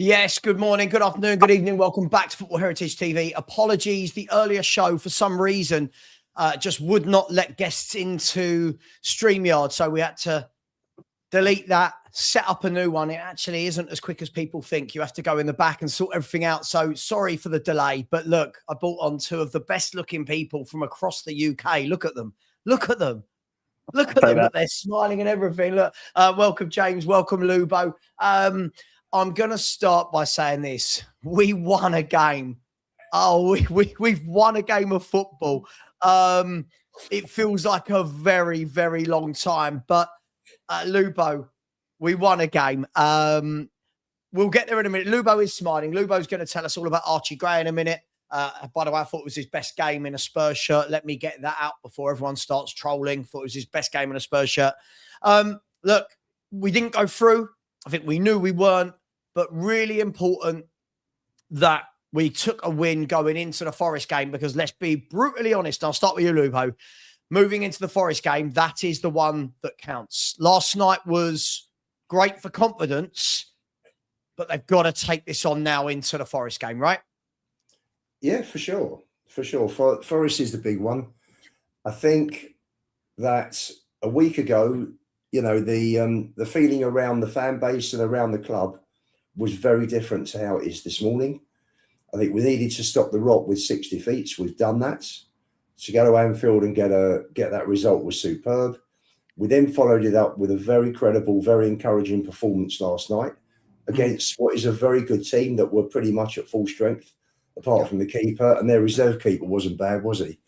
Yes, good morning, good afternoon, good evening. Welcome back to Football Heritage TV. Apologies, the earlier show for some reason just would not let guests into StreamYard, so we had to delete that, set up a new one. It actually isn't as quick as people think. You have to go in the back and sort everything out. So sorry for the delay, but look, I brought on two of the best looking people from across the UK. Look at them. Look at them. Look at them. Look, they're smiling and everything. Look, welcome, James. Welcome, Lubo. I'm going to start by saying this. We won a game. Oh, we've won a game of football. It feels like a very, very long time. But, Lubo, we won a game. We'll get there in a minute. Lubo is smiling. Lubo's going to tell us all about Archie Gray in a minute. By the way, I thought it was his best game in a Spurs shirt. Let me get that out before everyone starts trolling. Thought it was his best game in a Spurs shirt. Look, we didn't go through. I think we knew we weren't. But really important that we took a win going into the Forest game, because let's be brutally honest. I'll start with you, Lubo. Moving into the Forest game, that is the one that counts. Last night was great for confidence, but they've got to take this on now into the Forest game, right? Yeah, for sure. For sure. Forest is the big one. I think that a week ago, you know, the feeling around the fan base and around the club was very different to how it is this morning. I think we needed to stop the rot with 60 feet. We've done that. To go to Anfield and get that result was superb. We then followed it up with a very credible, very encouraging performance last night against what is a very good team that were pretty much at full strength, apart from the keeper, and their reserve keeper wasn't bad, was he?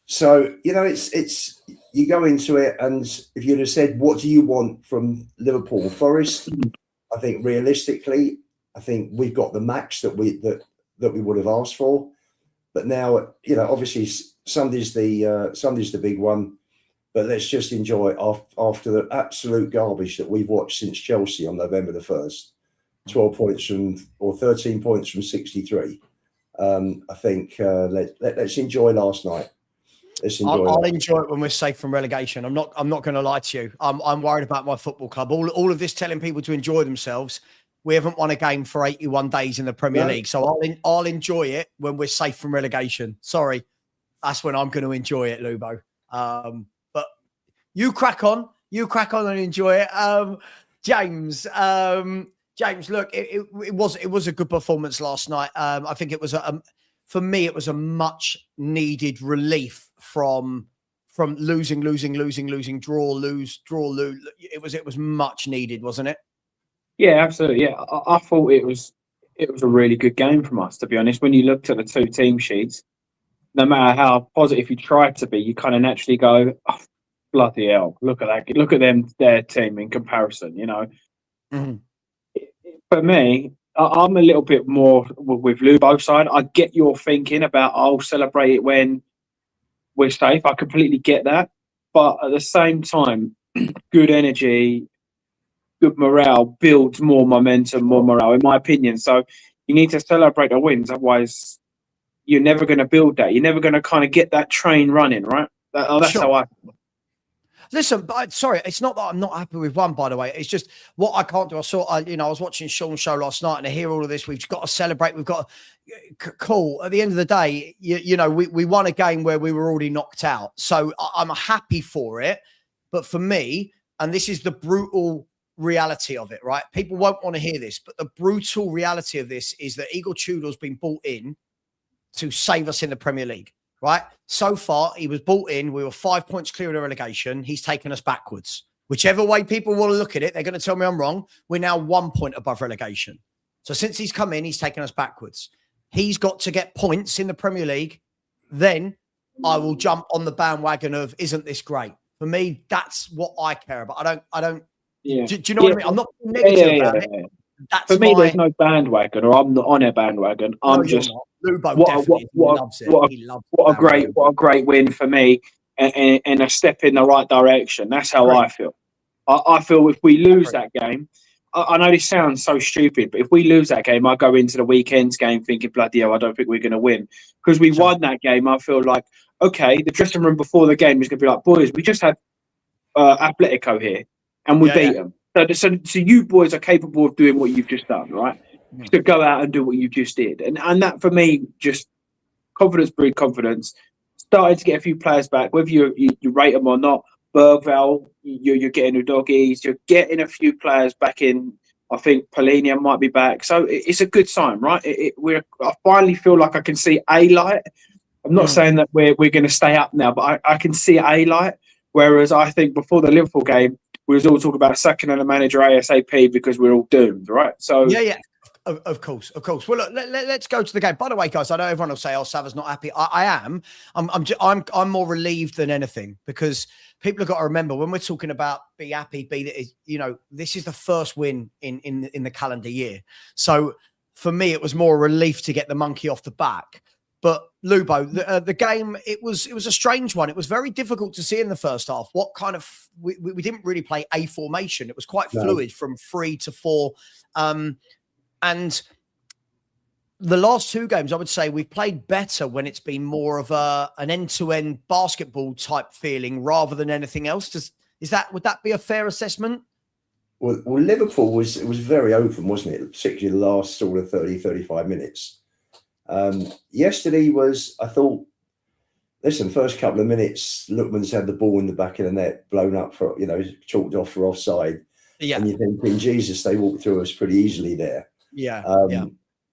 So, you know, it's you go into it, and if you'd have said, what do you want from Liverpool Forest? I think realistically, I think we've got the max that we would have asked for. But now, you know, obviously Sunday's the big one. But let's just enjoy after the absolute garbage that we've watched since Chelsea on November the 1st. 12 points or 13 points from 63. I think let's enjoy last night. I'll enjoy it when we're safe from relegation. I'm not going to lie to you. I'm worried about my football club. All of this telling people to enjoy themselves. We haven't won a game for 81 days in the Premier League, so I'll enjoy it when we're safe from relegation. Sorry, that's when I'm going to enjoy it, Lubo. But you crack on and enjoy it, James. James, look, it was a good performance last night. I think it was for me, it was a much needed relief from losing, draw, lose. It was much needed, wasn't it? Yeah, absolutely. Yeah, I thought it was a really good game from us, to be honest. When you looked at the two team sheets, no matter how positive you tried to be, you kind of naturally go, oh, bloody hell, look at that. Look at them, their team in comparison, you know. Mm-hmm. For me, I'm a little bit more with Lubo's side. I get your thinking about, I'll celebrate it when we're safe. I completely get that. But at the same time, good energy, good morale builds more momentum, more morale, in my opinion. So you need to celebrate the wins. Otherwise, you're never going to build that. You're never going to kind of get that train running, right? That's how I feel. Listen, but sorry, it's not that I'm not happy with one, by the way. It's just what I can't do. I was watching Sean's show last night and I hear all of this. We've got to celebrate. We've got cool. At the end of the day, you know, we won a game where we were already knocked out. So I'm happy for it. But for me, and this is the brutal reality of it, right? People won't want to hear this, but the brutal reality of this is that Igor Tudor's been brought in to save us in the Premier League. Right. So far, he was brought in. We were 5 points clear of the relegation. He's taken us backwards. Whichever way people want to look at it, they're going to tell me I'm wrong. We're now 1 point above relegation. So since he's come in, he's taken us backwards. He's got to get points in the Premier League. Then I will jump on the bandwagon of, isn't this great? For me, that's what I care about. I don't. Yeah. Do you know what I mean? I'm not negative about it. That's for me, there's no bandwagon, or I'm not on a bandwagon. I'm just Lubo what a great win for me, and a step in the right direction. That's how I feel. I feel if we lose that game, I know this sounds so stupid, but if we lose that game, I go into the weekend's game thinking, bloody hell, I don't think we're going to win. Because we won that game, I feel like, okay, the dressing room before the game is going to be like, boys, we just had Atletico here, and we beat them. So you boys are capable of doing what you've just done, right? Mm. To go out and do what you just did, and that for me just confidence breed confidence. Starting to get a few players back, whether you rate them or not. Bergvall, you're getting the doggies. You're getting a few players back in. I think Polina might be back, so it's a good sign, right? I finally feel like I can see a light. I'm not saying that we're going to stay up now, but I can see a light. Whereas I think before the Liverpool game, we was all talking about sacking the manager ASAP because we're all doomed, right? So yeah. Of course. Well, look, let's go to the game. By the way, guys, I know everyone will say, "Oh, Savva's not happy." I am. I'm more relieved than anything because people have got to remember when we're talking about be happy, this is the first win in the calendar year. So for me, it was more a relief to get the monkey off the back. But Lubo, the game, it was a strange one. It was very difficult to see in the first half. What kind of we didn't really play a formation. It was quite fluid from 3 to 4. And the last two games, I would say we've played better when it's been more of an end-to-end basketball type feeling rather than anything else. Would that be a fair assessment? Well, Liverpool was very open, wasn't it? Particularly the last sort of 30, 35 minutes. Yesterday was, I thought, listen, first couple of minutes, Lookman's had the ball in the back of the net, blown up for, chalked off for offside. Yeah. And you're thinking, Jesus, they walked through us pretty easily there. Yeah.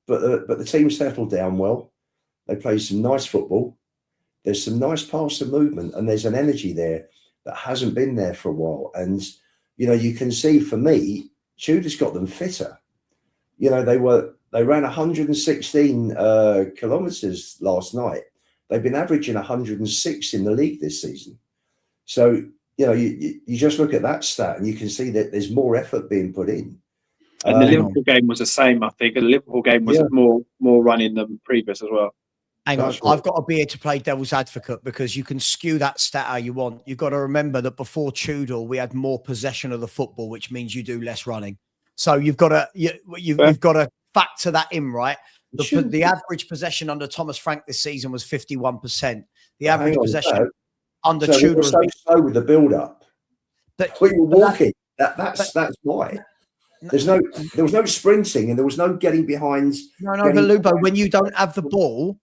But the team settled down well. They played some nice football. There's some nice pass and movement, and there's an energy there that hasn't been there for a while. And, you can see, for me, Tudor's got them fitter. They ran 116 kilometres last night. They've been averaging 106 in the league this season. So, you just look at that stat and you can see that there's more effort being put in. And the Liverpool game was the same, I think. The Liverpool game was more running than previous as well. Hang on, I've got to be here to play devil's advocate because you can skew that stat how you want. You've got to remember that before Tudor, we had more possession of the football, which means you do less running. So you've got to factor that in, right? The average possession under Thomas Frank this season was 51%. The average possession under Tudor was so slow with the build-up. We were walking. That's why. There was no sprinting and there was no getting behind. No, but Lubo, when you don't have the ball,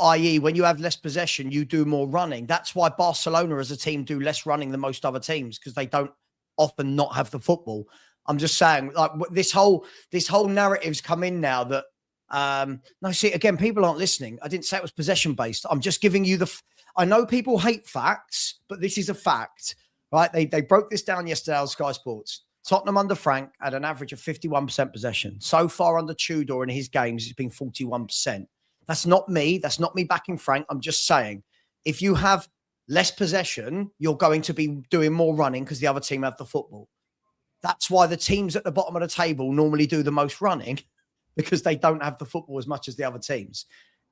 i.e. when you have less possession, you do more running. That's why Barcelona as a team do less running than most other teams because they don't often not have the football. I'm just saying, like this whole narrative's come in now that no, see, again, people aren't listening. I didn't say it was possession based. I'm just giving you I know people hate facts, but this is a fact, right? They broke this down yesterday on Sky Sports. Tottenham under Frank had an average of 51% possession. So far under Tudor in his games, it's been 41%. That's not me. That's not me backing Frank. I'm just saying, if you have less possession, you're going to be doing more running because the other team have the football. That's why the teams at the bottom of the table normally do the most running because they don't have the football as much as the other teams.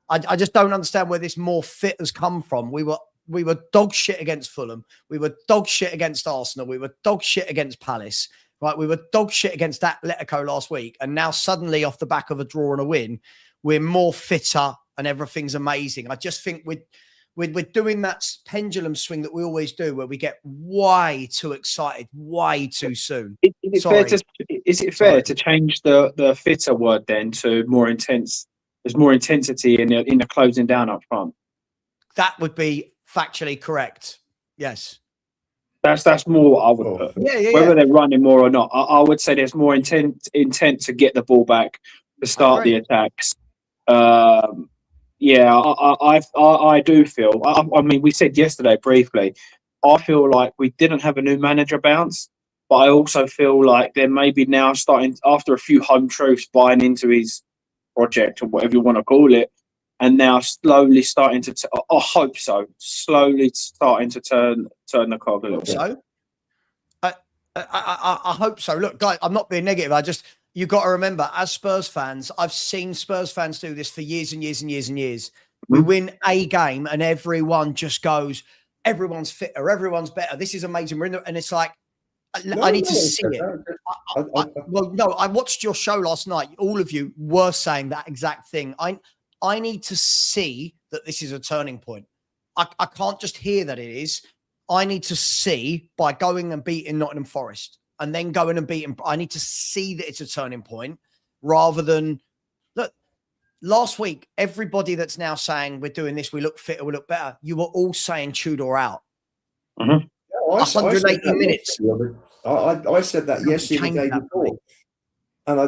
I just don't understand where this more fit has come from. We were dog shit against Fulham. We were dog shit against Arsenal. We were dog shit against Palace. Right, we were dog shit against Atletico last week, and now suddenly off the back of a draw and a win, we're more fitter and everything's amazing. I just think we're doing that pendulum swing that we always do, where we get way too excited, way too soon. Is it fair to change the fitter word then to more intense? There's more intensity in the closing down up front. That would be factually correct. Yes. That's more what I would put. Whether they're running more or not, I would say there's more intent to get the ball back to start the attacks. I do feel. I mean, we said yesterday briefly. I feel like we didn't have a new manager bounce, but I also feel like they're maybe now starting after a few home truths buying into his project or whatever you want to call it. And now slowly starting to, I hope so, slowly starting to turn the cog a little bit. So, I hope so. Look, guys, I'm not being negative. You've got to remember, as Spurs fans, I've seen Spurs fans do this for years and years and years and years. We win a game and everyone just goes, everyone's fitter, everyone's better. This is amazing. And it's like, I need to see it. I watched your show last night. All of you were saying that exact thing. I need to see that this is a turning point. I can't just hear that it is. I need to see by going and beating Nottingham Forest and then going and beating. I need to see that it's a turning point rather than look. Last week, everybody that's now saying we're doing this, we look fitter, we look better. You were all saying Tudor out. Mm-hmm. 180 minutes. I said that yesterday, the day before, and I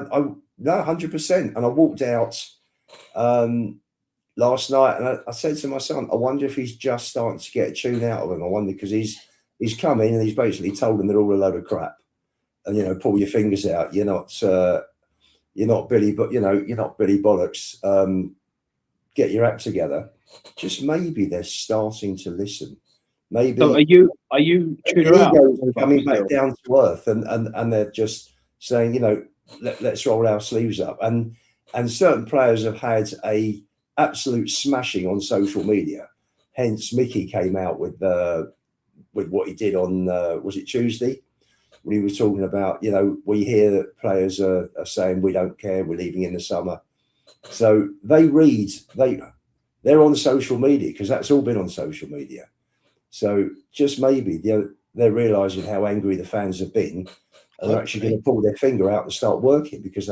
no 100%. And I walked out last night, and I said to my son, I wonder if he's just starting to get a tune out of him. I wonder because he's come in and he's basically told them they're all a load of crap, and pull your fingers out. You're not Billy, but you're not Billy Bollocks. Get your act together. Just maybe they're starting to listen. Maybe. So are you Tudor out? Coming back down to earth, and they're just saying, let's roll our sleeves up. And certain players have had a absolute smashing on social media. Hence, Mickey came out with what he did on was it Tuesday? When he was talking about, we hear that players are saying we don't care, we're leaving in the summer. So they're on social media because that's all been on social media. So just maybe they're realising how angry the fans have been, and they're actually going to pull their finger out and start working because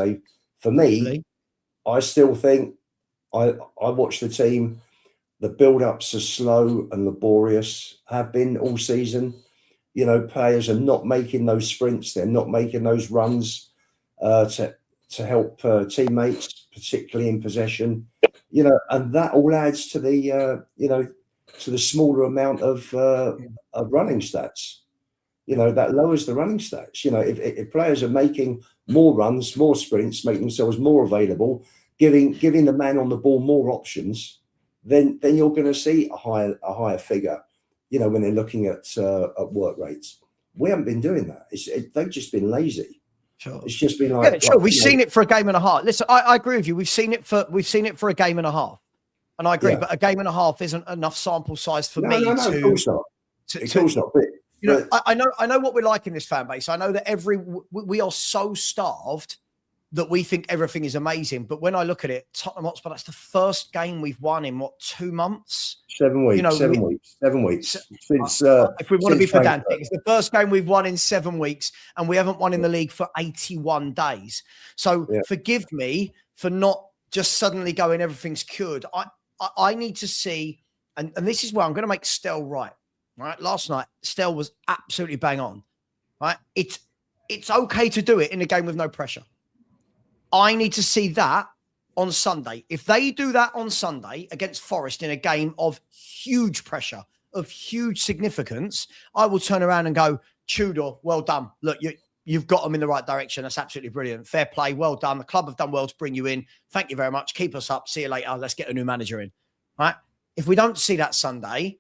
for me, I still think I watch the team. The build-ups are slow and laborious, have been all season. Players are not making those sprints. They're not making those runs to help teammates, particularly in possession. And that all adds to the to the smaller amount of running stats. That lowers the running stats. If players are making more runs, more sprints, make themselves more available, giving the man on the ball more options, then you're going to see a higher figure. When they're looking at work rates, we haven't been doing that. They've just been lazy. Sure. It's just been like, sure. We've seen it for a game and a half. Listen, I agree with you. We've seen it for a game and a half, and I agree. Yeah. But a game and a half isn't enough sample size for me. No, of course not. Of course not. But, I know what we're like in this fan base. I know that we are so starved that we think everything is amazing. But when I look at it, Tottenham Hotspur, that's the first game we've won in 2 months? 7 weeks. 7 weeks. Since, if we want to be pedantic, it's the first game we've won in 7 weeks, and we haven't won in the league for 81 days. So forgive me for not just suddenly going, everything's cured. I need to see, and this is where I'm going to make Stell right. Right. Last night, Stell was absolutely bang on. Right. It's okay to do it in a game with no pressure. I need to see that on Sunday. If they do that on Sunday against Forest in a game of huge pressure, of huge significance, I will turn around and go, Tudor, well done. Look, you've got them in the right direction. That's absolutely brilliant. Fair play. Well done. The club have done well to bring you in. Thank you very much. Keep us up. See you later. Let's get a new manager in. Right. If we don't see that Sunday,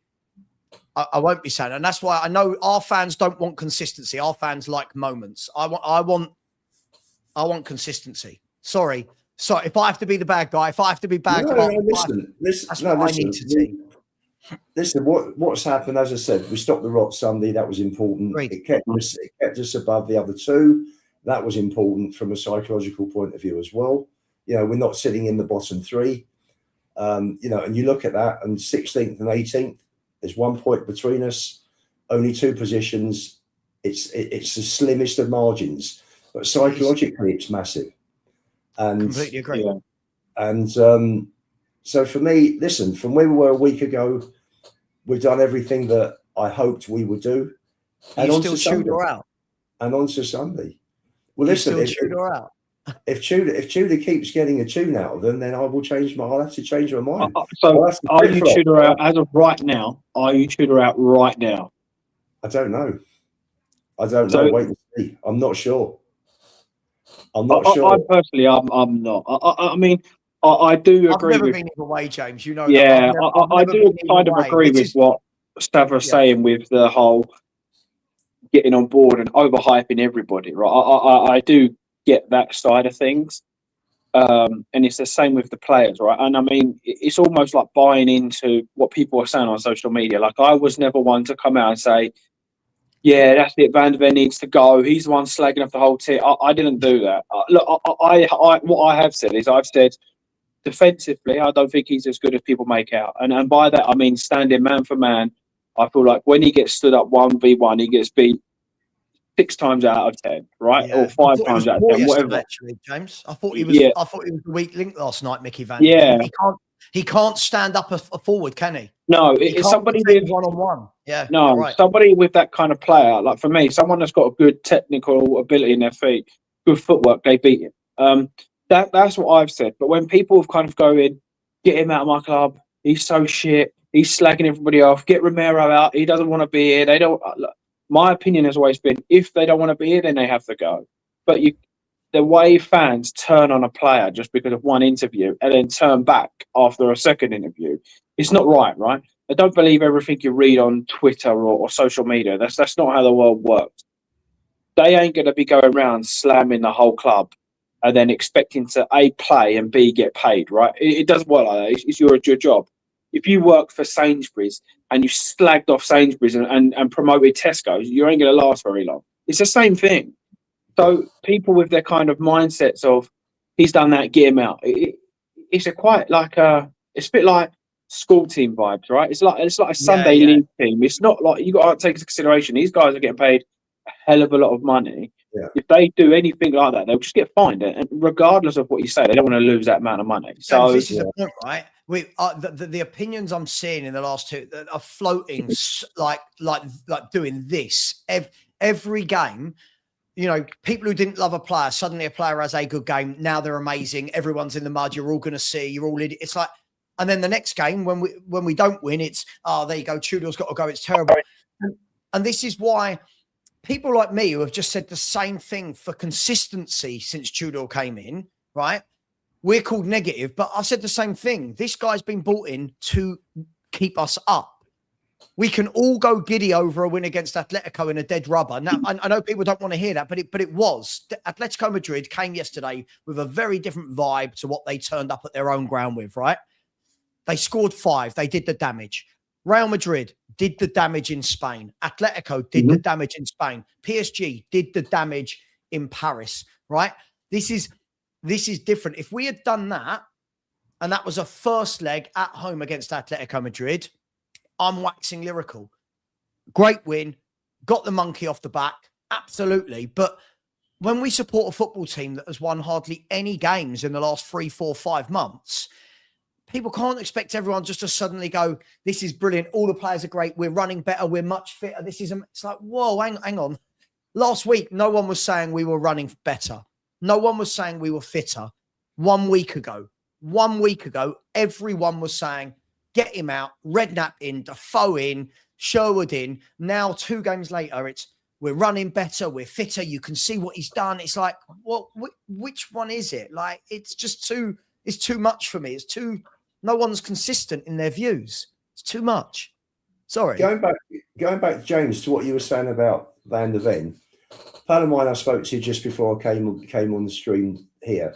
I won't be saying. And that's why I know our fans don't want consistency. Our fans like moments. I want consistency. Sorry. If I have to be the bad guy, if I have to be bad guy, that's what I need to see. Listen, what's happened, as I said, we stopped the rot Sunday. That was important. Great. It kept us above the other two. That was important from a psychological point of view as well. We're not sitting in the bottom three. And you look at that, and 16th and 18th, there's 1 point between us, only 2 positions. It's the slimmest of margins, but psychologically it's massive. And completely agree. Yeah. And so for me, listen, from where we were a week ago, we've done everything that I hoped we would do. And on to Sunday. And on to Sunday. Well, listen, if Tudor keeps getting a tune out of them, then I'll have to change my mind. So are you Tudor out as of right now? Are you Tudor out right now? I don't know. Wait and see. I'm not sure. I personally, I'm not. I mean, I do agree. I've never been either way, James. Yeah, I do kind of agree with what Savva was saying with the whole getting on board and overhyping everybody. Right, I do get that side of things, and it's the same with the players, right? And I mean, it's almost like buying into what people are saying on social media. Like, I was never one to come out and say, yeah, that's it, Van der Ven needs to go, he's the one slagging off the whole team. I didn't do that. Look, what I have said is, I've said defensively, I don't think he's as good as people make out, and by that I mean standing man for man, I feel like when he gets stood up 1v1, he gets beat 6 times out of 10, right? Yeah. Or 5 times out of 10, whatever. Actually, James, I thought he was. Yeah, I thought he was the weak link last night, Mickey Van de yeah. Ven. He can't stand up a forward, can he? No, He it's can't somebody defend with one-on-one. Yeah, no, you're right. somebody with that kind of player. Like for me, someone that's got a good technical ability in their feet, good footwork, they beat him. That's what I've said. But when people have kind of go in, get him out of my club, he's so shit, he's slagging everybody off, get Romero out, he doesn't want to be here. They don't. My opinion has always been, if they don't want to be here, then they have to go. But the way fans turn on a player just because of one interview and then turn back after a second interview, it's not right, right? I don't believe everything you read on Twitter or social media. That's not how the world works. They ain't going to be going around slamming the whole club and then expecting to A, play and B, get paid, right? It doesn't work like that. It's your job. If you work for Sainsbury's and you slagged off Sainsbury's and promoted Tesco's, you ain't going to last very long. It's the same thing. So people with their kind of mindsets of he's done that, get him out. It's it's a bit like school team vibes, right? It's like a Sunday league team. It's not like you got to take into consideration these guys are getting paid a hell of a lot of money. Yeah. If they do anything like that, they'll just get fined. And regardless of what you say, they don't want to lose that amount of money. So James, this is the point, right? The opinions I'm seeing in the last two that are floating like doing this every game. You know, people who didn't love a player, suddenly a player has a good game. Now they're amazing. Everyone's in the mud. You're all going to see. You're all in. It's like, and then the next game when we don't win, it's there you go. Tudor's got to go. It's terrible. And this is why people like me who have just said the same thing for consistency since Tudor came in, right? We're called negative, but I've said the same thing. This guy's been brought in to keep us up. We can all go giddy over a win against Atletico in a dead rubber. Now, I know people don't want to hear that, but it was. Atletico Madrid came yesterday with a very different vibe to what they turned up at their own ground with, right? They scored 5. They did the damage. Real Madrid did the damage in Spain. Atletico did the damage in Spain. PSG did the damage in Paris, right? This is different. If we had done that, and that was a first leg at home against Atletico Madrid, I'm waxing lyrical. Great win. Got the monkey off the back. Absolutely. But when we support a football team that has won hardly any games in the last 3, 4, 5 months, people can't expect everyone just to suddenly go, this is brilliant. All the players are great. We're running better. We're much fitter. It's like, whoa, hang on. Last week, no one was saying we were running better. No one was saying we were fitter. 1 week ago, everyone was saying, get him out, Redknapp in, Defoe in, Sherwood in. Now, 2 games later, we're running better, we're fitter. You can see what he's done. It's like, well, which one is it? Like, it's too much for me. No one's consistent in their views. It's too much. Sorry. Going back, James, to what you were saying about Van de Ven, a pal of mine I spoke to just before I came on the stream here.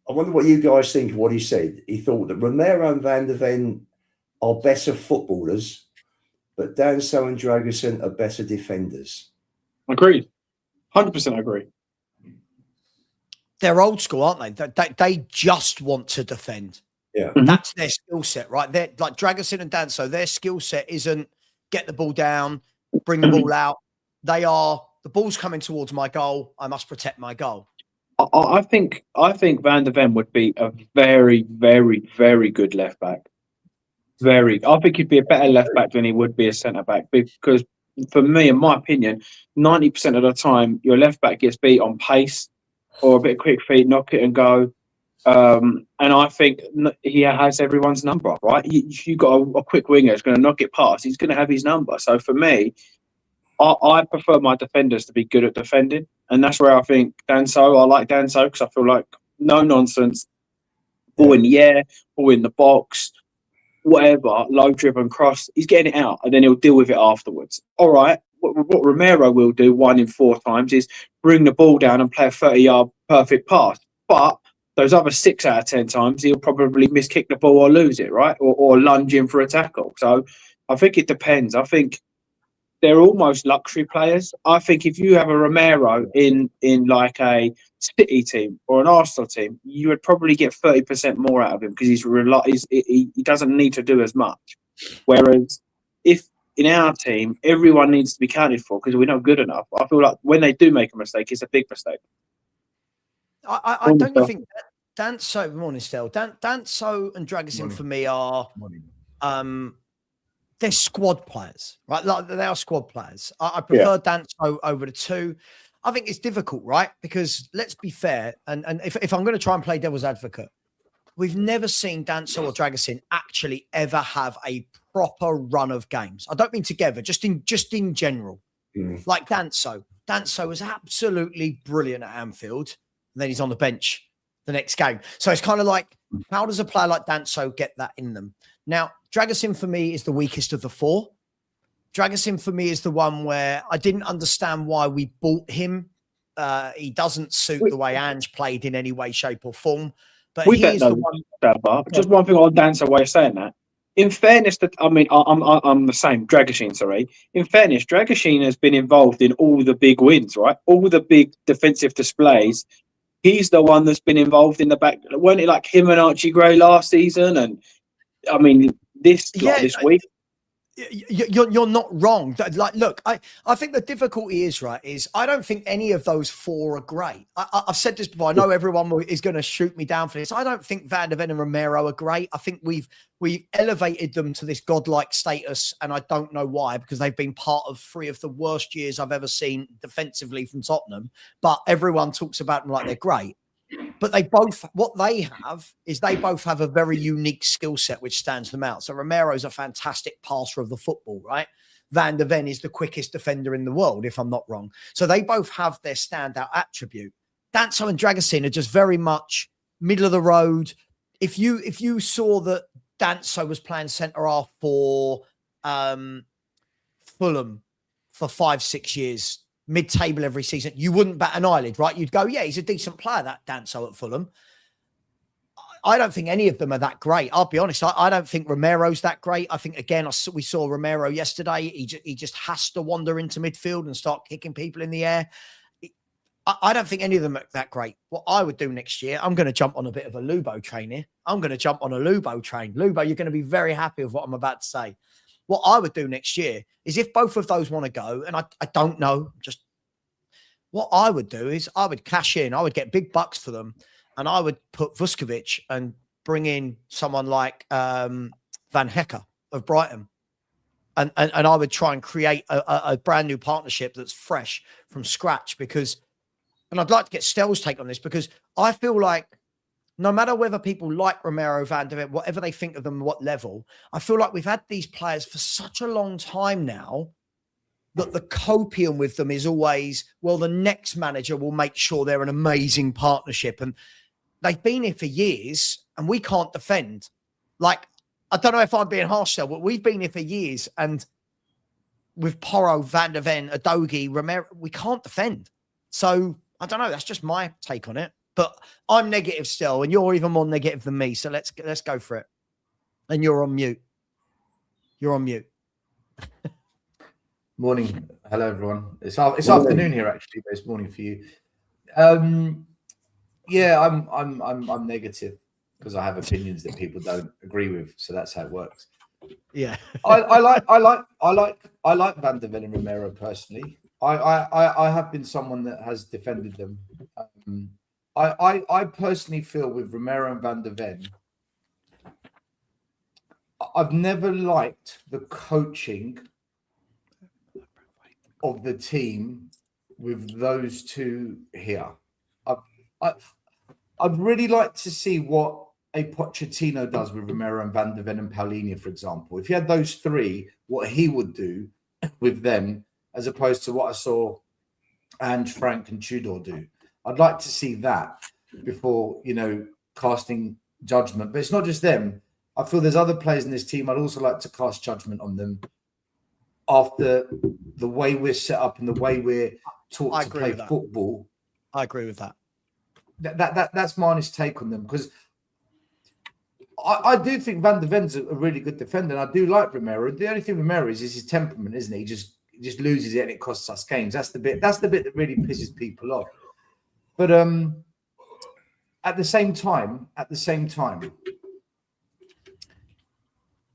I wonder what you guys think of what he said. He thought that Romero and Van de Ven are better footballers, but Danso and Dragusin are better defenders. Agreed. 100% agree. They're old school, aren't they? They just want to defend. Yeah. That's their skill set, right? They're like Dragusin and Danso, their skill set isn't get the ball down, bring the ball out. They are, the ball's coming towards my goal. I must protect my goal. I think Van de Ven would be a very, very, very good left back. I think he'd be a better left back than he would be a centre back, because for me, in my opinion, 90% of the time, your left back gets beat on pace or a bit of quick feet, knock it and go. And I think he has everyone's number, right? If you've got a quick winger who's going to knock it past, he's going to have his number. So for me, I prefer my defenders to be good at defending. And that's where I think Danso, I like Danso because I feel like no nonsense, ball in the air, ball in the box, whatever, low driven cross, he's getting it out and then he'll deal with it afterwards. All right, what Romero will do 1 in 4 times is bring the ball down and play a 30-yard perfect pass. But those other 6 out of 10 times, he'll probably miskick the ball or lose it, right? Or lunge in for a tackle. So I think it depends. I think they're almost luxury players. I think if you have a Romero in like a City team or an Arsenal team, you would probably get 30% more out of him because he doesn't need to do as much. Whereas if in our team everyone needs to be counted for because we're not good enough, I feel like when they do make a mistake, it's a big mistake. I don't you think Danso, morning still. Danso and Dragusin for me are they're squad players, right? Like they are squad players. I prefer Danso over the two. I think it's difficult, right? Because let's be fair, and if I'm going to try and play devil's advocate, we've never seen Danso or Dragusin actually ever have a proper run of games. I don't mean together, just in general. Like Danso was absolutely brilliant at Anfield, and then he's on the bench the next game. So it's kind of like, how does a player like Danso get that in them? Now, Dragusin for me is the weakest of the four. Dragusin for me is the one where I didn't understand why we bought him. He doesn't suit the way Ange played in any way, shape, or form. But he is the one. Just one thing on Dan's way of saying that. In fairness, I'm the same. Dragusin, sorry. In fairness, Dragusin has been involved in all the big wins, right? All the big defensive displays. He's the one that's been involved in the back. Weren't it like him and Archie Gray last season? And I mean, this week. You're not wrong. Like, look, I think the difficulty is, right, is I don't think any of those four are great. I've said this before. I know everyone is going to shoot me down for this. I don't think Van de Ven and Romero are great. I think we've elevated them to this godlike status, and I don't know why, because they've been part of 3 of the worst years I've ever seen defensively from Tottenham. But everyone talks about them like they're great. But what they both have a very unique skill set which stands them out. So Romero's a fantastic passer of the football, right? Van de Ven is the quickest defender in the world, if I'm not wrong. So they both have their standout attribute. Danso and Dragusin are just very much middle of the road. If you saw that Danso was playing centre half for Fulham for 5-6 years, mid-table every season, you wouldn't bat an eyelid, right? You'd go, yeah, he's a decent player, that Danso at Fulham. I don't think any of them are that great. I'll be honest. I don't think Romero's that great. I think, again, we saw Romero yesterday. He just has to wander into midfield and start kicking people in the air. I don't think any of them are that great. What I would do next year, I'm going to jump on a bit of a Lubo train here. I'm going to jump on a Lubo train. Lubo, you're going to be very happy with what I'm about to say. What I would do next year is, if both of those want to go, and I don't know, just what I would do is I would cash in. I would get big bucks for them, and I would put Vuskovic and bring in someone like Van Hecker of Brighton. And I would try and create a brand new partnership that's fresh from scratch, because, and I'd like to get Stell's take on this, because I feel like no matter whether people like Romero, Van de Ven, whatever they think of them, what level, I feel like we've had these players for such a long time now that the copium with them is always, well, the next manager will make sure they're an amazing partnership. And they've been here for years and we can't defend. Like, I don't know if I'm being harsh there, but we've been here for years, and with Porro, Van de Ven, Udogie, Romero, we can't defend. So I don't know. That's just my take on it. But I'm negative still, and you're even more negative than me. So let's go for it. And you're on mute. You're on mute. Morning. Hello, everyone. It's afternoon here, actually, but it's morning for you. Yeah, I'm negative because I have opinions that people don't agree with. So that's how it works. Yeah. I like Van de Ven and Romero personally. I have been someone that has defended them. I personally feel with Romero and Van de Ven, I've never liked the coaching of the team with those two here. I'd really like to see what a Pochettino does with Romero and Van de Ven and Paulinho, for example. If you had those three, what he would do with them, as opposed to what I saw Ange, Frank and Tudor do. I'd like to see that before, casting judgment. But it's not just them. I feel there's other players in this team. I'd also like to cast judgment on them after the way we're set up and the way we're taught to play football. I agree with that. That's my honest take on them, because I do think Van de Ven's a really good defender, and I do like Romero. The only thing with Romero is his temperament, isn't it? He just loses it and it costs us games. That's the bit that really pisses people off. But at the same time,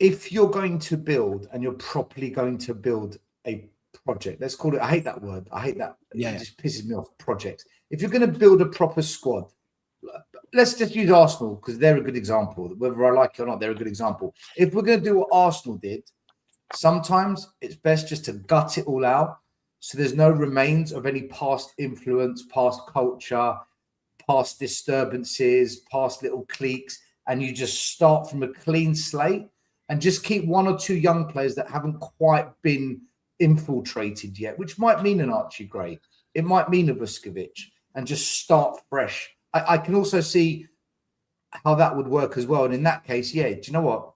if you're going to build and you're properly going to build a project, let's call it, I hate that word. I hate that. Yeah. It just pisses me off, projects. If you're going to build a proper squad, let's just use Arsenal because they're a good example. Whether I like it or not, they're a good example. If we're going to do what Arsenal did, sometimes it's best just to gut it all out so there's no remains of any past influence, past culture, past disturbances, past little cliques, and you just start from a clean slate and just keep one or two young players that haven't quite been infiltrated yet, which might mean an Archie Gray, it might mean a Vuskovic, and just start fresh. I can also see how that would work as well. And in that case, yeah, do you know what?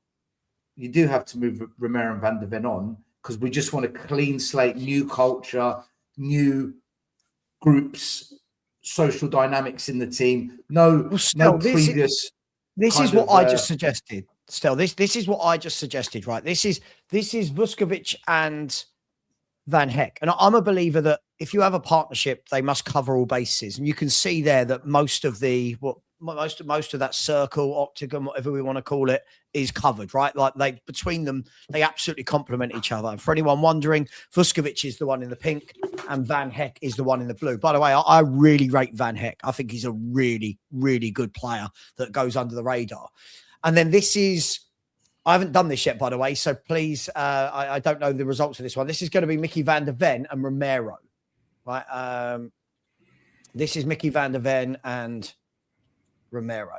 You do have to move Romero and Van de Ven on because we just want a clean slate, new culture, new groups, social dynamics in the team. No previous. This is what I just suggested. Still, this is what I just suggested, right? This is Vuskovic and Van Heck. And I'm a believer that if you have a partnership, they must cover all bases. And you can see there that most of that circle, octagon, whatever we want to call it, is covered, right? Like between them, they absolutely complement each other. And for anyone wondering, Vuskovic is the one in the pink and Van Heck is the one in the blue. By the way, I really rate Van Heck. I think he's a really, really good player that goes under the radar. And then this is, I haven't done this yet, by the way, so please, I don't know the results of this one. This is going to be Mickey van der Ven and Romero, right? This is Mickey van der Ven and Romero.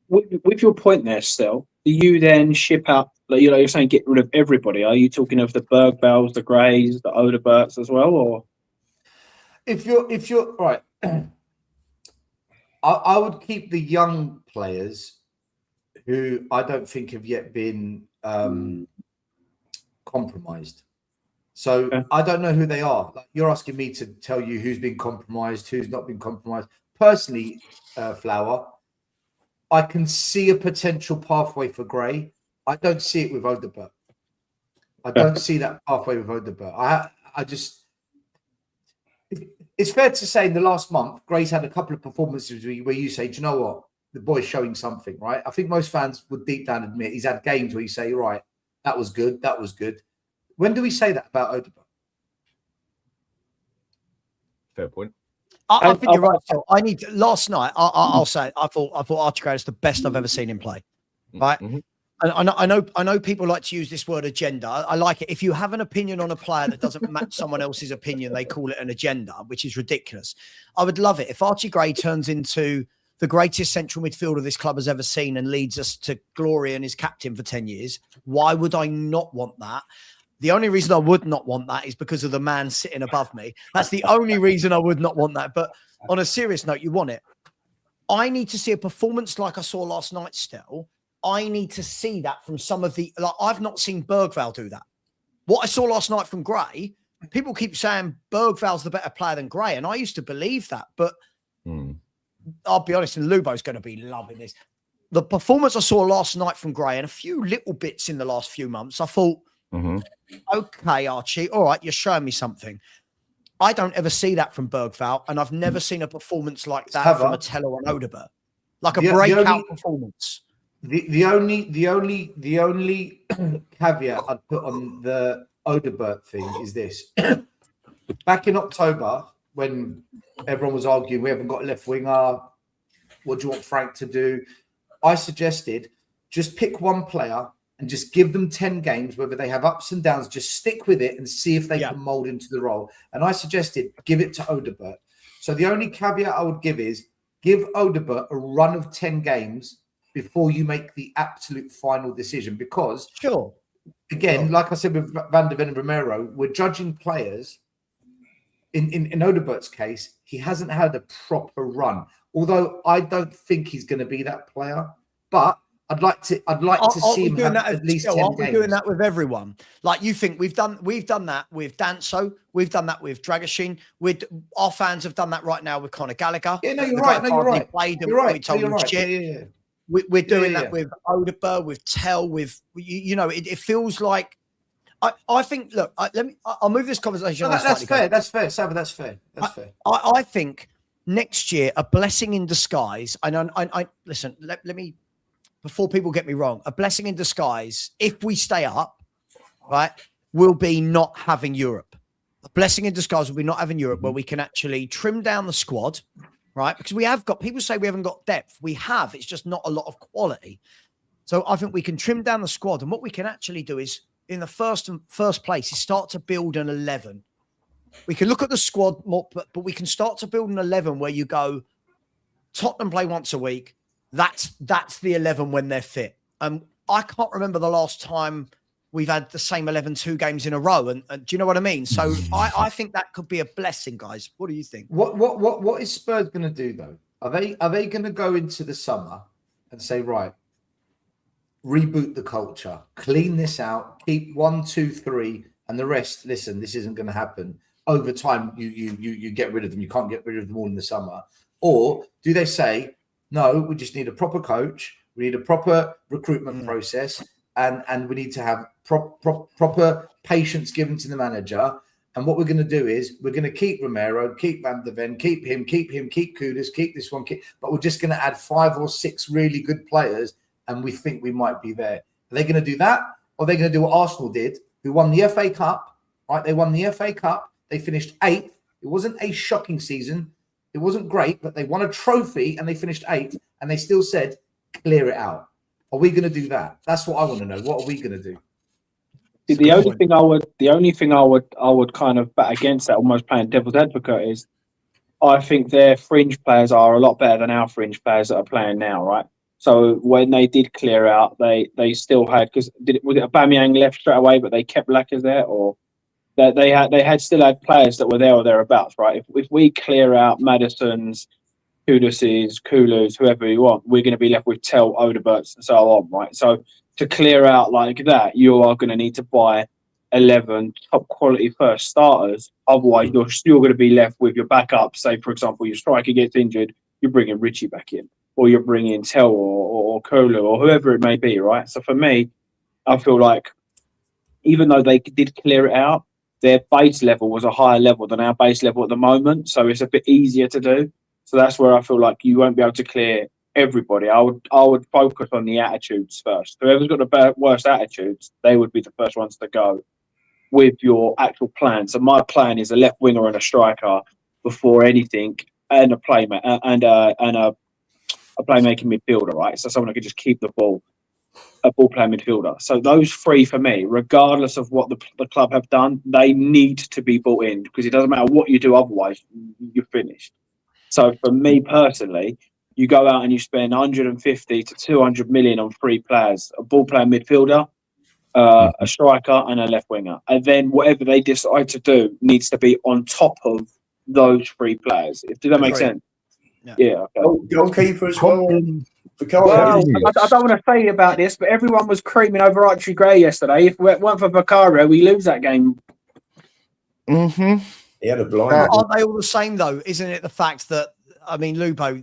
With your point there, still, do you then ship out, like, you're saying get rid of everybody? Are you talking of the Bergvalls, the Greys, the Odeberts as well, or? If you're right, I would keep the young players who I don't think have yet been compromised. So okay. I don't know who they are. Like, you're asking me to tell you who's been compromised, who's not been compromised. Personally, Flower, I can see a potential pathway for Gray. I don't see it with Odebert. I don't see that pathway with Odebert. I just... It's fair to say in the last month, Gray's had a couple of performances where you say, do you know what? The boy's showing something, right? I think most fans would deep down admit he's had games where you say, right, that was good, that was good. When do we say that about Odebert? Fair point. I think you're right, Phil. Last night, I'll say, I thought Archie Gray is the best I've ever seen him play, right? Mm-hmm. And I know people like to use this word agenda. I like it. If you have an opinion on a player that doesn't match someone else's opinion, they call it an agenda, which is ridiculous. I would love it if Archie Gray turns into the greatest central midfielder this club has ever seen and leads us to glory and is captain for 10 years. Why would I not want that? The only reason I would not want that is because of the man sitting above me. That's the only reason I would not want that. But on a serious note, you want it. I need to see a performance like I saw last night still. I need to see that from some of the... Like, I've not seen Bergvall do that. What I saw last night from Gray, people keep saying Bergvall's the better player than Gray, and I used to believe that. But I'll be honest, and Lubo's going to be loving this. The performance I saw last night from Gray and a few little bits in the last few months, I thought, okay, Archie, all right, you're showing me something. I don't ever see that from Bergvall, and I've never seen a performance like that from Otello and Odebert. Like a breakout performance. The only caveat I'd put on the Odebert thing is this. Back in October, when everyone was arguing, we haven't got a left winger, what do you want Frank to do? I suggested just pick one player and just give them 10 games, whether they have ups and downs, just stick with it and see if they can mold into the role. And I suggested give it to Odebert. So the only caveat I would give is give Odebert a run of 10 games before you make the absolute final decision. Because, again, like I said with Van der Ven and Romero, we're judging players. In Odebert's case, he hasn't had a proper run. Although I don't think he's going to be that player, but I'd like to see him have at least 10 games. Aren't we doing that with everyone? Like, you think we've done that with Danso, we've done that with Dragoshin, our fans have done that right now with Conor Gallagher. Yeah, no, you're right. No, you're right. Played and you're right. We told him shit. Yeah. We're doing that with Odebert, with Tell, with it feels like. I think. Look, I'll move this conversation. That's fair. That's fair, Savva. That's fair. That's fair. I think next year a blessing in disguise. And I listen. Let me before people get me wrong, a blessing in disguise, if we stay up, right, will be not having Europe. A blessing in disguise will be not having Europe, where we can actually trim down the squad, right? Because we have got, people say we haven't got depth. We have, it's just not a lot of quality. So I think we can trim down the squad. And what we can actually do is, in the first place, is start to build an 11. We can look at the squad more, but we can start to build an 11 where you go, Tottenham play once a week. That's the 11 when they're fit. I can't remember the last time we've had the same 11 2 games in a row. And do you know what I mean? So I think that could be a blessing, guys. What do you think? What is Spurs going to do though? Are they going to go into the summer and say, right, reboot the culture, clean this out, keep 1, 2, 3, and the rest? Listen, this isn't going to happen. Over time, you get rid of them. You can't get rid of them all in the summer. Or do they say, no, we just need a proper coach, we need a proper recruitment process, and we need to have proper patience given to the manager. And what we're going to do is we're going to keep Romero, keep Van der Ven, keep him, keep Kudus, keep this one, but we're just going to add 5 or 6 really good players, and we think we might be there. Are they going to do that? Or are they going to do what Arsenal did, who won the FA Cup, right? They won the FA Cup. They finished 8th. It wasn't a shocking season. It wasn't great, but they won a trophy and they finished 8th, and they still said, clear it out. Are we going to do that? That's what I want to know. What are we going to do? The only thing I would kind of bet against that, almost playing devil's advocate, is I think their fringe players are a lot better than our fringe players that are playing now, right? So when they did clear out, they still had, because was it Aubameyang left straight away, but they kept Lacazette, or that they had still had players that were there or thereabouts, right? If we clear out Maddison's, Kudus's, Kulu's, whoever you want, we're going to be left with Tel, Odeberts, and so on, right? So to clear out like that, you are going to need to buy 11 top quality first starters. Otherwise, you're still going to be left with your backup. Say, for example, your striker gets injured, you're bringing Richie back in, or you're bringing Tel or Kulu or whoever it may be, right? So for me, I feel like even though they did clear it out, their base level was a higher level than our base level at the moment. So it's a bit easier to do. So that's where I feel like you won't be able to clear everybody. I would focus on the attitudes first. Whoever's got the worst attitudes, they would be the first ones to go with your actual plan. So my plan is a left winger and a striker before anything, and a playmaker and a playmaking midfielder, right? So someone who can just keep the ball, a ball playing midfielder. So those 3 for me, regardless of what the club have done, they need to be brought in, because it doesn't matter what you do otherwise, you're finished. So for me personally, you go out and you spend 150 to 200 million on 3 players: a ball playing midfielder, a striker, and a left winger. And then whatever they decide to do needs to be on top of those 3 players. Does that make sense? Yeah. Okay. Goalkeeper as well. Well, I don't want to say about this, but everyone was creaming over Archie Gray yesterday. If it weren't for Vicario, we lose that game. Mm-hmm. He had a blind. Aren't they all the same though? Isn't it the fact that, I mean, Lupo,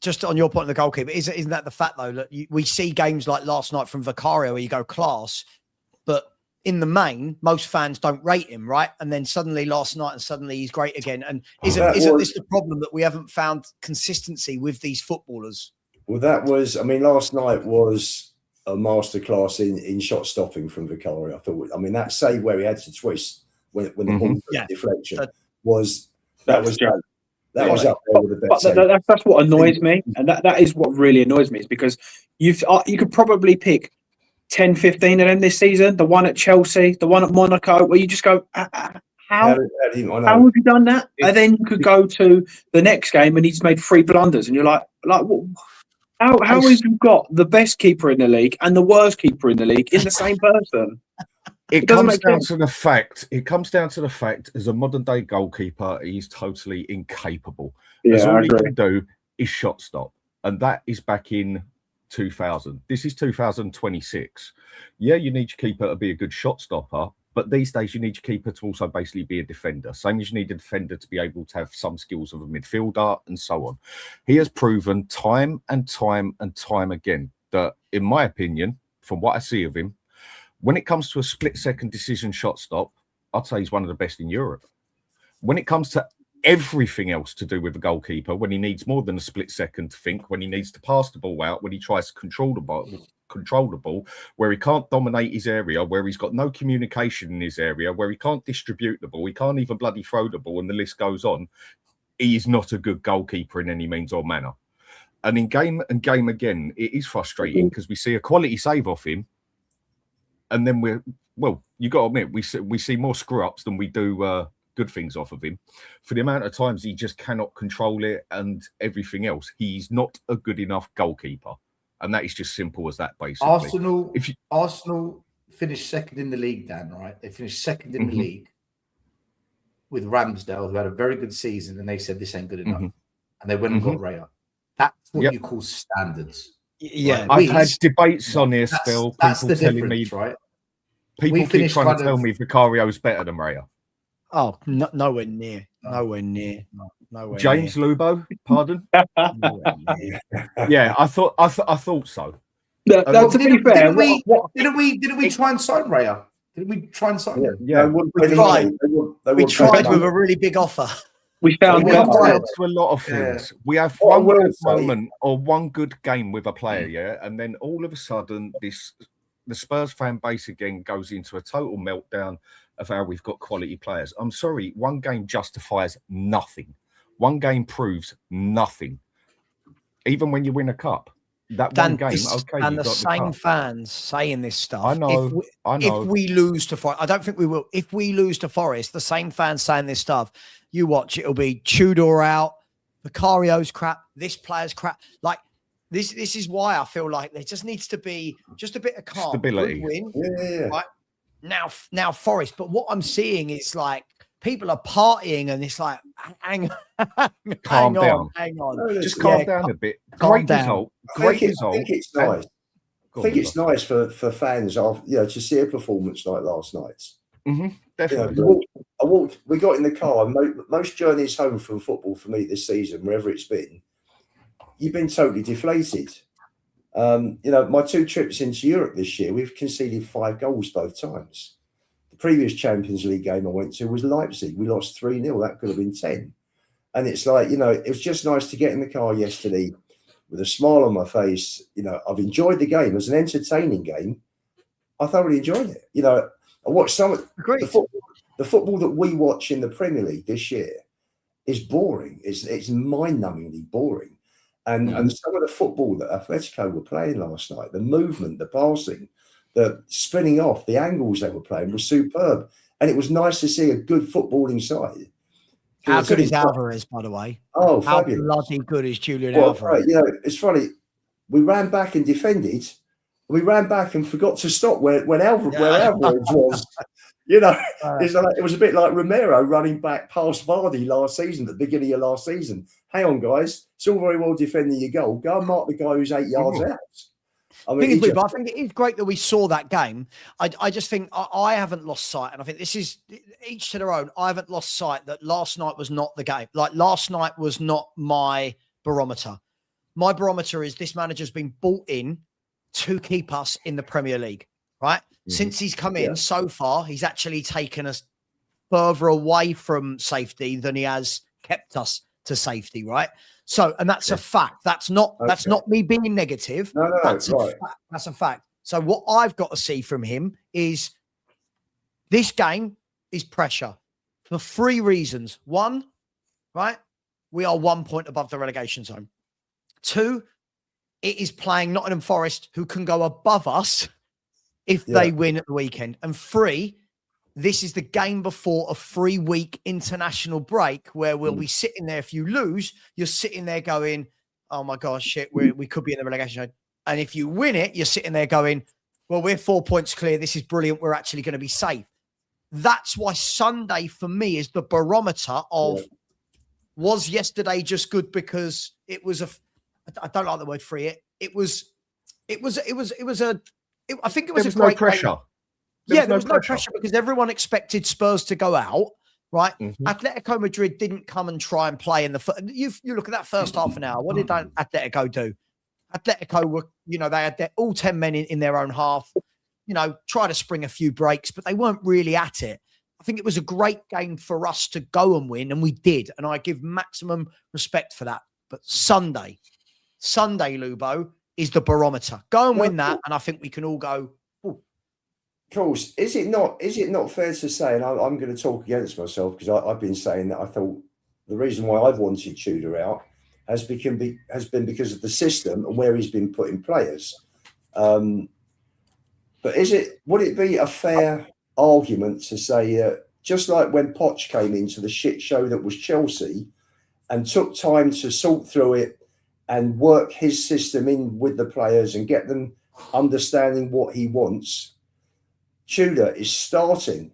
just on your point of the goalkeeper, isn't that the fact though that we see games like last night from Vicario where you go class, but in the main, most fans don't rate him, right? And then suddenly last night, and suddenly he's great again. And isn't this the problem, that we haven't found consistency with these footballers? Well, that was, I mean, last night was a masterclass in shot stopping from Vicario. I thought, I mean, that save where he had to twist when the ball deflection was up there with the best. That's what annoys me, and that is what really annoys me, is because you could probably pick 10, 15 of them this season. The one at Chelsea, the one at Monaco, where you just go, how have you done that? And then you could go to the next game and he's made 3 blunders, and you're like, how have you got the best keeper in the league and the worst keeper in the league in the same person? It comes down to the fact. It comes down to the fact, as a modern day goalkeeper, he's totally incapable. Yeah, all he can do is shot stop, and that is back in 2000. This is 2026. Yeah, you need your keeper to be a good shot stopper, but these days you need your keeper to also basically be a defender. Same as you need a defender to be able to have some skills of a midfielder and so on. He has proven time and time and time again that, in my opinion, from what I see of him, when it comes to a split-second decision shot stop, I'd say he's one of the best in Europe. When it comes to everything else to do with the goalkeeper when he needs more than a split second to think, when he needs to pass the ball out, when he tries to control the ball, where he can't dominate his area, where he's got no communication in his area, where he can't distribute the ball, he can't even bloody throw the ball, and the list goes on. He is not a good goalkeeper in any means or manner. And in game and game again, it is frustrating because we see a quality save off him, and then you got to admit, we see more screw-ups than we do good things off of him. For the amount of times he just cannot control it and everything else, he's not a good enough goalkeeper. And that is just simple as that, basically. Arsenal finished second in the league, Dan, right? They finished second in the league with Ramsdale, who had a very good season, and they said this ain't good enough. And they went and got Raya. That's what you call standards. Yeah. I've had debates on this, Phil. That's the difference, right? People keep trying to tell me Vicario's better than Raya. Oh, nowhere near. Nowhere near. James Lubo, pardon? Yeah, I thought so. To be fair, didn't we try and sign Raya? Didn't we try and sign him? Yeah, we tried with a really big offer. We found to a lot of things. Yeah. We have one good moment or one good game with a player, and then all of a sudden, the Spurs fan base again goes into a total meltdown of how we've got quality players. I'm sorry, one game justifies nothing. One game proves nothing. Even when you win a cup, one game, okay. And the same fans saying this stuff. I know. If we lose to Forest, I don't think we will. If we lose to Forest, the same fans saying this stuff. You watch, it'll be Tudor out, Vicario's crap, this player's crap. Like this is why I feel like there just needs to be just a bit of calm, stability. Win, right now Forest. But what I'm seeing is like people are partying, and it's like hang on, just calm down a bit. Great result. I think it's nice. I think it's nice for fans of to see a performance like last night's. Definitely. We got in the car. Most journeys home from football for me this season, wherever it's been, you've been totally deflated. My 2 trips into Europe this year, we've conceded 5 goals both times. The previous Champions League game I went to was Leipzig. We lost 3-0. That could have been 10. And it's like, it was just nice to get in the car yesterday with a smile on my face. I've enjoyed the game. It was an entertaining game. I thoroughly enjoyed it. I watched some of the football that we watch in the Premier League this year is boring. It's mind-numbingly boring. And some of the football that Atletico were playing last night, the movement, the passing, the spinning off, the angles they were playing was superb. And it was nice to see a good footballing side. How good is Alvarez, by the way? Oh, how fabulous. bloody good is Julian Alvarez? It's funny. We ran back and defended. We ran back and forgot to stop where Alvarez was. It was a bit like Romero running back past Vardy last season, at the beginning of last season. Hang on, guys. It's all very well defending your goal. Go and mark the guy who's 8 yards out. I think it is great that we saw that game. I just think I haven't lost sight, and I think this is each to their own. I haven't lost sight that last night was not the game. Like last night was not my barometer. My barometer is this manager's been bought in to keep us in the Premier League, right? Since he's come in so far, he's actually taken us further away from safety than he has kept us to safety, right? So, and that's a fact. That's not me being negative. No, that's a fact. That's a fact. So what I've got to see from him is this game is pressure for 3 reasons. 1, right? We are 1 point above the relegation zone. 2, it is playing Nottingham Forest, who can go above us if they win at the weekend. And 3, this is the game before a 3-week international break where we'll be sitting there. If you lose, you're sitting there going, oh my gosh, shit, we could be in the relegation zone. And if you win it, you're sitting there going, well, we're 4 points clear. This is brilliant. We're actually going to be safe. That's why Sunday for me is the barometer of was yesterday just good because it was I don't like the word free. I think it was a great pressure. Game. There was no pressure because everyone expected Spurs to go out, right? Atletico Madrid didn't come and try and play in the. You look at that first half an hour. What did Atletico do? Atletico were, they had all 10 men in their own half. Try to spring a few breaks, but they weren't really at it. I think it was a great game for us to go and win, and we did. And I give maximum respect for that. But Sunday, Lubo, is the barometer. Go and win that, and I think we can all go. Ooh. Of course, is it not fair to say, and I'm going to talk against myself because I've been saying that I thought the reason why I've wanted Tudor out has been because of the system and where he's been putting players. But would it be a fair argument to say, just like when Poch came into the shit show that was Chelsea and took time to sort through it and work his system in with the players and get them understanding what he wants, Tudor is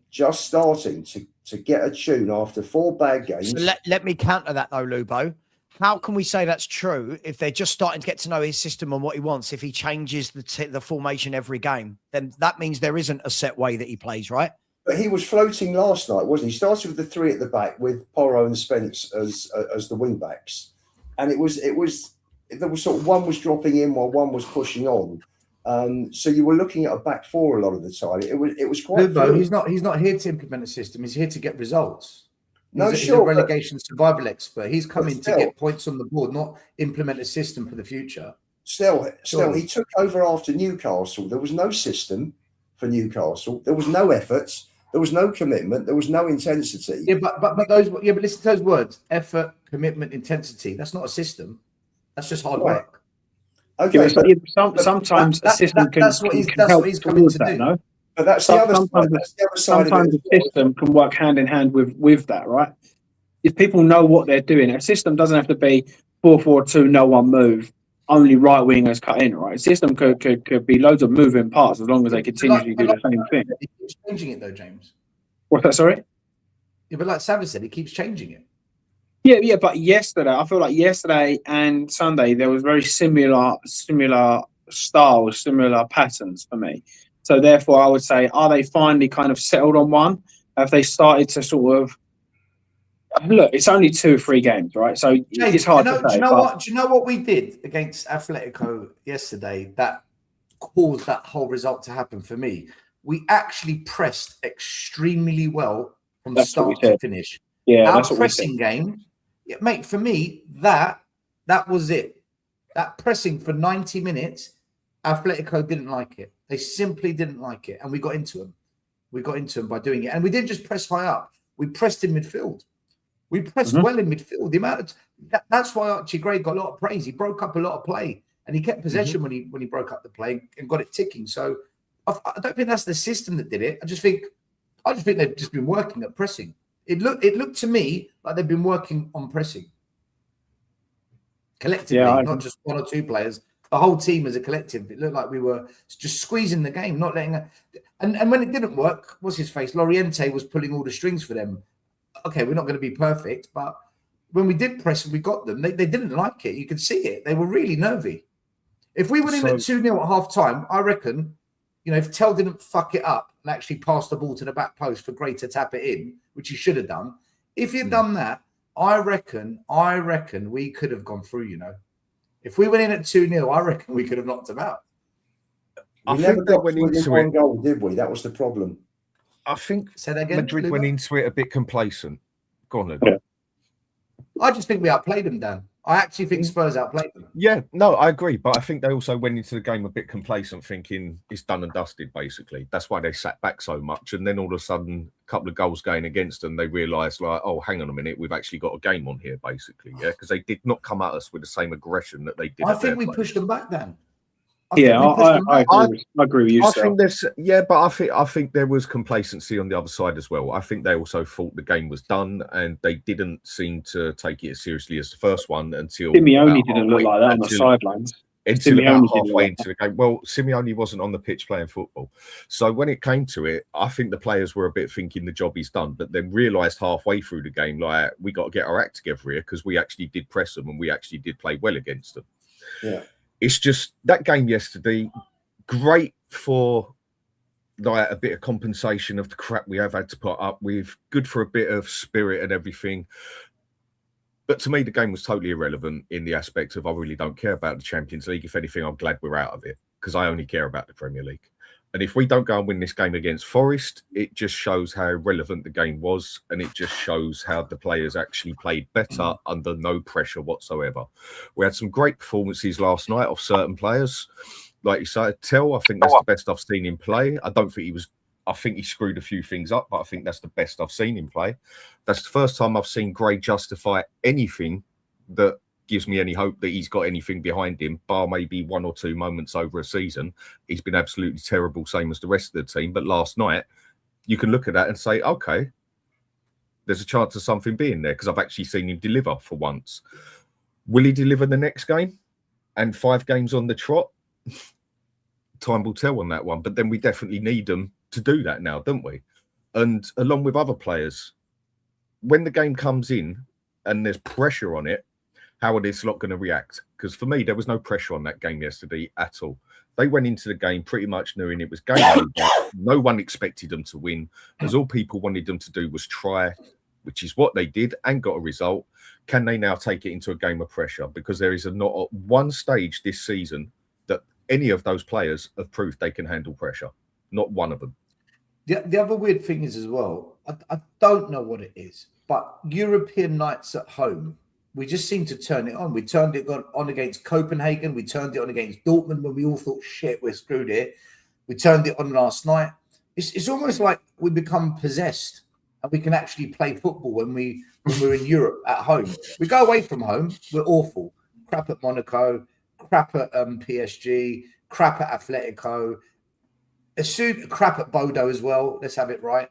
just starting to get a tune after 4 bad games. So let me counter that though, Lubo. How can we say that's true if they're just starting to get to know his system and what he wants? If he changes the formation every game, then that means there isn't a set way that he plays, right? But he was floating last night, wasn't he? He started with the 3 at the back with Porro and Spence as the wing backs, and there was sort of one was dropping in while one was pushing on. So you were looking at a back 4 a lot of the time. It was quite. Lubo, he's not here to implement a system. He's here to get results. He's a sure, relegation survival expert. He's coming to get points on the board, not implement a system for the future. Still, he took over after Newcastle. There was no system for Newcastle. There was no efforts. There was no commitment. There was no intensity. Yeah, but listen to those words: effort, commitment, intensity. That's not a system. That's just hard work. Okay, sometimes a system can help towards that, no? But that's the other side. Sometimes a system can work hand in hand with that, right? If people know what they're doing, a system doesn't have to be 4-4-2, no one move, only right wingers cut in, right? A system could be loads of moving parts as long as they continuously do the same thing. He keeps changing it though, James. What's that? Sorry. Yeah, but like Savva said, he keeps changing it. Yeah, but I feel like yesterday and Sunday there was very similar styles, similar patterns for me. So therefore, I would say, are they finally kind of settled on one? Have they started to sort of look? It's only 2 or 3 games, right? So it's hard to say. Do you know what we did against Atletico yesterday that caused that whole result to happen for me? We actually pressed extremely well from start to finish. Yeah, our pressing game, mate. For me, that was it. That pressing for 90 minutes, Atletico didn't like it. They simply didn't like it, and we got into them. We got into them by doing it, and we didn't just press high up. We pressed in midfield. We pressed well in midfield. The amount of that's why Archie Gray got a lot of praise. He broke up a lot of play, and he kept possession when he broke up the play and got it ticking. So I don't think that's the system that did it. I just think they've just been working at pressing. It looked to me like they've been working on pressing collectively, not just 1 or 2 players. The whole team as a collective. It looked like we were just squeezing the game, not letting. And when it didn't work, what's his face? Loriente was pulling all the strings for them. Okay, we're not going to be perfect, but when we did press and we got them, they didn't like it. You could see it. They were really nervy. If we went in at 2-0 at half time, I reckon, if Tell didn't fuck it up and actually pass the ball to the back post for Gray to tap it in, which he should have done. If he'd done that, I reckon we could have gone through, If we went in at 2-0, I reckon we could have knocked them out. We never got into one goal, did we? That was the problem. I think Say that again, Madrid Luba? went into it a bit complacent. Go on, then. Yeah. I just think we outplayed them, Dan. I actually think Spurs outplayed them. Yeah, no, I agree. But I think they also went into the game a bit complacent, thinking it's done and dusted, basically. That's why they sat back so much. And then all of a sudden, a couple of goals going against them, they realised, like, oh, hang on a minute, we've actually got a game on here, basically. Yeah, because they did not come at us with the same aggression that they did. I think we pushed them back, Dan. I agree with you. I think there's but I think there was complacency on the other side as well. I think they also thought the game was done, and they didn't seem to take it as seriously as the first one until Simeone didn't look like that on the sidelines. Until about halfway into the game. Well, Simeone wasn't on the pitch playing football, so when it came to it, I think the players were a bit thinking the job is done, but then realised halfway through the game, like, we got to get our act together here because we actually did press them and we actually did play well against them. Yeah. It's just that game yesterday, great for like a bit of compensation of the crap we have had to put up with, good for a bit of spirit and everything. But to me, the game was totally irrelevant in the aspect of I really don't care about the Champions League. If anything, I'm glad we're out of it because I only care about the Premier League. And if we don't go and win this game against Forest, it just shows how irrelevant the game was. And it just shows how the players actually played better under no pressure whatsoever. We had some great performances last night of certain players. Like you said, I think that's the best I've seen him play. I think he screwed a few things up, but I think that's the best I've seen him play. That's the first time I've seen Gray justify anything that gives me any hope that he's got anything behind him, bar maybe 1 or 2 moments over a season. He's been absolutely terrible, same as the rest of the team. But last night, you can look at that and say, okay, there's a chance of something being there because I've actually seen him deliver for once. Will he deliver the next game? And 5 games on the trot? Time will tell on that one. But then we definitely need them to do that now, don't we? And along with other players, when the game comes in and there's pressure on it, how are this lot going to react? Because for me, there was no pressure on that game yesterday at all. They went into the game pretty much knowing it was game over. No one expected them to win, as all people wanted them to do was try, which is what they did and got a result. Can they now take it into a game of pressure? Because there is not at one stage this season that any of those players have proved they can handle pressure. Not one of them. The other weird thing is as well, I don't know what it is, but European nights at home, we just seem to turn it on. We turned it on against Copenhagen. We turned it on against Dortmund when we all thought, shit, we're screwed here. We turned it on last night. It's almost like we become possessed and we can actually play football when we're in Europe at home. We go away from home, we're awful. Crap at Monaco, crap at PSG, crap at Atletico, crap at Bodo as well. Let's have it right.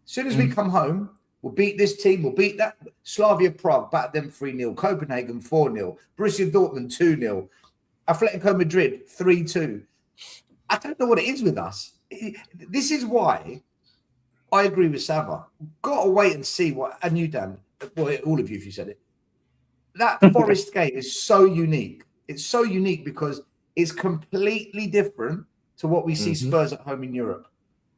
As soon as we come home, we'll beat this team. We'll beat that. Slavia Prague, battered them 3-0. Copenhagen, 4-0. Borussia Dortmund, 2-0. Atletico Madrid, 3-2. I don't know what it is with us. This is why I agree with Savva. Got to wait and see what, and you, Dan, well, all of you, if you said it. That Forest game is so unique. It's so unique because it's completely different to what we see Spurs at home in Europe.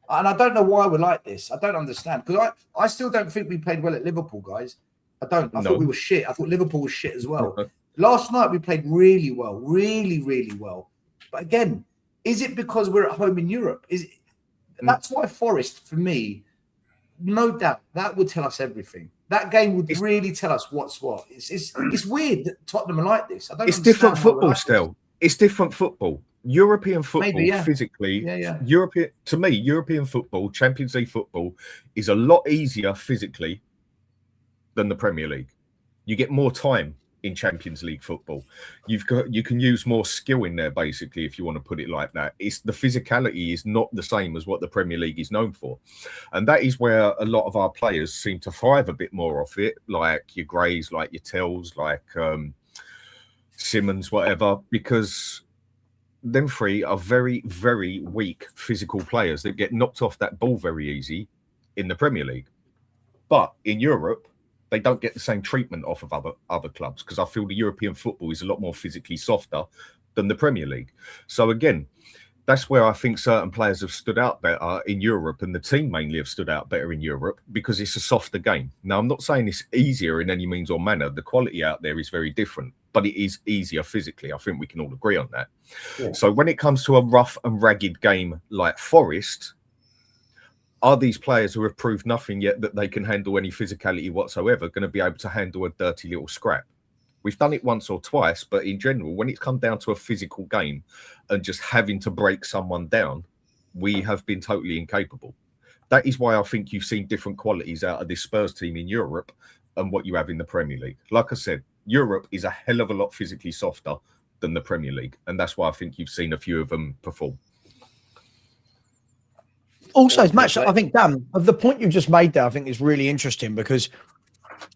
And I don't know why we're like this. I don't understand. Because I still don't think we played well at Liverpool, guys. I don't. I thought we were shit. I thought Liverpool was shit as well. Last night we played really well. Really, really well. But again, is it because we're at home in Europe? That's why Forest, for me, no doubt, that would tell us everything. That game would really tell us what's what. It's weird that Tottenham are like this. I don't. It's different football still. It's different football. European football, Maybe, yeah. physically, Yeah. European football, Champions League football is a lot easier physically than the Premier League. You get more time in Champions League football. You can use more skill in there, basically, if you want to put it like that. It's the physicality is not the same as what the Premier League is known for, and that is where a lot of our players seem to thrive a bit more off it, like your Grays, like your Tells, like Simons, whatever, because them three are very, very weak physical players that get knocked off that ball very easy in the Premier League. But in Europe, they don't get the same treatment off of other clubs because I feel the European football is a lot more physically softer than the Premier League. So again, that's where I think certain players have stood out better in Europe, and the team mainly have stood out better in Europe because it's a softer game. Now, I'm not saying it's easier in any means or manner. The quality out there is very different, but it is easier physically. I think we can all agree on that. Yeah. So when it comes to a rough and ragged game like Forest, are these players who have proved nothing yet that they can handle any physicality whatsoever going to be able to handle a dirty little scrap? We've done it once or twice, but in general, when it's come down to a physical game and just having to break someone down, we have been totally incapable. That is why I think you've seen different qualities out of this Spurs team in Europe and what you have in the Premier League. Like I said, Europe is a hell of a lot physically softer than the Premier League, and that's why I think you've seen a few of them perform. Also, Matt, I think, Dan, of the point you've just made there, I think is really interesting because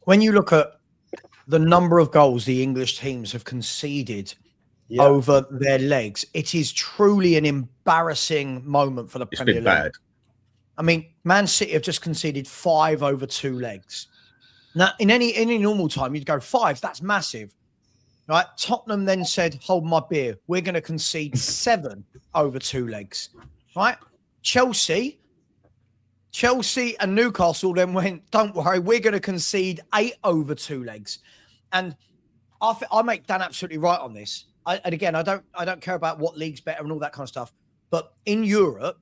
when you look at the number of goals the English teams have conceded over their legs, it is truly an embarrassing moment for the Premier League. Bad. I mean, Man City have just conceded 5 over 2 legs. Now, in any normal time, you'd go 5. That's massive, right? Tottenham then said, "Hold my beer. We're going to concede 7 over 2 legs," right? Chelsea and Newcastle then went, "Don't worry, we're going to concede 8 over 2 legs." And I make Dan absolutely right on this. And again, I don't care about what league's better and all that kind of stuff. But in Europe,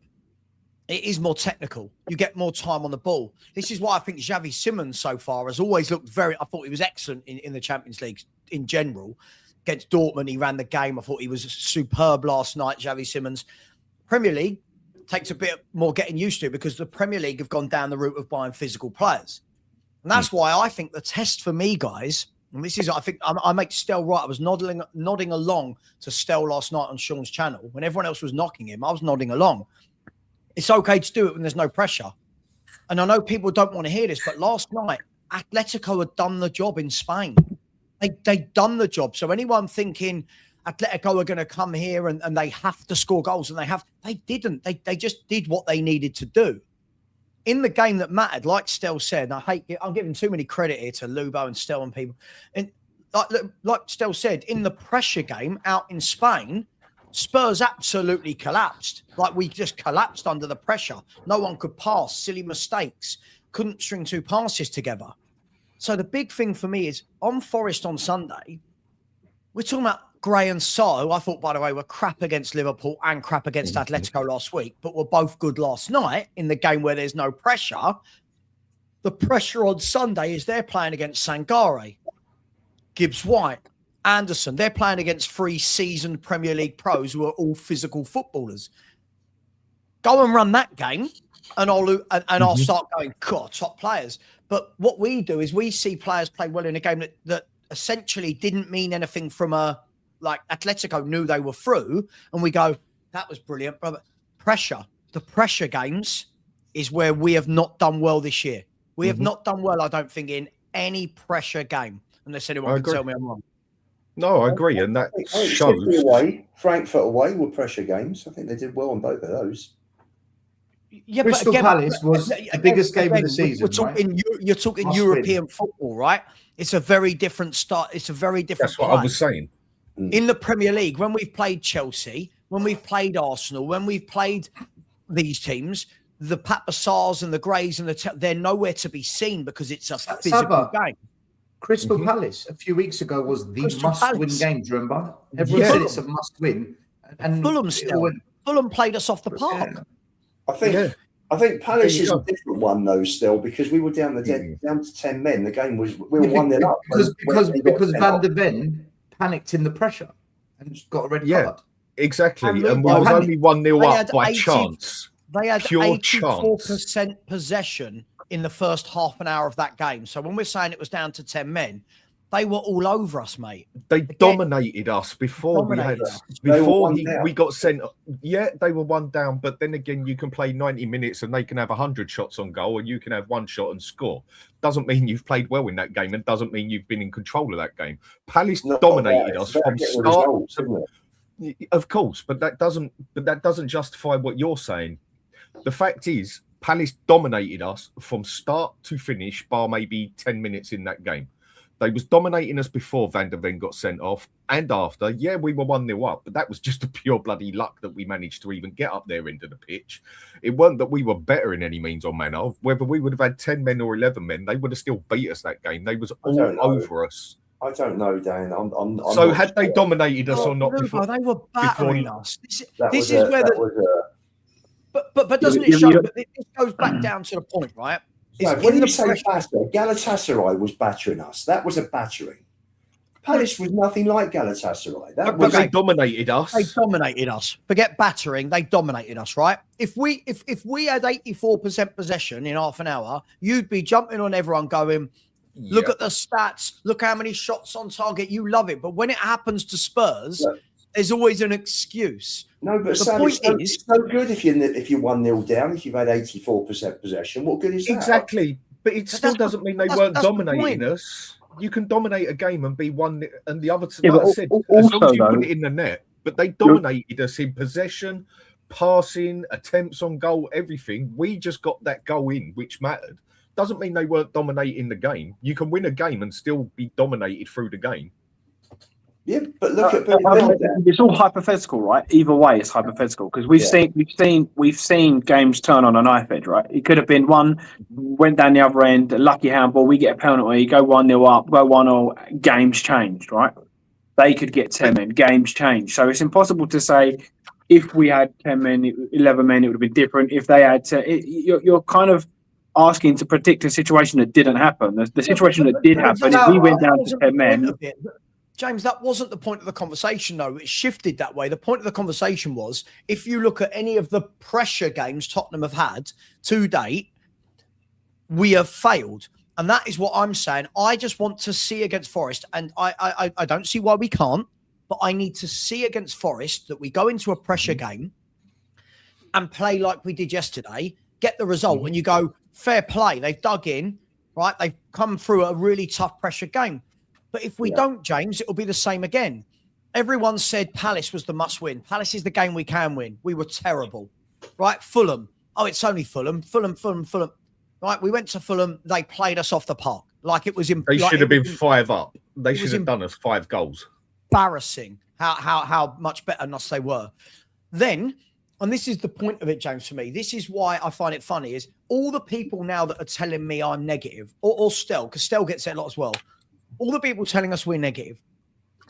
It is more technical. You get more time on the ball. This is why I think Xavi Simons so far has always looked I thought he was excellent in the Champions League in general. Against Dortmund, he ran the game. I thought he was superb last night, Xavi Simons. Premier League takes a bit more getting used to because the Premier League have gone down the route of buying physical players. And that's why I think the test for me, guys, and this is, I think I make Stel right. I was nodding along to Stel last night on Sean's channel. When everyone else was knocking him, I was nodding along. It's okay to do it when there's no pressure. And I know people don't want to hear this, but last night, Atletico had done the job in Spain. They'd done the job. So anyone thinking Atletico are going to come here and they have to score goals, and they didn't. They just did what they needed to do. In the game that mattered, like Stel said, and I'm giving too many credit here to Lubo and Stel and people. And like Stel said, in the pressure game out in Spain, Spurs absolutely collapsed. Like, we just collapsed under the pressure. No one could pass, silly mistakes, couldn't string two passes together. So the big thing for me is on Forest on Sunday, we're talking about Gray and So. I thought, by the way, were crap against Liverpool and crap against Atletico last week, but were both good last night in the game where there's no pressure. The pressure on Sunday is they're playing against Sangare, Gibbs-White, Anderson. They're playing against 3 seasoned Premier League pros who are all physical footballers. Go and run that game, and I'll start going, God, top players. But what we do is we see players play well in a game that essentially didn't mean anything from like Atletico knew they were through, and we go, that was brilliant. But pressure, the pressure games is where we have not done well this year. We have not done well, I don't think, in any pressure game, unless anyone can tell me I'm wrong. No, I agree, and that shows. Frankfurt away were pressure games. I think they did well on both of those. Yeah, Crystal Palace was the biggest game of the season. You're talking Must European football, right? It's a very different start. It's a very different. That's what I was saying. In the Premier League, when we've played Chelsea, when we've played Arsenal, when we've played these teams, the Papassars and the Greys and they're nowhere to be seen because it's a physical game. Crystal Palace a few weeks ago was the must-win game. Do you remember? Everyone said it's a must-win. And Fulham played us off the park. Yeah. I think Palace is a different one though, still, because we were down to 10 men. The game was we were 1-0 up because Van der Ven panicked in the pressure and got a red card. Exactly, and we was only 1-0 up by chance. They had 84% possession in the first half an hour of that game. So when we're saying it was down to 10 men, they were all over us, mate. They dominated us before we got sent. Yeah, they were 1 down, but then again, you can play 90 minutes and they can have 100 shots on goal, and you can have 1 shot and score. Doesn't mean you've played well in that game, and doesn't mean you've been in control of that game. Palace dominated us from start. Of course, but that doesn't justify what you're saying. The fact is, Palace dominated us from start to finish, bar maybe 10 minutes in that game. They was dominating us before Van der Ven got sent off, and after. Yeah, we were 1-0 up, but that was just a pure bloody luck that we managed to even get up there into the pitch. It wasn't that we were better in any means or manner. Whether we would have had 10 men or 11 men, they would have still beat us that game. They was all over us. I don't know, Dan. I'm so had they dominated us or not before? They were battering us. This is where But doesn't it show? But it goes back down to the point, right? No, when you say batter, Galatasaray was battering us. That was a battering. Palace was nothing like Galatasaray. But they dominated us. They dominated us. Forget battering. They dominated us, right? If we had 84% possession in half an hour, you'd be jumping on everyone going, look at the stats. Look how many shots on target. You love it. But when it happens to Spurs, there's always an excuse. No, but Sam, it's no good if you're 1-0 down, if you've had 84% possession. What good is that? Exactly. But it still doesn't mean they weren't dominating us. You can dominate a game and be 1, and the other, like I said, as long as you put it in the net. But they dominated us in possession, passing, attempts on goal, everything. We just got that goal in, which mattered. Doesn't mean they weren't dominating the game. You can win a game and still be dominated through the game. Yeah, but look at it's all hypothetical, right? Either way, it's hypothetical because we've seen games turn on a knife edge, right? It could have been one went down the other end, a lucky handball, we get a penalty, go 1-0 up, go 1-0, games changed, right? They could get 10 men, games changed. So it's impossible to say if we had 10 men, 11 men, it would have been different. If they had you're kind of asking to predict a situation that didn't happen. The situation that did happen is we went down to 10 men. James, that wasn't the point of the conversation, though. It shifted that way. The point of the conversation was, if you look at any of the pressure games Tottenham have had to date, we have failed. And that is what I'm saying. I just want to see against Forest, and I don't see why we can't, but I need to see against Forest that we go into a pressure game and play like we did yesterday, get the result, and you go, fair play. They've dug in, right? They've come through a really tough pressure game. But if we don't, James, it'll be the same again. Everyone said Palace was the must win. Palace is the game we can win. We were terrible, right? Fulham. Oh, it's only Fulham. Fulham. Right? We went to Fulham. They played us off the park. Like it was. They should have been 5 up. They should have done us 5 goals. Embarrassing how much better than us they were. Then, and this is the point of it, James, for me. This is why I find it funny is all the people now that are telling me I'm negative, or Stel, because Stel gets it a lot as well. All the people telling us we're negative,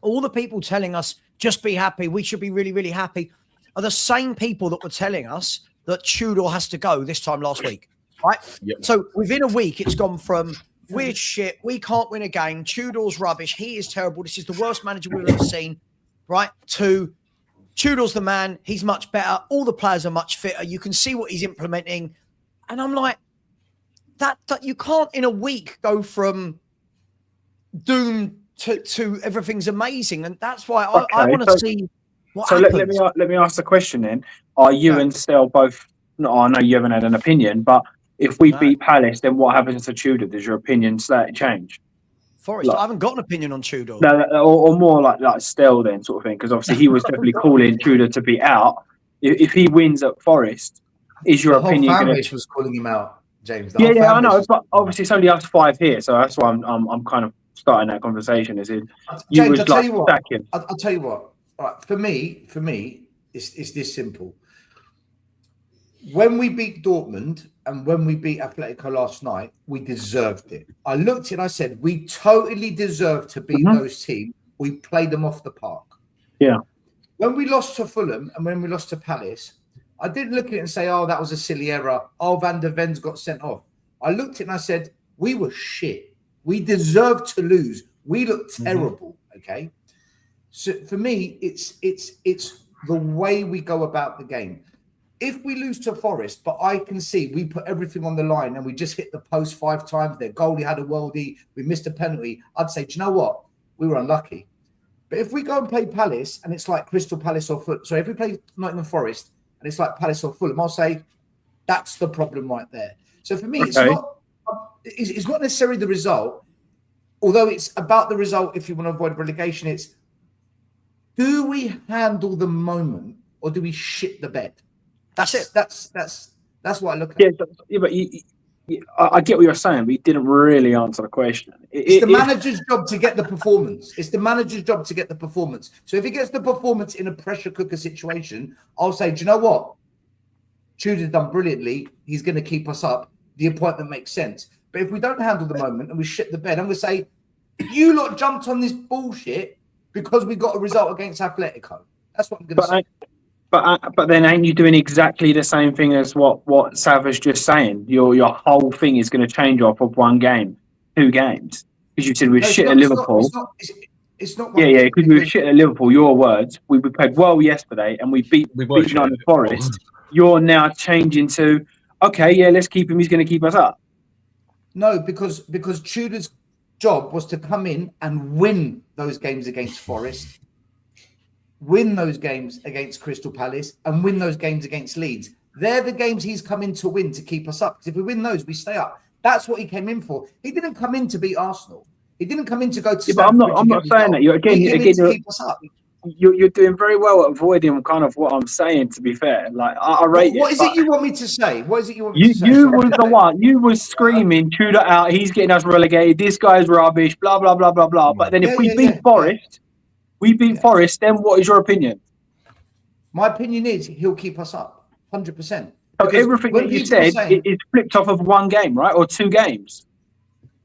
all the people telling us just be happy, we should be really, really happy, are the same people that were telling us that Tudor has to go this time last week, right? Yep. So within a week, it's gone from we're shit, we can't win a game, Tudor's rubbish, he is terrible, this is the worst manager we've ever seen, right? To Tudor's the man, he's much better, all the players are much fitter, you can see what he's implementing. And I'm like, that you can't in a week go from doom to everything's amazing, and that's why I want to see what happens. Let me ask the question then. Are you and Stel both? No, I know you haven't had an opinion, but if we beat Palace, then what happens to Tudor? Does your opinion slightly change? Forrest, I haven't got an opinion on Tudor. No, or more like Stel then, sort of thing, because obviously he was definitely calling Tudor to be out. If he wins at Forest, is your opinion? The whole fan base was calling him out, James. Yeah, I know, but obviously it's only us 5 here, so that's why I'm kind of starting that conversation. Is it? James, I'll tell you what. I'll tell you what. All right, for me, it's this simple. When we beat Dortmund and when we beat Atletico last night, we deserved it. I looked and I said we totally deserved to beat those teams. We played them off the park. Yeah. When we lost to Fulham and when we lost to Palace, I didn't look at it and say, "Oh, that was a silly error. Oh, Van der Ven's got sent off." I looked at it and I said, "We were shit. We deserved to lose. We looked terrible." Okay. So for me, it's the way we go about the game. If we lose to Forest, but I can see we put everything on the line and we just hit the post 5 times, their goalie had a worldie, we missed a penalty, I'd say, do you know what? We were unlucky. But if we go and play Palace and it's like Crystal Palace or Fulham, so if we play Nottingham Forest and it's like Palace or Fulham, I'll say that's the problem right there. So for me, it's not necessarily the result, although it's about the result. If you want to avoid relegation, it's do we handle the moment or do we shit the bed? That's it. That's what I look at. Yeah, but I get what you're saying, but you didn't really answer the question. It's the manager's job to get the performance. It's the manager's job to get the performance. So if he gets the performance in a pressure cooker situation, I'll say, do you know what? Tudor's done brilliantly. He's going to keep us up. The appointment makes sense. But if we don't handle the moment and we shit the bed, I'm going to say, you lot jumped on this bullshit because we got a result against Atletico. That's what I'm going to say. But then ain't you doing exactly the same thing as what Savva's just saying? Your whole thing is going to change off of 1 game, 2 games. Because you said we were shit at Liverpool. It's not. Yeah, because we were shit at Liverpool, your words. We played well yesterday and we beat Nottingham Forest. You're now changing to, okay, yeah, let's keep him. He's going to keep us up. No, because Tudor's job was to come in and win those games against Forest, win those games against Crystal Palace, and win those games against Leeds. They're the games he's come in to win to keep us up. Because if we win those, we stay up. That's what he came in for. He didn't come in to beat Arsenal. He didn't come in to go to. Yeah, but I'm not saying that. You're keep us up. You're doing very well at avoiding kind of what I'm saying. To be fair, like I rate What is it you want me to say? What is it you want me to say? You was the one. You was screaming, Tudor out. He's getting us relegated. This guy's rubbish. Blah blah blah blah blah. But then if we beat Forest. We beat Forest, then what is your opinion? My opinion is he'll keep us up, 100%. So everything that you said is flipped off of 1 game, right? Or 2 games?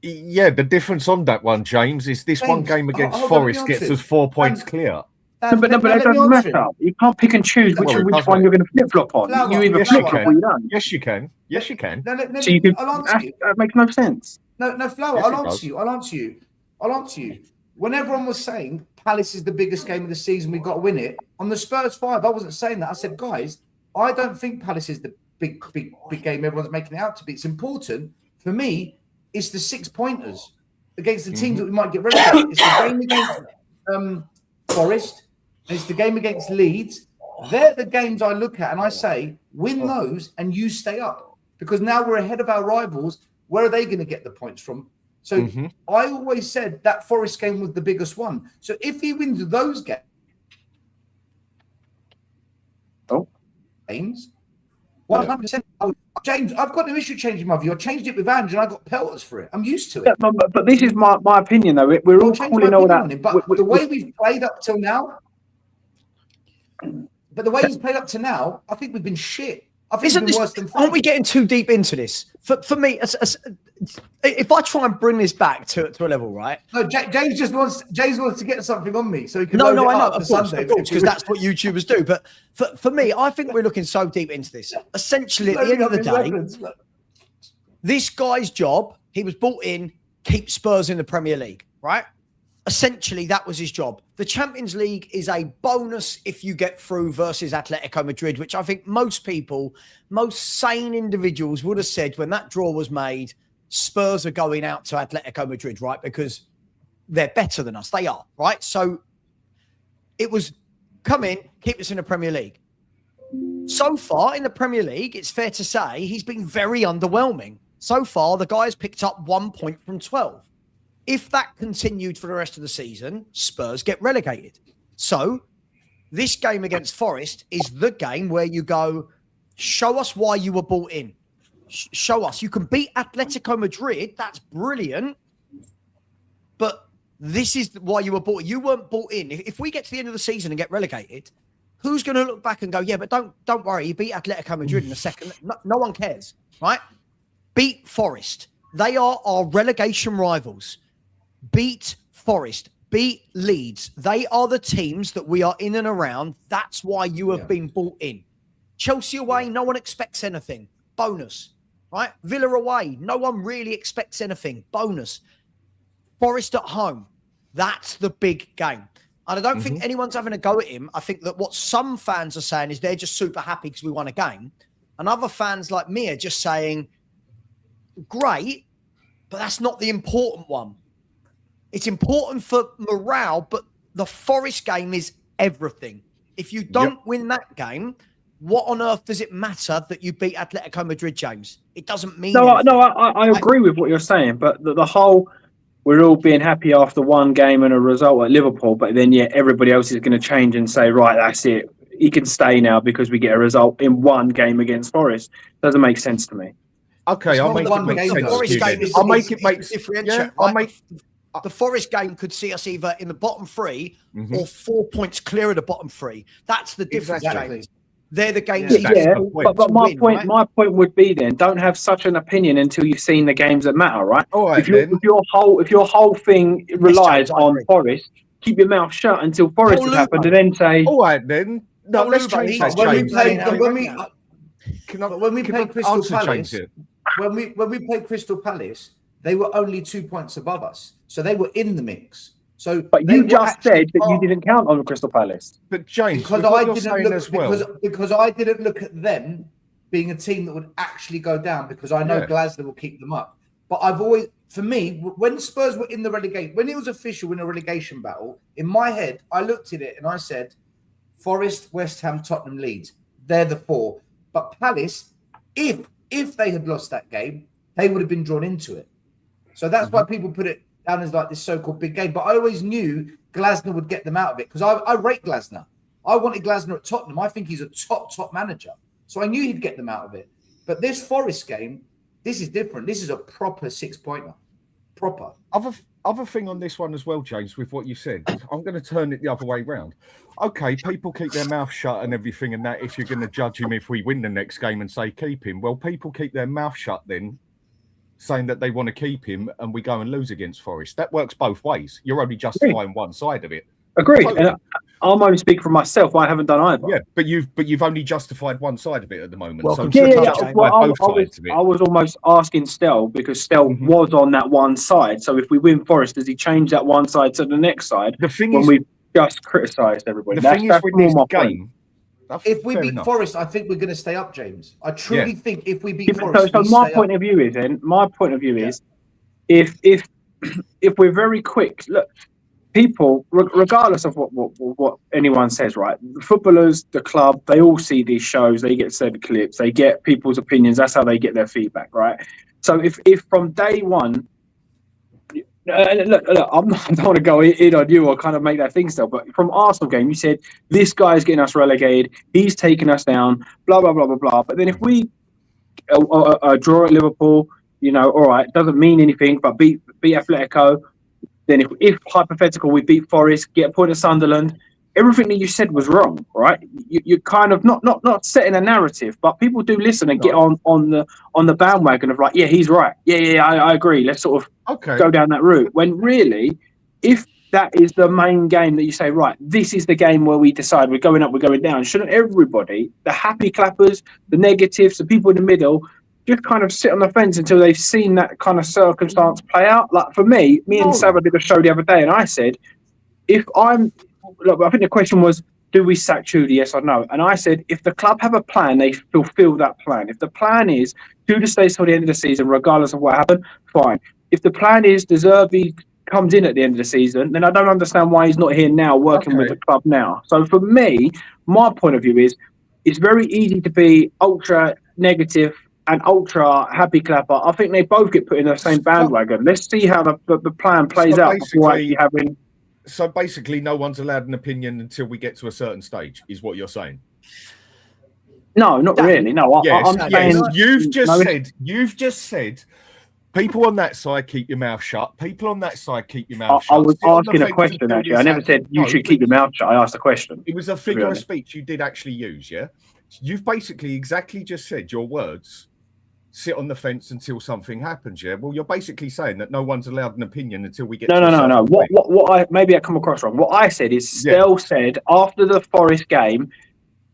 Yeah, the difference on that one, James, is this one game against Forest gets us 4 points clear. But that doesn't matter. You can't pick and choose which one you're going to flip flop on. Flower, You either yes, flip you flop or you don't. Yes, you can. Yes, you can. So you can, that makes no sense. No, Flower, I'll answer you. When everyone was saying Palace is the biggest game of the season, we've got to win it, on the Spurs 5, I wasn't saying that. I said, guys, I don't think Palace is the big game everyone's making it out to be. It's important. For me, it's the 6-pointers against the teams that we might get relegated. It's the game against Forest, and it's the game against Leeds. They're the games I look at and I say, win those and you stay up. Because now we're ahead of our rivals. Where are they going to get the points from? So I always said that Forest game was the biggest one. So if he wins those games, 100%. James, I've got no issue changing my view. I changed it with Ange and I got pelters for it. I'm used to it. Yeah, but this is my opinion, though. We're all calling all that. But the way we've played up till now, I think we've been shit. I think we've been worse than aren't we getting too deep into this? For me, if I try and bring this back to a level, right? No, James wants to get something on me so he can I know, up for Sunday because that's what YouTubers do. But for me, I think we're looking so deep into this. Essentially, at the end of the day, this guy's job, he was brought in, keep Spurs in the Premier League, right? Essentially, that was his job. The Champions League is a bonus if you get through versus Atletico Madrid, which I think most people, most sane individuals would have said when that draw was made, Spurs are going out to Atletico Madrid, right? Because they're better than us. They are, right? So it was come in, keep us in the Premier League. So far in the Premier League, it's fair to say he's been very underwhelming. So far, the guy's picked up 1 point from 12. If that continued for the rest of the season, Spurs get relegated. So this game against Forest is the game where you go, show us why you were brought in. Show us. You can beat Atletico Madrid. That's brilliant. But this is why you were brought in. You weren't brought in. If we get to the end of the season and get relegated, who's going to look back and go, yeah, but don't worry. You beat Atletico Madrid in a second. No one cares, right? Beat Forest. They are our relegation rivals. Beat Forest, beat Leeds. They are the teams that we are in and around. That's why you have been brought in. Chelsea away, no one expects anything. Bonus, right? Villa away, no one really expects anything. Bonus. Forest at home, that's the big game. And I don't think anyone's having a go at him. I think that what some fans are saying is they're just super happy because we won a game. And other fans like me are just saying, great, but that's not the important one. It's important for morale, but the Forest game is everything. If you don't win that game, what on earth does it matter that you beat Atletico Madrid, James? It doesn't mean anything. I agree with what you're saying, but the whole we're all being happy after one game and a result at Liverpool, but then everybody else is going to change and say, right, that's it. He can stay now because we get a result in one game against Forest. Doesn't make sense to me. Okay, I'll make it make sense. I'll make it make sense. The Forest game could see us either in the bottom three or 4 points clear of the bottom three. That's the difference, James. They're the games. But my point would be then don't have such an opinion until you've seen the games that matter, right? All right, if your whole thing relies on Forest, keep your mouth shut until Forest has happened, and then say, all right, then. No, let's change that. When we played Crystal Palace, when we played Crystal Palace, they were only 2 points above us, so they were in the mix. So, but you just said that you didn't count on Crystal Palace. But James, because I didn't look at them being a team that would actually go down, because I know Glasgow will keep them up. But I've always, for me, when Spurs were in the relegation, when it was official in a relegation battle, in my head, I looked at it and I said, Forest, West Ham, Tottenham, Leeds, they're the four. But Palace, if they had lost that game, they would have been drawn into it. So that's why people put it down as like this so-called big game. But I always knew Glasner would get them out of it, because I rate Glasner. I wanted Glasner at Tottenham. I think he's a top manager. So I knew he'd get them out of it. But this Forest game, this is different. This is a proper 6-pointer. Proper. Other thing on this one as well, James, with what you said, I'm going to turn it the other way round. Okay, people keep their mouth shut and everything and that if you're going to judge him if we win the next game and say keep him. Well, people keep their mouth shut then, saying that they want to keep him, and we go and lose against Forest. That works both ways. You're only justifying one side of it. Agreed. Totally. And I'm only speaking for myself. I haven't done either. Yeah, but you've only justified one side of it at the moment. Welcome so to the Yeah. touch game. Well, both sides of it. I was almost asking Stel because Stel Mhm. was on that one side. So if we win Forest, does he change that one side to the next side? The thing when is, we just criticised everybody. the thing is with more this my point. game. If we fair beat enough. Forest, I think we're going to stay up, James. I truly think if we beat So Forest, we my stay point up. of view is Yeah. if we're very quick, look, people, regardless of what anyone says, right? The footballers, the club, they all see these shows, they get said clips, they get people's opinions. That's how they get their feedback, right? So if from day one, look, I don't want to go in on you or kind of make that thing still, but from Arsenal game, you said this guy's getting us relegated, he's taking us down, blah blah blah blah blah. But then if we draw at Liverpool, all right, doesn't mean anything, but beat Atletico. Then if hypothetical, we beat Forest, get a point at Sunderland, everything that you said was wrong, right? You're kind of not setting a narrative, but people do listen and get on the bandwagon of like, yeah, he's right. Yeah, I agree. Let's sort of go down that route. When really, if that is the main game that you say, right, this is the game where we decide we're going up, we're going down, shouldn't everybody, the happy clappers, the negatives, the people in the middle, just kind of sit on the fence until they've seen that kind of circumstance play out? Like for me and Savva did a show the other day, and I said, I think the question was, do we sack Tudor, yes or no? And I said, if the club have a plan, they fulfill that plan. If the plan is Tudor stays till the end of the season, regardless of what happened, fine. If the plan is De Zerbi comes in at the end of the season, then I don't understand why he's not here now working with the club now. So for me, my point of view is, it's very easy to be ultra negative and ultra happy clapper. I think they both get put in the same bandwagon. Let's see how the plan plays out before actually having. So basically, no one's allowed an opinion until we get to a certain stage, is what you're saying? No, not really. No, I'm saying you've just said. People on that side, keep your mouth shut. People on that side, keep your mouth shut. I was asking a question, actually. I never said you should keep your mouth shut. I asked a question. It was a figure of speech you did actually use, yeah? You've basically exactly just said your words, sit on the fence until something happens, yeah? Well, you're basically saying that no one's allowed an opinion until we get No. Maybe I come across wrong. What I said is, Stel said after the Forest game,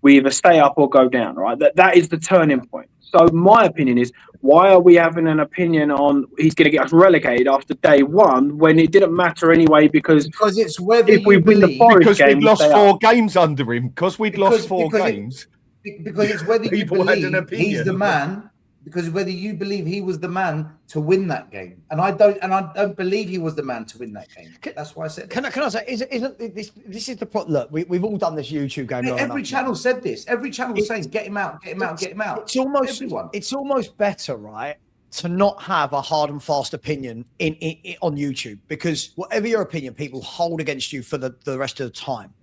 we either stay up or go down, right? That is the turning point. So my opinion is, why are we having an opinion on he's going to get us relegated after day one when it didn't matter anyway? Because it's whether if we win the Forest game, we'd lost 4 games under him. Because we'd lost 4 games. Because it's whether you believe he's the man. Because whether you believe he was the man to win that game, and I don't believe he was the man to win that game. That's why I said. Can I say? Isn't this is the problem? Look, we've all done this YouTube game. Every channel said this. Every channel was saying, "Get him out, get him out, get him out." It's almost everyone. It's almost better, right, to not have a hard and fast opinion in on YouTube, because whatever your opinion, people hold against you for the rest of the time.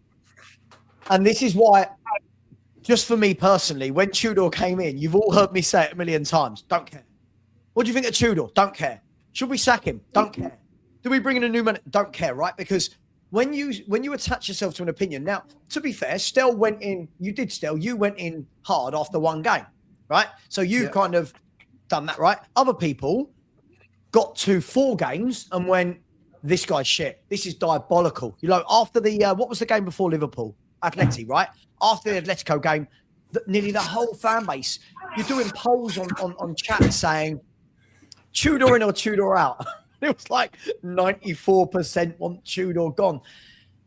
And this is why. Just for me personally, when Tudor came in, you've all heard me say it a million times. Don't care. What do you think of Tudor? Don't care. Should we sack him? Don't care. Do we bring in a new man? Don't care, right? Because when you attach yourself to an opinion, now, to be fair, Stel went in, you went in hard after one game, right? So you've kind of done that, right? Other people got to 4 games and went, this guy's shit. This is diabolical. After the, what was the game before Liverpool? Atleti, right? After the Atletico game, nearly the whole fan base, you're doing polls on chat saying Tudor in or Tudor out. It was like 94% want Tudor gone.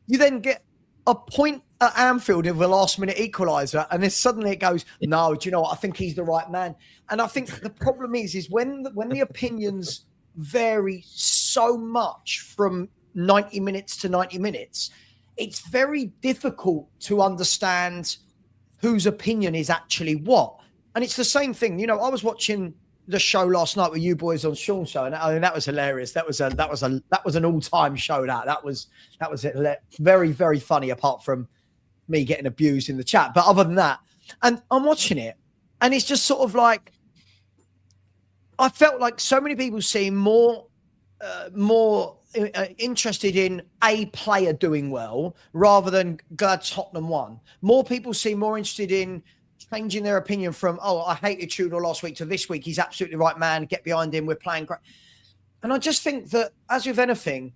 You then get a point at Anfield of a last-minute equaliser, and then suddenly it goes, no, do you know what? I think he's the right man. And I think the problem is when the opinions vary so much from 90 minutes to 90 minutes, it's very difficult to understand whose opinion is actually what. And it's the same thing. I was watching the show last night with you boys on Sean's show, and I mean, that was hilarious. That was an all-time show. That was very, very funny, apart from me getting abused in the chat. But other than that, and I'm watching it, and it's just sort of like, I felt like so many people seem more interested in a player doing well rather than glad Tottenham won. More people seem more interested in changing their opinion from, I hated Tudor last week, to this week, he's absolutely right, man, get behind him, we're playing great. And I just think that, as with anything,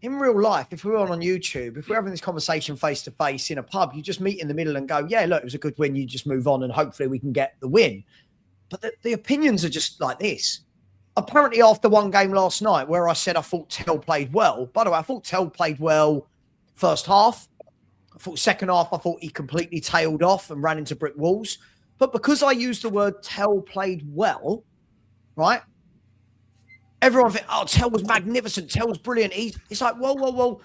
in real life, if we were on YouTube, if we're having this conversation face to face in a pub, you just meet in the middle and go, yeah, look, it was a good win. You just move on and hopefully we can get the win. But the opinions are just like this. Apparently after one game last night where I said I thought Tell played well. By the way, I thought Tell played well first half. I thought second half, I thought he completely tailed off and ran into brick walls. But because I used the word Tell played well, right? Everyone thinks, oh, Tell was magnificent. Tell was brilliant. It's like, whoa.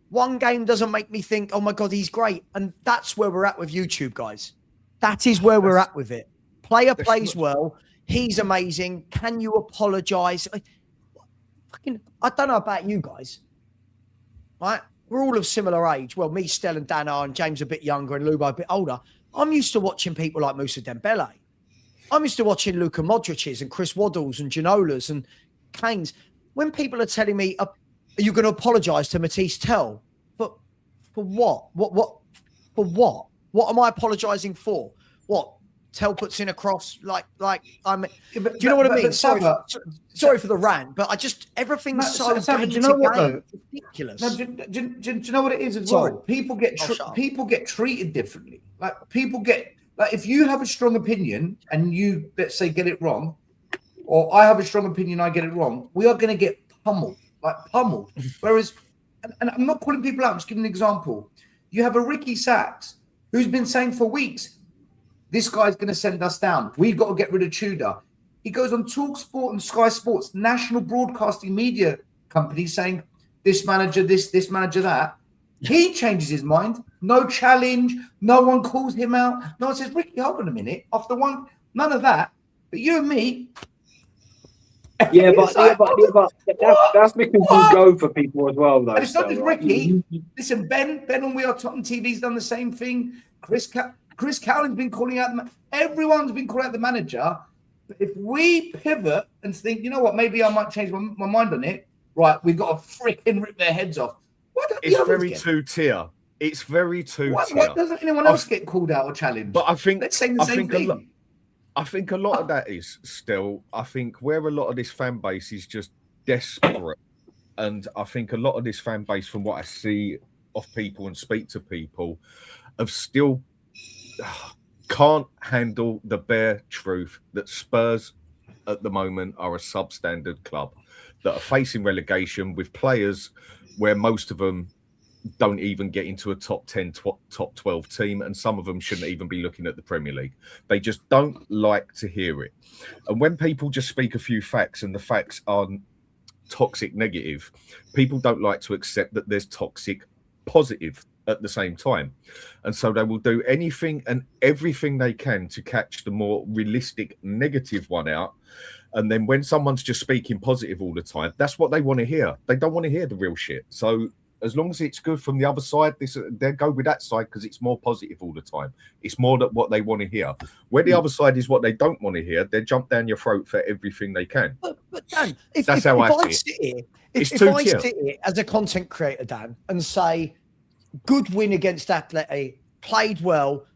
One game doesn't make me think, oh my God, he's great. And that's where we're at with YouTube, guys. That is where we're at with it. Player plays well. He's amazing. Can you apologize? I don't know about you guys, right? We're all of similar age. Well, me, Stell and Dan are, and James a bit younger and Lubo a bit older. I'm used to watching people like Moussa Dembele. I'm used to watching Luka Modric's and Chris Waddles and Ginolas and Kane's. When people are telling me, are you going to apologise to Matisse Tell? But for what? For what? What am I apologising for? What? Tell puts in a cross like I'm. Do you know what I mean? Sorry for the rant, but I just everything's so. Do you know what though? Ridiculous. No, do you know what it is as well? People get treated differently. Like people get. Like if you have a strong opinion and you, let's say, get it wrong, or I have a strong opinion, I get it wrong, we are going to get pummeled. Whereas, and I'm not calling people out, I'm just giving an example. You have a Ricky Sachs who's been saying for weeks, this guy's going to send us down. We've got to get rid of Tudor. He goes on TalkSport and Sky Sports, national broadcasting media companies saying, this manager, this manager, that. He changes his mind. No challenge. No one calls him out. No one says, Ricky, hold on a minute. After one, none of that. But you and me. Yeah, but that's because we go for people as well, though. And it's not just Ricky. Listen, Ben on We Are Tottenham TV's done the same thing. Chris Cowling's been calling out everyone's been calling out the manager. But if we pivot and think, you know what, maybe I might change my mind on it. Right, we've got to freaking rip their heads off. It's very two-tier. It's very two-tier. Why doesn't anyone else get called out or challenged? But I think let's say the same thing. I think a lot of that is still. I think where a lot of this fan base is just desperate, and I think a lot of this fan base, from what I see of people and speak to people, have still can't handle the bare truth that Spurs at the moment are a substandard club that are facing relegation with players where most of them don't even get into a top 10, top 12 team, and some of them shouldn't even be looking at the Premier League. They just don't like to hear it. And when people just speak a few facts and the facts are toxic negative, people don't like to accept that there's toxic positive at the same time. And so they will do anything and everything they can to catch the more realistic negative one out. And then when someone's just speaking positive all the time, that's what they want to hear. They don't want to hear the real shit. So as long as it's good from the other side, they'll go with that side because it's more positive all the time. It's more that what they want to hear. Where the other side is what they don't want to hear, they jump down your throat for everything they can. But Dan, if I sit here as a content creator, Dan, and say, good win against Atleti, played well,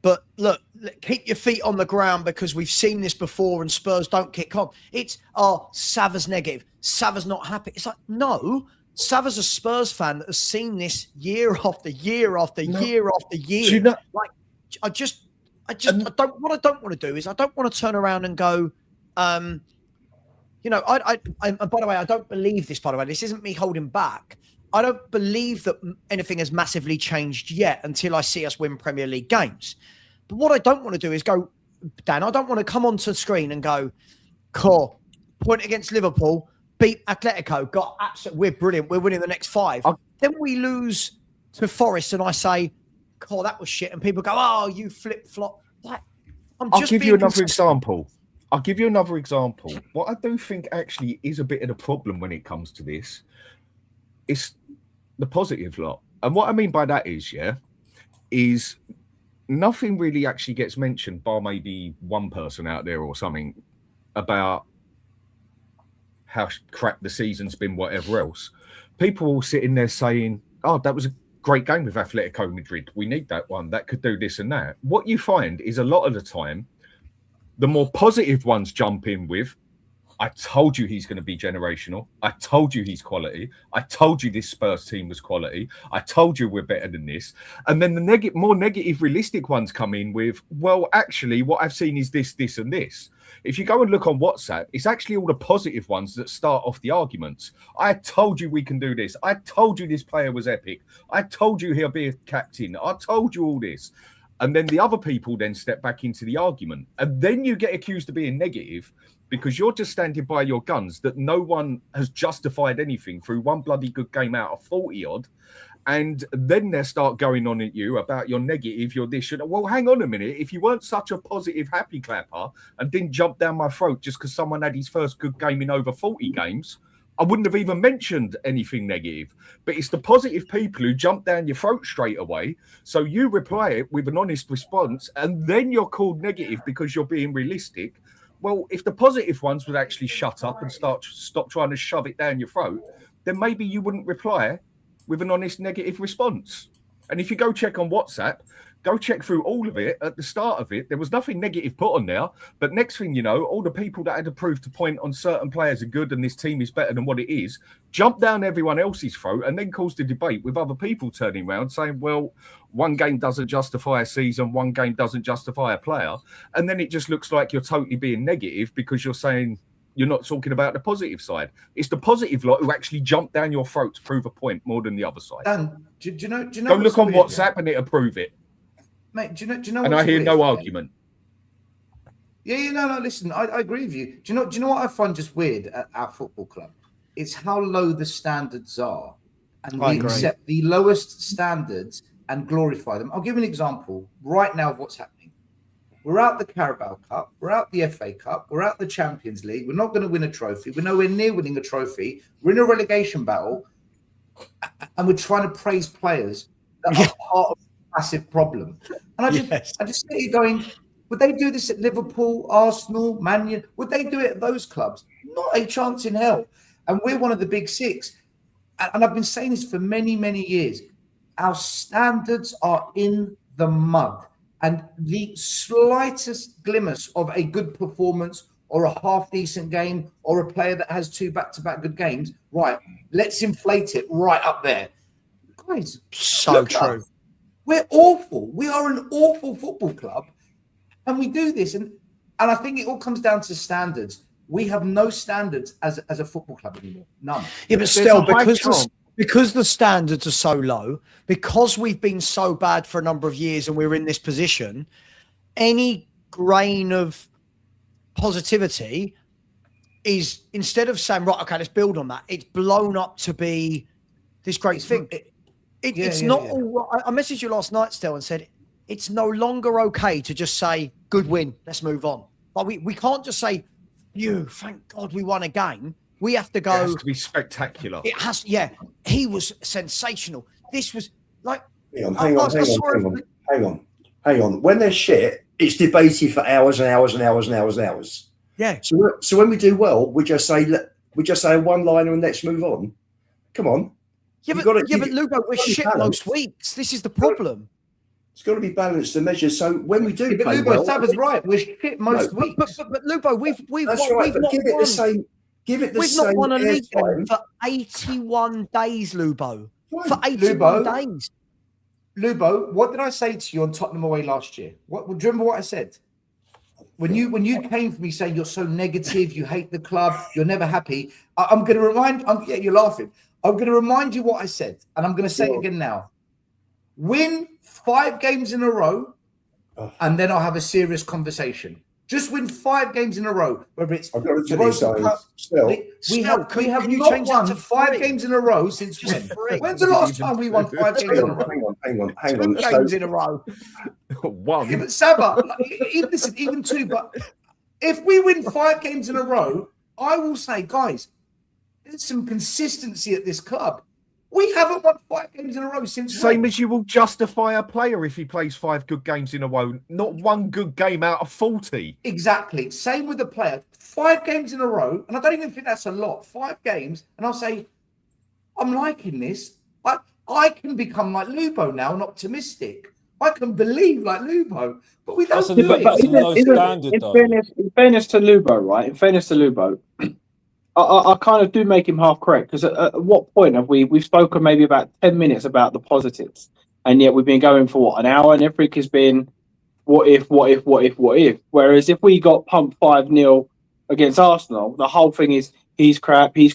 but look, keep your feet on the ground because we've seen this before and Spurs don't kick on. It's, Savva's negative. Savva's not happy. It's like, no. Savva's a Spurs fan that has seen this year after year after year after year. Do you know, like, I don't. What I don't want to do is I don't want to turn around and go, you know, I by the way, I don't believe this. By the way, this isn't me holding back. I don't believe that anything has massively changed yet until I see us win Premier League games. But what I don't want to do is go, Dan. I don't want to come onto the screen and go, cool, point against Liverpool. Beat Atletico, we're brilliant. We're winning the next 5. Then we lose to Forest, and I say, "Oh, that was shit." And people go, "Oh, you flip flop." Like, I'll give you another example. What I do think actually is a bit of the problem when it comes to this is the positive lot, and what I mean by that is nothing really actually gets mentioned, bar maybe one person out there or something about how crap the season's been, whatever else. People all sitting there saying, oh, that was a great game with Atletico Madrid. We need that one. That could do this and that. What you find is a lot of the time, the more positive ones jump in with, I told you he's going to be generational. I told you he's quality. I told you this Spurs team was quality. I told you we're better than this. And then the more negative, realistic ones come in with, well, actually, what I've seen is this, this, and this. If you go and look on WhatsApp, it's actually all the positive ones that start off the arguments. I told you we can do this. I told you this player was epic. I told you he'll be a captain. I told you all this. And then the other people then step back into the argument. And then you get accused of being negative because you're just standing by your guns that no one has justified anything through one bloody good game out of 40 odd. And then they start going on at you about your negative, your this. Well, hang on a minute. If you weren't such a positive happy clapper and didn't jump down my throat just because someone had his first good game in over 40 games, I wouldn't have even mentioned anything negative. But it's the positive people who jump down your throat straight away. So you reply it with an honest response, and then you're called negative because you're being realistic. Well, if the positive ones would actually shut up and stop trying to shove it down your throat, then maybe you wouldn't reply with an honest negative response. And if you go check on WhatsApp, go check through all of it. At the start of it, there was nothing negative put on there. But next thing you know, all the people that had approved to point on certain players are good and this team is better than what it is, jump down everyone else's throat and then cause the debate with other people turning around saying, well, one game doesn't justify a season, one game doesn't justify a player. And then it just looks like you're totally being negative because you're saying you're not talking about the positive side. It's the positive lot who actually jump down your throat to prove a point more than the other side. Dan, do you know? Go look on WhatsApp and it'll prove it. Mate, do you know? And I hear no argument. Yeah, no. Listen, I agree with you. Do you know what I find just weird at our football club? It's how low the standards are, and we accept the lowest standards and glorify them. I'll give you an example right now of what's happening. We're out the Carabao Cup, we're out the FA Cup, we're out the Champions League. We're not going to win a trophy. We're nowhere near winning a trophy. We're in a relegation battle, and we're trying to praise players that are part of massive problem. And I just sit here going, would they do this at Liverpool, Arsenal, Man United? Would they do it at those clubs? Not a chance in hell. And we're one of the big six. And I've been saying this for many, many years. Our standards are in the mud. And the slightest glimpse of a good performance or a half-decent game or a player that has 2 back-to-back good games, right, let's inflate it right up there. Guys, so true. We're awful. We are an awful football club, and we do this. And I think it all comes down to standards. We have no standards as a football club anymore. None. Yeah, but still, because the standards are so low, because we've been so bad for a number of years and we're in this position, any grain of positivity is, instead of saying, right, okay, let's build on that, it's blown up to be this great thing. It's not all right. I messaged you last night still and said it's no longer okay to just say good win, let's move on. But we can't just say, thank God we won a game. We have to go. It has to be spectacular. It has, he was sensational. This was like, hang on. When they're shit, it's debated for hours and hours and hours and hours and hours. Yeah. So when we do well, we just say a one-liner and let's move on. Come on. Yeah, but Lugo, we're shit most weeks. This is the problem. It's got to be balanced and measured. So when we do play Lugo, well, Savva's right. We're shit most weeks. But Lugo, we've that's right. But give it the same. We've not won a league for 81 days, Lubo. Right. For 81 days. Lubo, what did I say to you on Tottenham away last year? Do you remember what I said? When you came for me saying you're so negative, you hate the club, you're never happy, I'm going to remind. You're laughing. I'm going to remind you what I said, and I'm going to say it again now. Win 5 games in a row, and then I'll have a serious conversation. Just win 5 games in a row, whether it's I've got to tell you something. We have not won 5 games in a row since when? When's the last time we won 5 games in a row? Hang on. 2 games in a row. One. Yeah, but Savva, even 2. But if we win 5 games in a row, I will say, guys, there's some consistency at this club. We haven't won 5 games in a row since. Same as you will justify a player if he plays 5 good games in a row, not 1 good game out of 40. Exactly. Same with the player. 5 games in a row, and I don't even think that's a lot. 5 games, and I'll say, I'm liking this. I can become like Lubo now and optimistic. I can believe like Lubo, but we don't That's a do low- it. that's a low standard, though. In fairness to Lubo, right? In fairness to Lubo, I kind of do make him half correct, because at what point have we've spoken maybe about 10 minutes about the positives, and yet we've been going for what, an hour, and everything has been what if. Whereas if we got pumped 5-0 against Arsenal, the whole thing is he's crap, and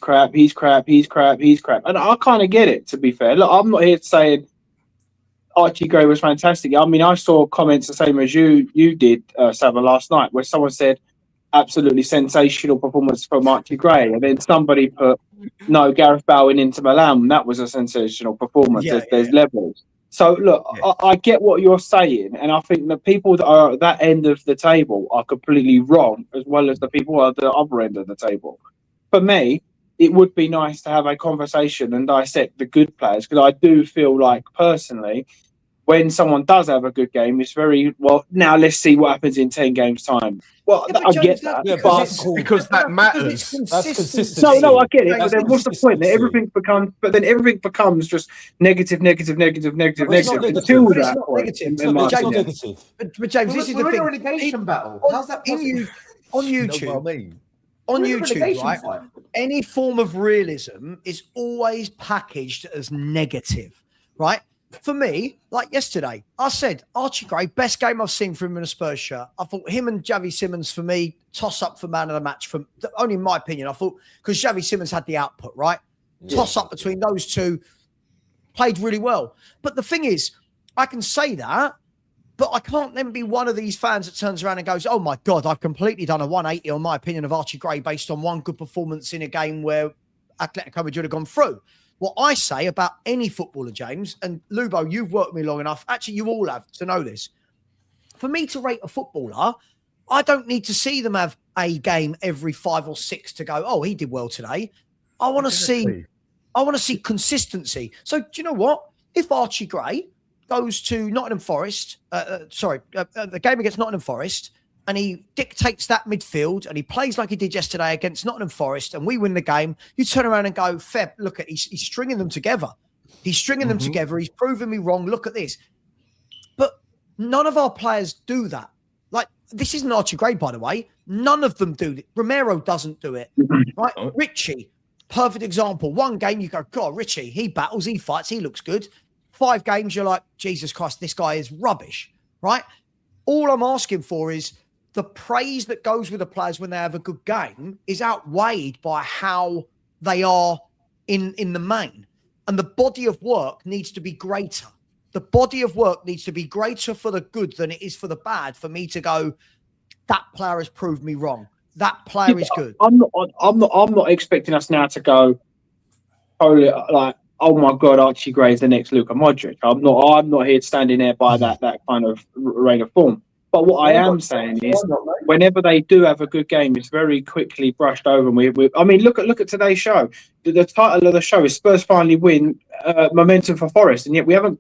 I kind of get it, to be fair. Look, I'm not here saying Archie Gray was fantastic. I mean, I saw comments the same as you did, Savva, last night, where someone said absolutely sensational performance from Archie Gray, and then somebody put, no, Gareth Bale in Inter Milan, that was a sensational performance. There's levels. So look, I get what you're saying, and I think the people that are at that end of the table are completely wrong, as well as the people at the other end of the table. For me, it would be nice to have a conversation and dissect the good players, because I do feel like, personally, when someone does have a good game, it's very, well, now let's see what happens in 10 games' time. Well, I get that. Yeah, because that matters. That's consistency. No, I get it. But then what's the point? That Consistency. everything becomes just negative. But it's not Until negative. that point. Negative. in my It's not opinion. negative. But James, this is the We're in a thing. relegation battle. How's that possible? On You know YouTube, what I mean? on We're in a YouTube, relegation right? fight. Any form of realism is always packaged as negative, right? For me, like yesterday, I said Archie Gray, best game I've seen from him in a Spurs shirt. I thought him and Xavi Simons, for me, toss up for man of the match. From only in my opinion, I thought, because Xavi Simons had the output, right? Yeah. Toss up between those two, played really well. But the thing is, I can say that, but I can't then be one of these fans that turns around and goes, oh my God, I've completely done a 180 on my opinion of Archie Gray based on one good performance in a game where Atletico Madrid have gone through. What I say about any footballer, James, and Lubo, you've worked with me long enough. Actually, you all have to know this. For me to rate a footballer, I don't need to see them have a game every 5 or 6 to go, oh, he did well today. I want to see consistency. So do you know what? If Archie Gray goes to Nottingham Forest, the game against Nottingham Forest, and he dictates that midfield and he plays like he did yesterday against Nottingham Forest, and we win the game, you turn around and go, Feb, look at, he's stringing them together. He's stringing them together. He's proving me wrong. Look at this. But none of our players do that. Like, this isn't Archie Gray, by the way. None of them do it. Romero doesn't do it, right? Richie, perfect example. One game you go, God, Richie, he battles, he fights, he looks good. 5 games, you're like, Jesus Christ, this guy is rubbish, right? All I'm asking for is the praise that goes with the players when they have a good game is outweighed by how they are in the main. And the body of work needs to be greater. The body of work needs to be greater for the good than it is for the bad, for me to go, that player has proved me wrong. That player is good. I'm not expecting us now to go totally like, oh my God, Archie Gray is the next Luka Modric. I'm not here standing there by that kind of rate of form. But what I am saying is, whenever they do have a good game, it's very quickly brushed over. And I mean, look at today's show. The title of the show is Spurs finally win, momentum for Forest, and yet we haven't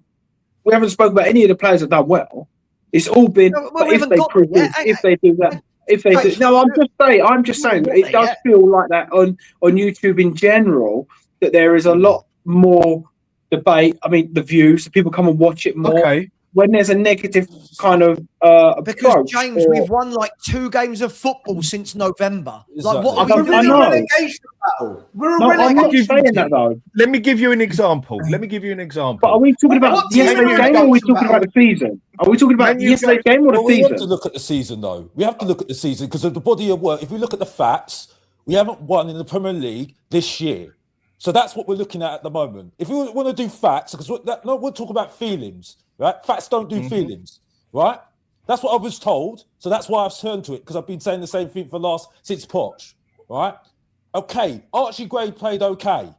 spoken about any of the players that have done well. It's all been if they prove this, if they do that, if they do. No, I'm just saying. It does feel like that on YouTube in general, that there is a lot more debate. I mean, the views, people come and watch it more. Okay. When there's a negative kind of because approach, James, we've won like 2 games of football since November. Exactly. Like, what are we I doing? know. Relegation battle. We're a No, I'm not relegation saying team. that though. Let me give you an example. But are we talking about What's yesterday's the game, or are we relegation talking about the season? Are we talking about Man, you yesterday's game or the Well, we have to season? look at the season, though. We have to look at the season because of the body of work. If we look at the facts, we haven't won in the Premier League this year. So that's what we're looking at the moment. If we want to do facts, because we'll talk about feelings, right? Facts don't do feelings, right? That's what I was told. So that's why I've turned to it, because I've been saying the same thing since Poch, right? Okay, Archie Gray played okay,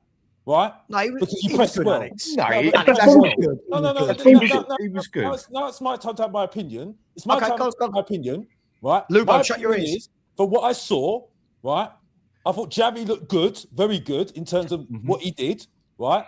right? No, because he pressed good, well. Alex. No, Alex, that's that's not good. No. He was good. No, it's my time to have my opinion. It's my Okay, time go. to have my opinion, right? Lubo, My shut your opinion ears. is, for what I saw, right? I thought Xavi looked good, very good in terms of what he did, right?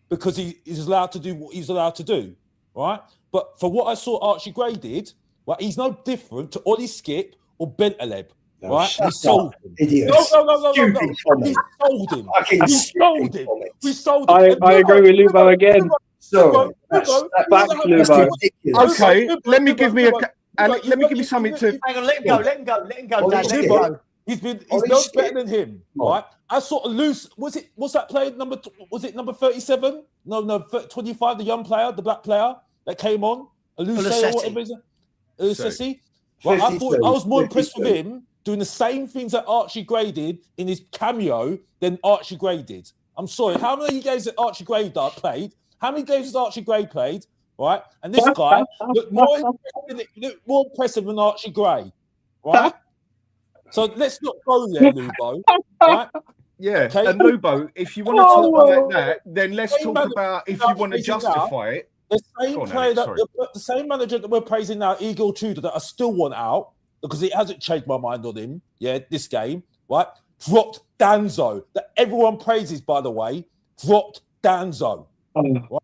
Because he is allowed to do what he's allowed to do, right? But for what I saw Archie Gray did, right, he's no different to Ollie Skip or Bentaleb, right? He sold him. Idiots. No. Stupid He comment. sold him. Fucking We sold him. stupid comment. We sold him. I agree with Lubo again. So Back that's Lubo. ridiculous. Okay, let me give me something to. Hang on, let him go. Let him go. Let him go, Oh, Dad. he's Let him scared. go. He's no better than him, Oh. right? I sort of loose. What's that player number? Was it number 37? No, 25. The young player, the black player that came on, Alusei or whatever. Alusesi. Well, I thought I was more impressed with him doing the same things that Archie Gray did in his cameo than Archie Gray did. I'm sorry. How many games that Archie Gray played? How many games has Archie Gray played? Right, and this guy looked more impressive than Archie Gray. Right. So let's not go there, Lubo. Right? Yeah, Okay. and Lubo, if you want to talk about that, then let's talk about if you want to justify it. The same manager that we're praising now, Igor Tudor, that I still want out because it hasn't changed my mind on him. Yeah, this game, right? Dropped Danzo, that everyone praises, by the way. Dropped Danzo. Right?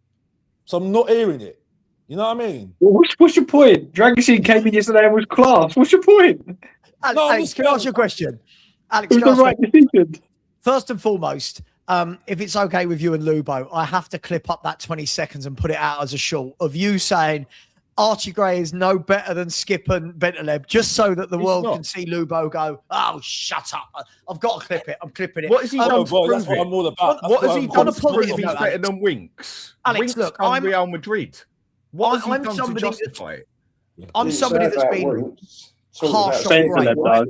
So I'm not hearing it. You know what I mean? What's your point? Dragoshin came in yesterday and was class. What's your point? Alex, can I ask you a question? Alex, It was the right decision. First and foremost, if it's okay with you and Lubo, I have to clip up that 20 seconds and put it out as a short of you saying Archie Gray is no better than Skip and Bentaleb, just so that the world can see Lubo go, oh, shut up. I've got to clip it. I'm clipping it. What has he done to prove that's what I'm all about. What has he done to positive prove he's note, better Alex. than Winks? Alex, Winks look, done Real Madrid. What has he done to justify it? I'm somebody that's been harsh on Gray. Right?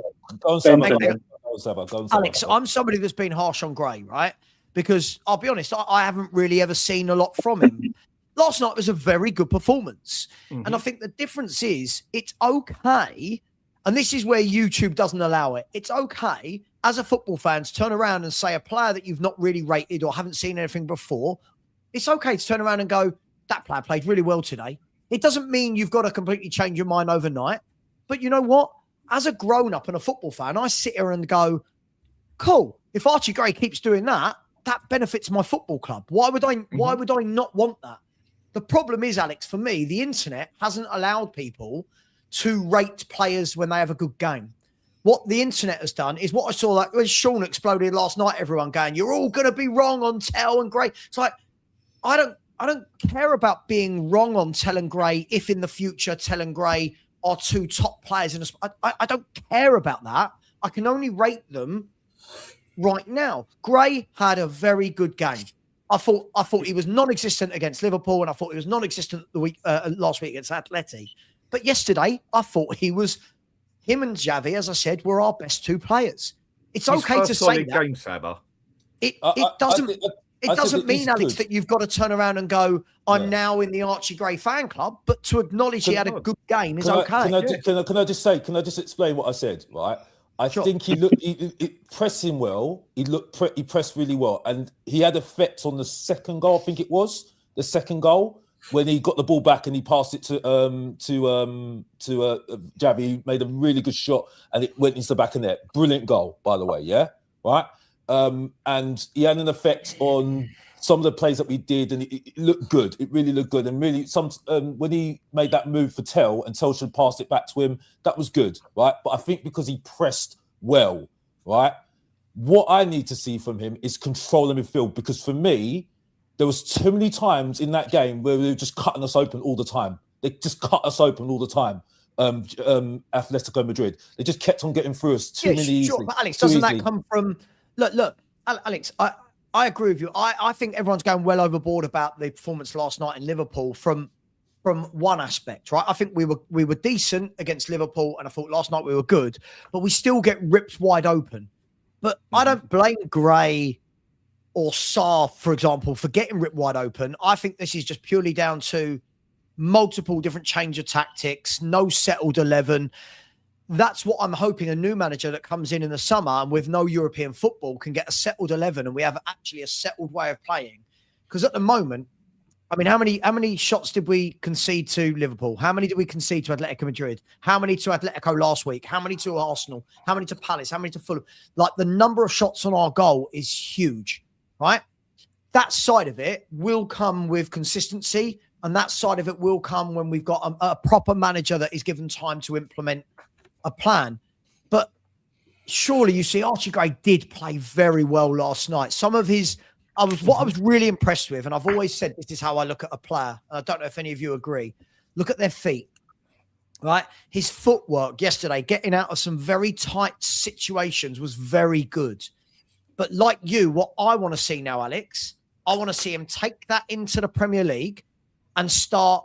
Alex, I'm somebody that's been harsh on Gray, right? Because I'll be honest, I haven't really ever seen a lot from him. Last night was a very good performance. Mm-hmm. And I think the difference is it's okay, and this is where YouTube doesn't allow it. It's okay as a football fan to turn around and say a player that you've not really rated or haven't seen anything before, it's okay to turn around and go, that player played really well today. It doesn't mean you've got to completely change your mind overnight. But you know what? As a grown-up and a football fan, I sit here and go, cool. If Archie Gray keeps doing that, that benefits my football club. Why would I not want that? The problem is, Alex, for me, the internet hasn't allowed people to rate players when they have a good game. What the internet has done is what I saw, like when Sean exploded last night, everyone going, you're all going to be wrong on Tell and Gray. It's like, I don't care about being wrong on Tell and Gray if in the future Tell and Gray are two top players in a I don't care about that. I can only rate them right now. Gray had a very good game. I thought he was non-existent against Liverpool, and I thought he was non-existent last week against Atleti. But yesterday, I thought him and Xavi, as I said, were our best two players. It's okay to say that. Game, Savva. It doesn't mean, Alex, that you've got to turn around and go, I'm now in the Archie Gray fan club, but to acknowledge he had a good game is okay. Can I just explain what I said, right? I think he pressed him well. He pressed really well, and he had effect on the second goal. I think it was the second goal when he got the ball back and he passed it to Xavi. He made a really good shot, and it went into the back of net. Brilliant goal, by the way. Yeah, right. And he had an effect on some of the plays that we did, and it looked good. It really looked good, and really when he made that move for Tell, and Tell should have passed it back to him, that was good, right? But I think because he pressed well, right? What I need to see from him is control in midfield, because for me, there was too many times in that game where they were just cutting us open all the time. They just cut us open all the time. Atletico Madrid, they just kept on getting through us too many easily. But Alex, doesn't that come from? Look, Alex, I agree with you. I think everyone's going well overboard about the performance last night in Liverpool from one aspect, right? I think we were decent against Liverpool, and I thought last night we were good, but we still get ripped wide open. But I don't blame Gray or Sarr, for example, for getting ripped wide open. I think this is just purely down to multiple different change of tactics, no settled 11. That's what I'm hoping a new manager that comes in the summer and with no European football can get a settled 11, and we have actually a settled way of playing. Because at the moment, I mean, how many shots did we concede to Liverpool? How many did we concede to Atletico Madrid? How many to Atletico last week? How many to Arsenal? How many to Palace? How many to Fulham? Like, the number of shots on our goal is huge, right? That side of it will come with consistency, and that side of it will come when we've got a proper manager that is given time to implement a plan. But surely you see Archie Gray did play very well last night. Some of his what I was really impressed with, and I've always said this is how I look at a player, and I don't know if any of you agree. Look at their feet, right? His footwork yesterday, getting out of some very tight situations, was very good. But like you, what I want to see now, Alex, I want to see him take that into the Premier League and start,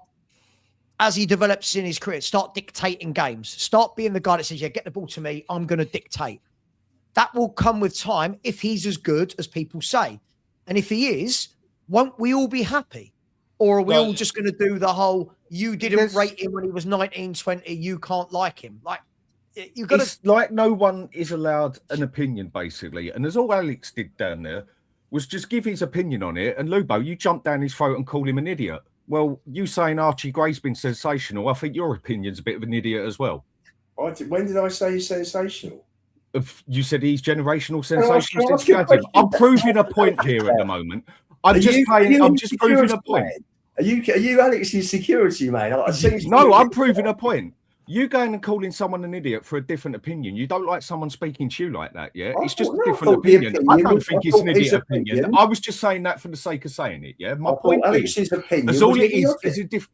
as he develops in his career, start dictating games. Start being the guy that says, yeah, get the ball to me, I'm going to dictate. That will come with time if he's as good as people say. And if he is, won't we all be happy? Or are we all just going to do the whole, you didn't rate him when he was 19, 20, you can't like him? Like, you've got It's like no one is allowed an opinion, basically. And as all Alex did down there was just give his opinion on it. And Lubo, you jumped down his throat and called him an idiot. Well, you saying Archie Gray's been sensational, I think your opinion's a bit of an idiot as well. When did I say he's sensational? You said he's generational sensational. I'm proving a point here at the moment. I'm just proving a point. Are you Alex's security, man? I'm proving a point. You going and calling someone an idiot for a different opinion. You don't like someone speaking to you like that, yeah? It's just a different opinion. I don't think it's an idiot opinion. I was just saying that for the sake of saying it, yeah? My point Alex's opinion. That's all it is a different.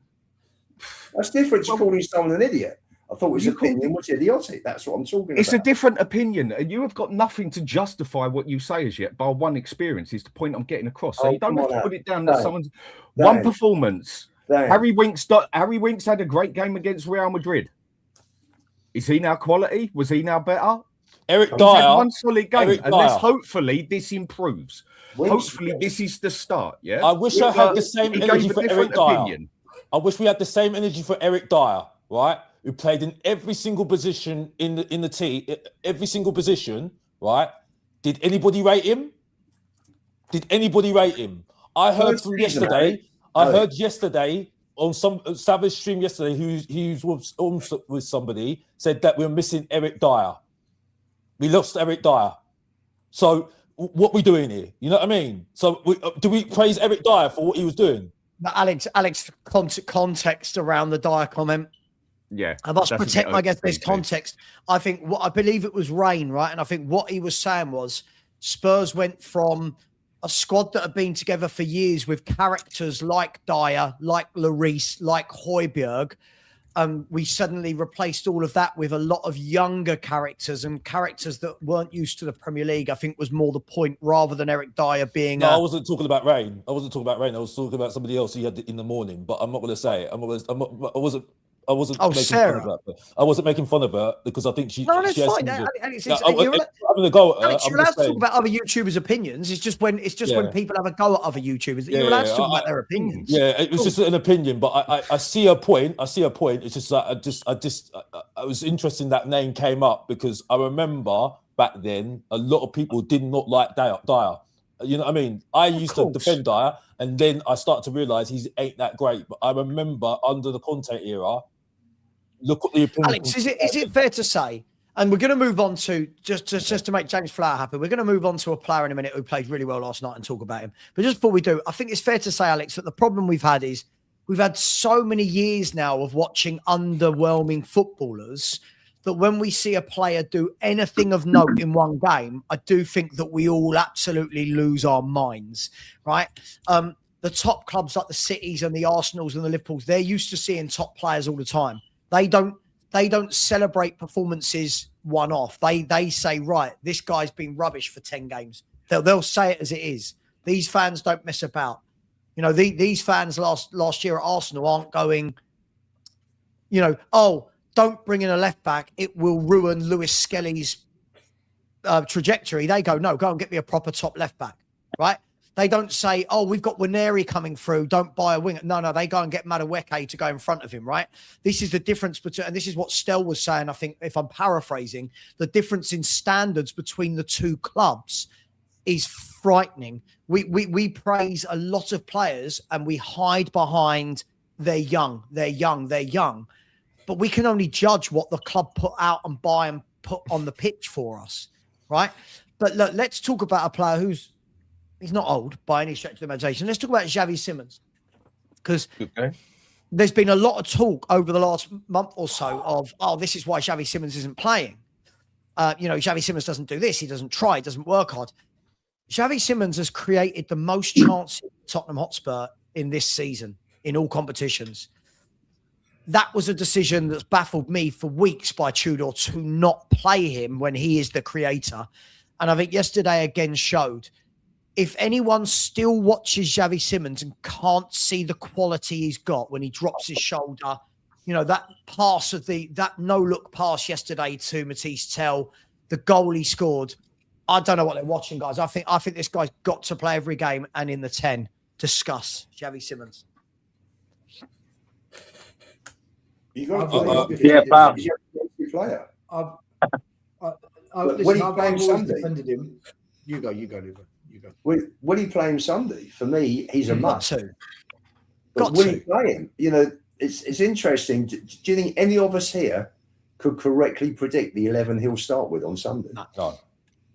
That's different to calling someone an idiot. I thought his opinion was idiotic. That's what I'm talking about. It's a different opinion, and you have got nothing to justify what you say as yet. By one experience is the point I'm getting across. So you don't have to put it down to someone's one performance. Harry Winks had a great game against Real Madrid. Is he now quality? Was he now better? Eric Dyer. One solid game, unless hopefully this improves. Hopefully this is the start. Yeah. I wish I had the same energy for Eric Dyer. I wish we had the same energy for Eric Dyer, right? Who played in every single position in the team, every single position, right? Did anybody rate him? I heard from yesterday. I heard yesterday on some Savage stream yesterday, who was with somebody, said that we're missing Eric Dyer. We lost Eric Dyer. So what we doing here? You know what I mean? So do we praise Eric Dyer for what he was doing? But Alex, context around the Dyer comment. Yeah, I must protect my guess. There's context. I believe it was rain, right? And I think what he was saying was Spurs went from a squad that had been together for years with characters like Dyer, like Lloris, like Højbjerg. We suddenly replaced all of that with a lot of younger characters and characters that weren't used to the Premier League, I think was more the point, rather than Eric Dyer being... No, I wasn't talking about rain. I was talking about somebody else who had it in the morning, but I'm not going to say it. I wasn't making Sarah. fun of her. I wasn't making fun of her because I think she. No, that's she has fine. Alex, You're having a go at her. Alex, you're allowed to talk about other YouTubers' opinions. It's just when people have a go at other YouTubers that you're allowed to talk about their opinions. Yeah, it was just an opinion, but I see her point. It's just that I was interested that name came up because I remember back then a lot of people did not like Dyer. You know what I mean? I used to defend Dyer, and then I started to realise he ain't that great. But I remember under the Conte era, look at the opinion. Alex, is it fair to say, and we're going to move on to, just to make James Flower happy, we're going to move on to a player in a minute who played really well last night and talk about him. But just before we do, I think it's fair to say, Alex, that the problem we've had is we've had so many years now of watching underwhelming footballers that when we see a player do anything of note in one game, I do think that we all absolutely lose our minds, right? The top clubs like the Cities and the Arsenals and the Liverpools, they're used to seeing top players all the time. They don't celebrate performances one off. They say, right, this guy's been rubbish for 10 games. They'll say it as it is. These fans don't mess about. You know, these fans last year at Arsenal aren't going, don't bring in a left back. It will ruin Lewis Skelly's trajectory. They go, no, go and get me a proper top left back, right? They don't say, oh, we've got Waneri coming through, don't buy a winger. No, they go and get Madueke to go in front of him, right? This is the difference between, and this is what Stel was saying, I think, if I'm paraphrasing, the difference in standards between the two clubs is frightening. We praise a lot of players and we hide behind they're young. But we can only judge what the club put out and buy and put on the pitch for us, right? But look, let's talk about a player he's not old by any stretch of the imagination. Let's talk about Xavi Simons, because there's been a lot of talk over the last month or so of, this is why Xavi Simons isn't playing. Xavi Simons doesn't do this. He doesn't try. He doesn't work hard. Xavi Simons has created the most chances at Tottenham Hotspur in this season in all competitions. That was a decision that's baffled me for weeks by Tudor to not play him when he is the creator. And I think yesterday again showed, if anyone still watches Xavi Simons and can't see the quality he's got when he drops his shoulder, you know, that pass of that no-look pass yesterday to Matisse Tell, the goal he scored, I don't know what they're watching, guys. I think this guy's got to play every game and in the 10. Discuss Xavi Simons. You got to play. Yeah, Bob. He's a player. Listen, he I've playing always Sunday? defended him. You go, Luca. You go. Will he play him Sunday? For me, he's a must. Got to. But will he play him? You know, it's interesting. Do you think any of us here could correctly predict the 11 he'll start with on Sunday?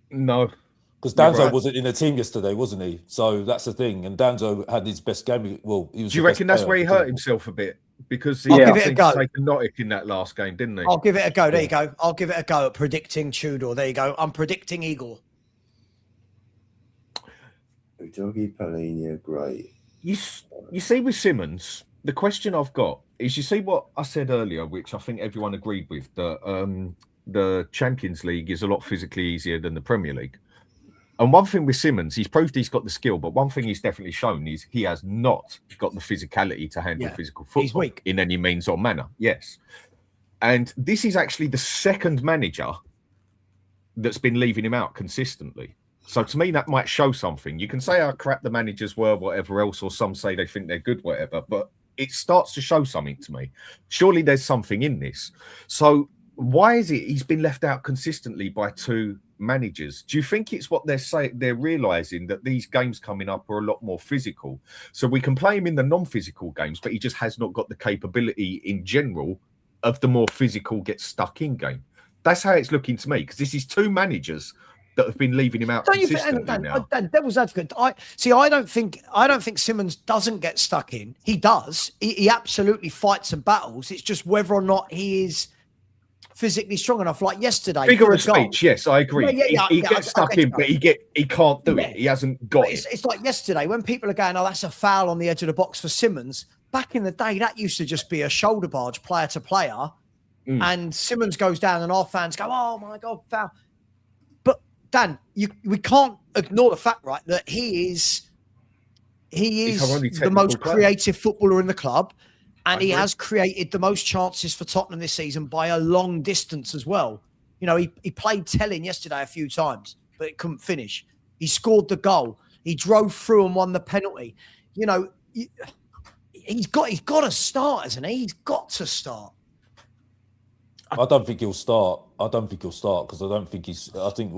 No. Because Danzo wasn't in the team yesterday, wasn't he? So that's the thing. And Danzo had his best game. Well, he was. Do you reckon that's where he hurt himself a bit? Because he give it a go. Take a Nottingham in that last game, didn't he? I'll give it a go. There you go. I'll give it a go at predicting Tudor. There you go. I'm predicting Eagle. Udogi, Palhinha, great. You see with Simons, the question I've got is, you see what I said earlier, which I think everyone agreed with, that the Champions League is a lot physically easier than the Premier League. And one thing with Simons, he's proved he's got the skill, but one thing he's definitely shown is he has not got the physicality to handle physical football. He's weak in any means or manner. Yes. And this is actually the second manager that's been leaving him out consistently. So to me, that might show something. You can say how crap the managers were, whatever else, or some say they think they're good, whatever, but it starts to show something to me. Surely there's something in this. So why is it he's been left out consistently by two managers? Do you think it's what they're saying? They're realizing that these games coming up are a lot more physical, so we can play him in the non-physical games, but he just has not got the capability in general of the more physical get stuck in game. That's how it's looking to me, because this is two managers that have been leaving him out consistently now. Devil's advocate. I don't think Simons doesn't get stuck in. He does. He absolutely fights and battles. It's just whether or not he is physically strong enough. Like yesterday, figure of speech. Yes, I agree. He gets stuck in, but he can't do it. He hasn't got it. It's like yesterday when people are going, "Oh, that's a foul on the edge of the box for Simons." Back in the day, that used to just be a shoulder barge, player to player, and Simons goes down, and our fans go, "Oh my God, foul!" But Dan, we can't ignore the fact, right, that he is the most creative footballer in the club. And he has created the most chances for Tottenham this season by a long distance as well. You know, he played Telling yesterday a few times, but it couldn't finish. He scored the goal. He drove through and won the penalty. You know, he's got to start, hasn't he? He's got to start. I don't think he'll start. Because I don't think he's. I think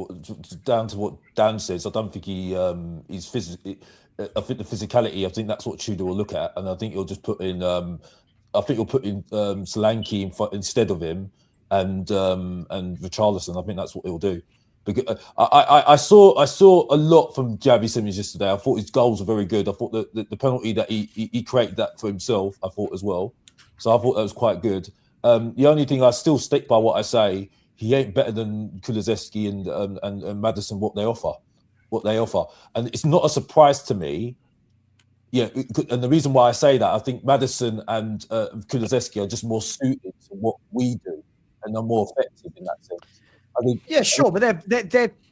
down to what Dan says, I don't think he's physically. I think the physicality. I think that's what Tudor will look at, and I think he'll just put in. I think he'll put in Solanke instead of him, and Richarlison. I think that's what he'll do. Because I saw a lot from Xavi Simons yesterday. I thought his goals were very good. I thought the penalty that he created that for himself, I thought as well. So I thought that was quite good. The only thing, I still stick by what I say. He ain't better than Kuluski and Maddison. What they offer, and it's not a surprise to me. Yeah, and the reason why I say that, I think Maddison and Kuluski are just more suited to what we do, and are more effective in that sense. I think. Yeah, sure, but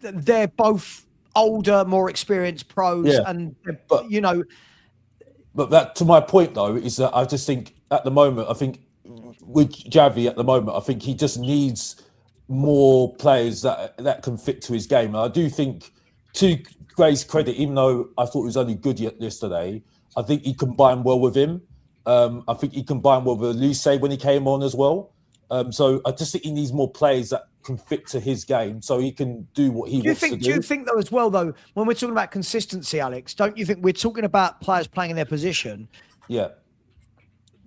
they're both older, more experienced pros, and you know. But that, to my point though, is that I just think at the moment, I think with Xavi at the moment, I think he just needs more players that can fit to his game. And I do think, to Gray's credit, even though I thought he was only good yesterday, I think he combined well with him. I think he combined well with Luce when he came on as well. So I just think he needs more players that can fit to his game, so he can do what he wants to do. Do you think though as well though, when we're talking about consistency, Alex, don't you think we're talking about players playing in their position? Yeah.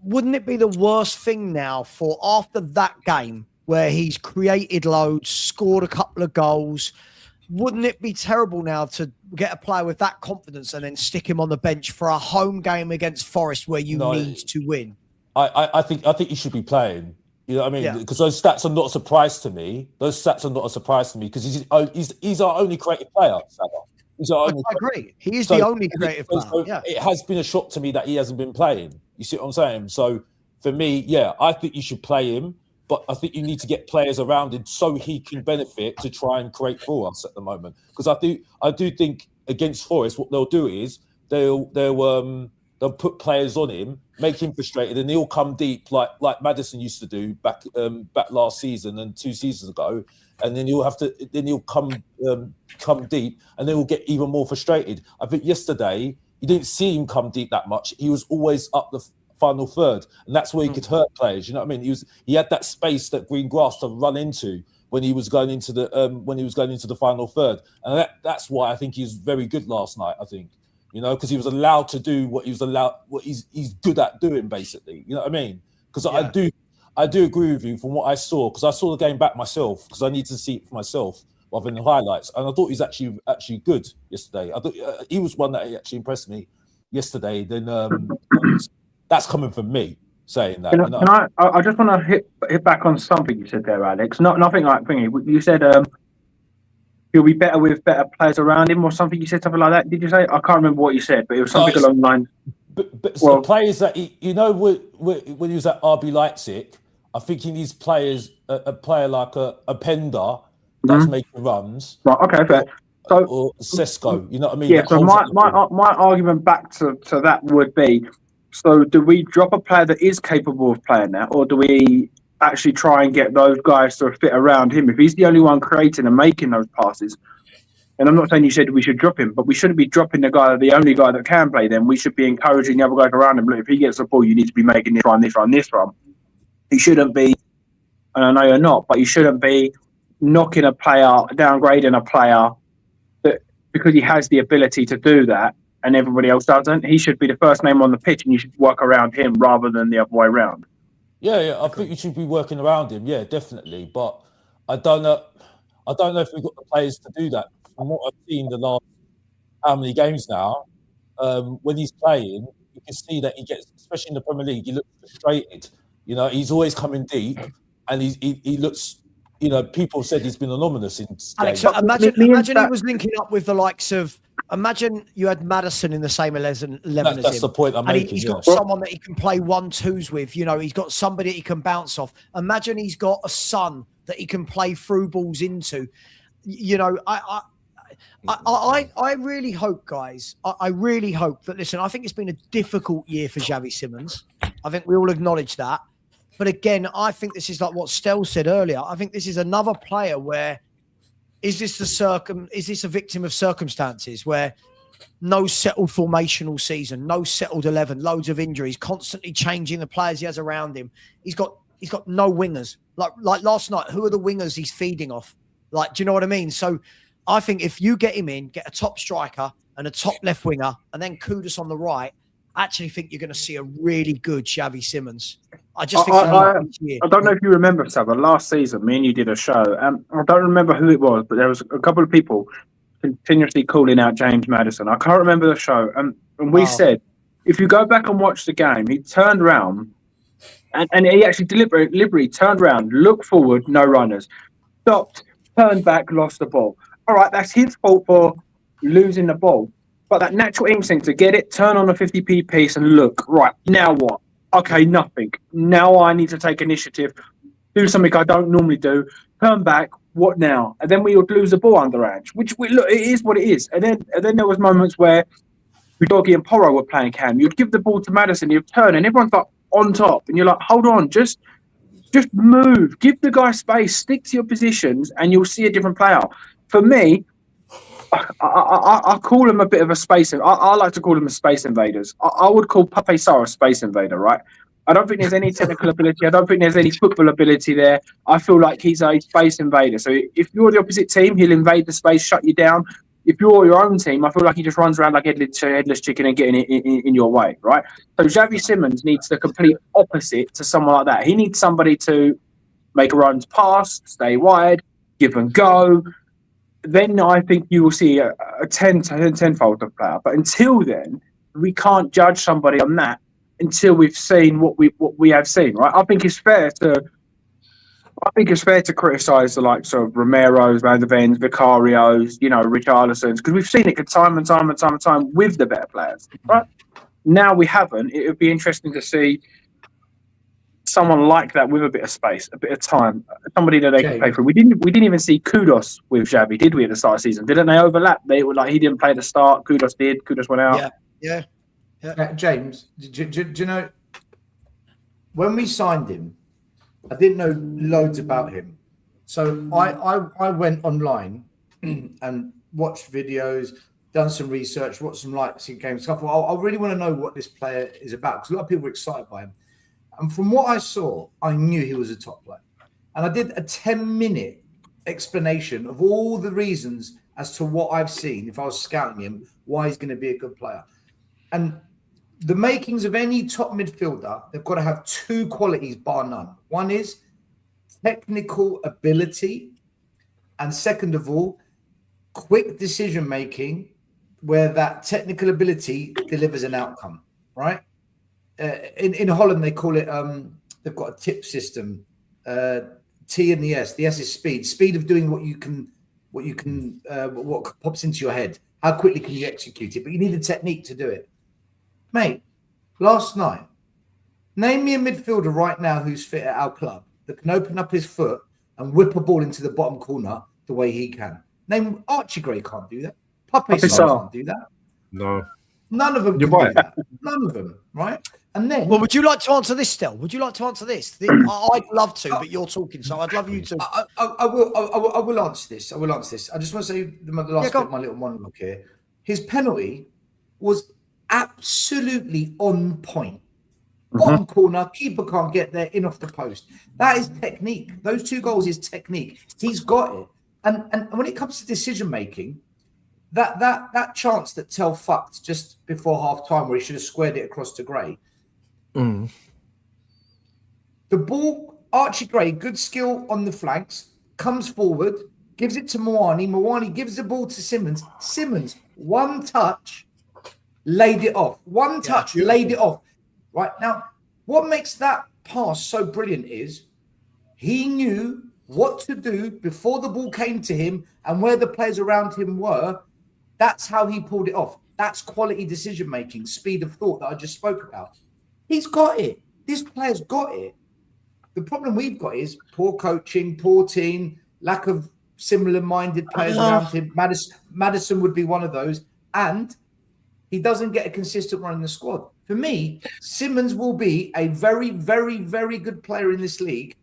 Wouldn't it be the worst thing now for after that game where he's created loads, scored a couple of goals? Wouldn't it be terrible now to get a player with that confidence and then stick him on the bench for a home game against Forest where you need to win? I think he should be playing. You know what I mean? Because those stats are not a surprise to me. Because he's our only creative player, Savva. He's our only I agree. He is So- the only creative player. so Yeah. it has been a shock to me that he hasn't been playing. You see what I'm saying? So for me, yeah, I think you should play him, but I think you need to get players around him so he can benefit to try and create for us at the moment. Because I do think against Forest, what they'll do is they'll put players on him, make him frustrated, and he'll come deep like Maddison used to do back last season and 2 seasons ago. And then he'll come deep, and then he'll get even more frustrated. I think yesterday you didn't see him come deep that much. He was always up the final third, and that's where he could hurt players. You know what I mean? He had that space, that green grass to run into when he was going into the final third, and that's why I think he's very good last night. I think, you know, because he was allowed to do what he's good at doing, basically. You know what I mean? Because I do agree with you from what I saw, because I saw the game back myself, because I need to see it for myself rather than the highlights. And I thought he's actually good yesterday. I thought he was one that actually impressed me yesterday. Then that's coming from me saying that. I just want to hit back on something you said there, Alex. Nothing like thingy. You said he'll be better with better players around him, or something. You said something like that. Did you say? I can't remember what you said, but it was something along the lines. But the players that when he was at RB Leipzig, I think he needs players, a player like a Pender that's making runs. Right. Okay. Fair. So, or Sesko, you know what I mean? Yeah. So my argument back to that would be: so do we drop a player that is capable of playing that, or do we actually try and get those guys to fit around him? If he's the only one creating and making those passes. And I'm not saying you said we should drop him, but we shouldn't be dropping the only guy that can play them. We should be encouraging the other guys around him. Look, if he gets the ball, you need to be making this run, this run, this run. He shouldn't be, and I know you're not, but you shouldn't be knocking a player, downgrading a player because he has the ability to do that and everybody else doesn't. He should be the first name on the pitch, and you should work around him rather than the other way around. Yeah, I think you should be working around him. Yeah, definitely. But I don't know if we've got the players to do that. From what I've seen the last how many games now, when he's playing, you can see that he gets, especially in the Premier League, he looks frustrated. You know, he's always coming deep, and he looks. You know, people said he's been anonymous in Alex, games. so imagine he was linking up with the likes of. Imagine you had Maddison in the same 11 as him. That's the point I'm making. He's got someone that he can play 1-2s with. You know, he's got somebody he can bounce off. Imagine he's got a son that he can play through balls into. You know, I really hope, guys. I really hope that. Listen, I think it's been a difficult year for Xavi Simons. I think we all acknowledge that. But again, I think this is like what Stel said earlier. I think this is another player where is this a victim of circumstances where no settled formational season, no settled 11, loads of injuries, constantly changing the players he has around him. He's got no wingers. Like last night, who are the wingers he's feeding off? Like, do you know what I mean? So I think if you get him in, get a top striker and a top left winger, and then Kudus on the right, I actually think you're going to see a really good Xavi Simons. I just think I don't know if you remember, Savva, last season, me and you did a show. I don't remember who it was, but there was a couple of people continuously calling out James Maddison. I can't remember the show. And we said, if you go back and watch the game, he turned around and he actually deliberately turned around, looked forward, no runners, stopped, turned back, lost the ball. All right, that's his fault for losing the ball. But that natural instinct to get it, turn on a 50p piece and look, right, now what? Okay, nothing. Now I need to take initiative, do something I don't normally do, turn back, what now? And then we would lose the ball underhand, which look, it is what it is. And then there was moments where Udogie and Porro were playing Cam. You'd give the ball to Maddison, you'd turn, and everyone's like on top. And you're like, hold on, just move. Give the guy space, stick to your positions, and you'll see a different player. For me, I call him a bit of a space. I like to call him a space invaders. I would call Pape Sarr a space invader, right? I don't think there's any technical ability. I don't think there's any football ability there. I feel like he's a space invader. So if you're the opposite team, he'll invade the space, shut you down. If you're your own team, I feel like he just runs around like headless chicken and getting it in your way, right? So Xavi Simons needs the complete opposite to someone like that. He needs somebody to make runs pass, stay wide, give and go. Then I think you will see a tenfold of player. But until then, we can't judge somebody on that until we've seen what we have seen, right? I think it's fair to I think it's fair to criticise the likes of Romero's, Van der Ven's, Vicarios, Richarlison's, because we've seen it time and time with the better players. Right now, we haven't. It would be interesting to see someone like that with a bit of space, a bit of time, somebody that they could pay for. We didn't even see Kudos with Xavi, did we, at the start of the season? Didn't they overlap? They were like, he didn't play the start, Kudos did, Kudos went out. Yeah. James, do you know, when we signed him, I didn't know loads about him. So I went online and watched videos, done some research, watched some likes in games, stuff. I really want to know what this player is about, because a lot of people were excited by him. And from what I saw, I knew he was a top player. And I did a 10-minute explanation of all the reasons as to what I've seen, if I was scouting him, why he's going to be a good player. And the makings of any top midfielder, they've got to have two qualities, bar none. One is technical ability. And second of all, quick decision-making, where that technical ability delivers an outcome, right? In Holland, they call it, they've got a tip system, T and the S. The S is speed of doing what pops into your head. How quickly can you execute it? But you need a technique to do it. Mate, last night, name me a midfielder right now who's fit at our club that can open up his foot and whip a ball into the bottom corner the way he can. Name Archie Gray can't do that. Pape Sarr can't do that. No. None of them can do that. None of them, right? And then... Well, would you like to answer this, Stel? Would you like to anscer this? I'd love to, but you're talking, so I'd love you to... I will answer this. I will answer this. I just want to say the last bit of my little monologue here. His penalty was absolutely on point. Bottom corner, keeper can't get there, in off the post. That is technique. Those two goals is technique. He's got it. And when it comes to decision making, that chance that Tell fucked just before half time, where he should have squared it across to Gray. The ball, Archie Gray, good skill on the flanks, comes forward, gives it to Moani. Moani gives the ball to Simons. Simons, one touch, laid it off. One touch, laid it off. Right now, what makes that pass so brilliant is he knew what to do before the ball came to him and where the players around him were. That's how he pulled it off. That's quality decision-making, speed of thought that I just spoke about. He's got it. This player's got it. The problem we've got is poor coaching, poor team, lack of similar-minded players around him. Maddison would be one of those. And he doesn't get a consistent run in the squad. For me, Simons will be a very, very, very good player in this league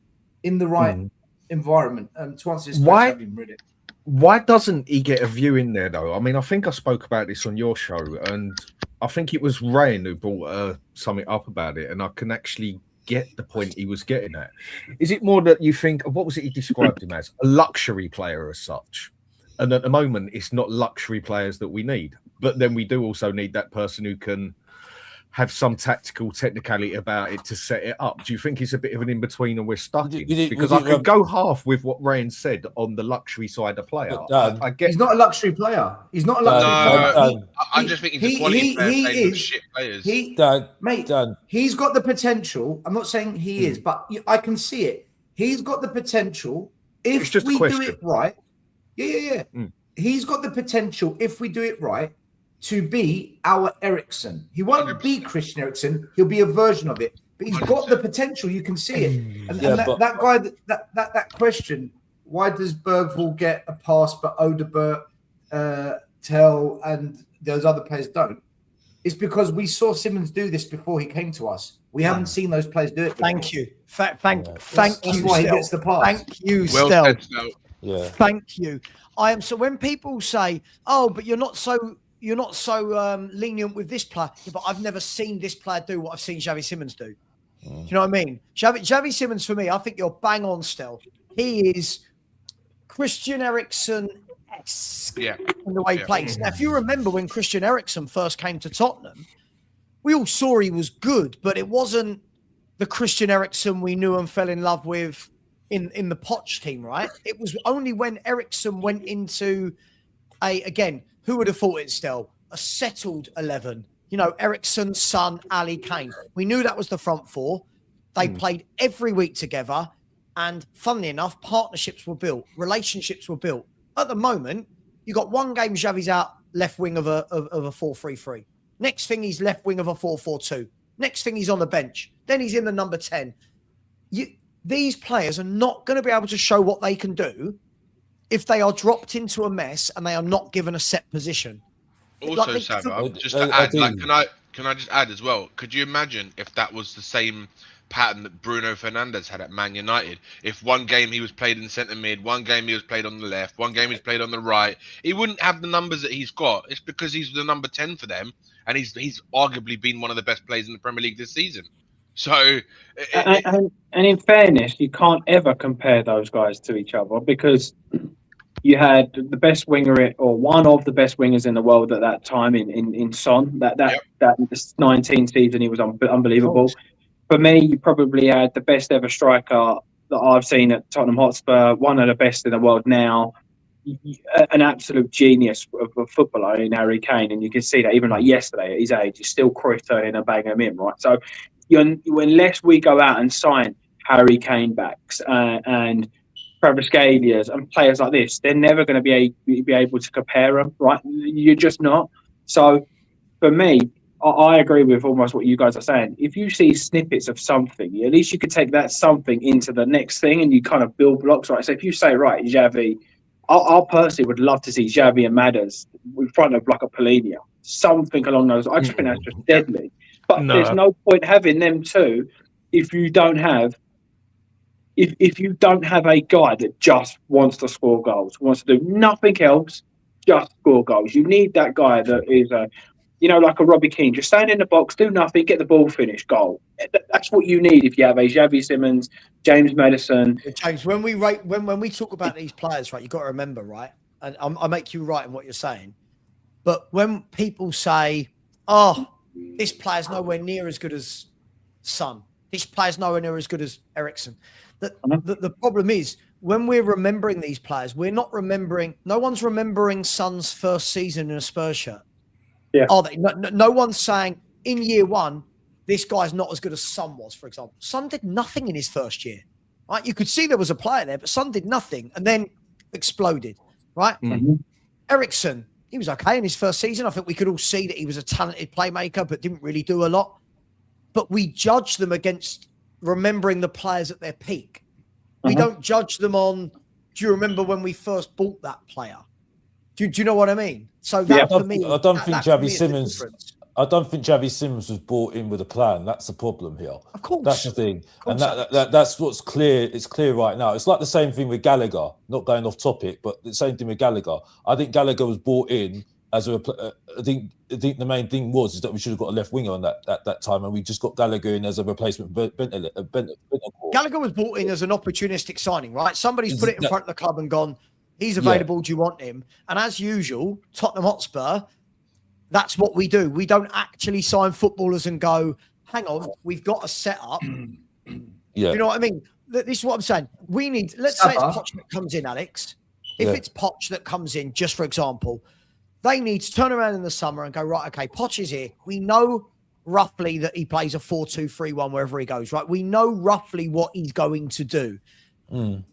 in the right environment. To answer this question, why doesn't he get a view in there, though? I mean, I think I spoke about this on your show, and I think it was Ryan who brought something up about it, and I can actually get the point he was getting at. Is it more that you think, what was it he described him as? A luxury player as such. And at the moment, it's not luxury players that we need. But then we do also need that person who can have some tactical technicality about it to set it up. Do you think it's a bit of an in-between and we're stuck in? Because I could go half with what Ryan said on the luxury side of player. I get he's not a luxury player. He's not a luxury player. I'm just thinking the quality players is shit players. He's got the potential. I'm not saying he is, but I can see it. He's got the potential if we do it right. He's got the potential if we do it right to be our Eriksen. He won't be Christian Eriksen. He'll be a version of it. But he's got the potential. You can see it. And that guy, that question, why does Bergvall get a pass but Odebert, Tell, and those other players don't? It's because we saw Simons do this before he came to us. We haven't seen those players do it before. Thank you. Thank you, That's why he gets the pass. Thank you, Well, Stel. Thank you. I am so when people say, "Oh, but you're not so lenient with this player," but I've never seen this player do what I've seen Xavi Simons do. Do you know what I mean? Xavi Simons, for me, I think you're bang on, Stel. He is Christian Eriksen-esque in the way he plays. Now, if you remember when Christian Eriksen first came to Tottenham, we all saw he was good, but it wasn't the Christian Eriksen we knew and fell in love with in the Poch team, right? It was only when Eriksen went into again, who would have thought it, Stel? A settled 11. You know, Eriksen, Son, Ali, Kane. We knew that was the front four. They played every week together, And funnily enough, partnerships were built, relationships were built. At the moment, you got one game Xavi's out left wing of a 4-3-3. Next thing he's left wing of a 4-4-2. Next thing he's on the bench. Then he's in the number 10. These players are not going to be able to show what they can do if they are dropped into a mess and they are not given a set position. Also, Savva, just to add, can I just add as well? Could you imagine if that was the same pattern that Bruno Fernandes had at Man United? If one game he was played in centre mid, one game he was played on the left, one game he's played on the right, he wouldn't have the numbers that he's got. It's because he's the number 10 for them, and he's arguably been one of the best players in the Premier League this season. So, and in fairness, you can't ever compare those guys to each other, because you had the best winger, or one of the best wingers in the world at that time in Son. That 19 season, he was unbelievable. For me, you probably had the best ever striker that I've seen at Tottenham Hotspur, one of the best in the world now, an absolute genius of a footballer in Harry Kane. And you can see that even like yesterday at his age, he's still Cruyff turning and banging him in, right? So unless we go out and sign Harry Kane backs and Kvaratskhelia and players like this, they're never going to be able to compare them, right? You're just not. So for me, I agree with almost what you guys are saying. If you see snippets of something, at least you could take that something into the next thing, and you kind of build blocks, right? So if you say, right, Xavi, I personally would love to see Xavi and Madders in front of like a Polina, something along those. I just think that's just deadly. But there's no point having them two if you don't have a guy that just wants to score goals, wants to do nothing else, just score goals. You need that guy that is like a Robbie Keane, just stand in the box, do nothing, get the ball finished, goal. That's what you need if you have a Xavi Simons, James Maddison. James, when we talk about these players, right, you've got to remember, right, and I make you right in what you're saying, but when people say, oh, this player's nowhere near as good as Son, this player's nowhere near as good as Eriksen, the problem is, when we're remembering these players, we're not remembering, no one's remembering Son's first season in a Spurs shirt. Yeah. Are they? No one's saying in year one, this guy's not as good as Son was, for example. Son did nothing in his first year, right? You could see there was a player there, but Son did nothing and then exploded, right? Mm-hmm. Eriksen, he was okay in his first season. I think we could all see that he was a talented playmaker, but didn't really do a lot. But we judge them against remembering the players at their peak. We don't judge them on, do you remember when we first bought that player? Do you know what I mean? So that for me, I don't think Xavi Simons was brought in with a plan. That's the problem here. Of course, that's the thing, and that's what's clear. It's clear right now. It's like the same thing with Gallagher. Not going off topic, but the same thing with Gallagher. I think Gallagher was brought in as I think the main thing is that we should have got a left winger on that time, and we just got Gallagher in as a replacement. Gallagher was brought in as an opportunistic signing, right? Somebody's put it in front of the club and gone, he's available. Do you want him? And as usual, Tottenham Hotspur, that's what we do. We don't actually sign footballers and go, hang on, we've got a setup. Yeah. You know what I mean? This is what I'm saying. We need, let's say it's Poch that comes in, Alex. If it's Poch that comes in, just for example, they need to turn around in the summer and go, right, okay, Poch is here. We know roughly that he plays a 4-2-3-1 wherever he goes, right? We know roughly what he's going to do.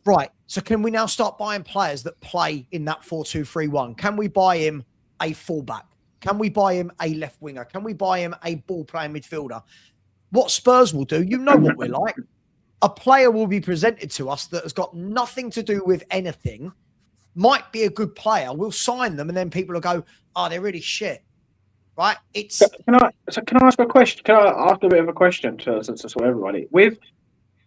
Right. So can we now start buying players that play in that 4-2-3-1? Can we buy him a fullback? Can we buy him a left winger? Can we buy him a ball playing midfielder? What Spurs will do, you know what we're like. A player will be presented to us that has got nothing to do with anything, might be a good player. We'll sign them, and then people will go, oh, they're really shit. Right? It's. Can I ask a question? Can I ask a bit of a question to everybody?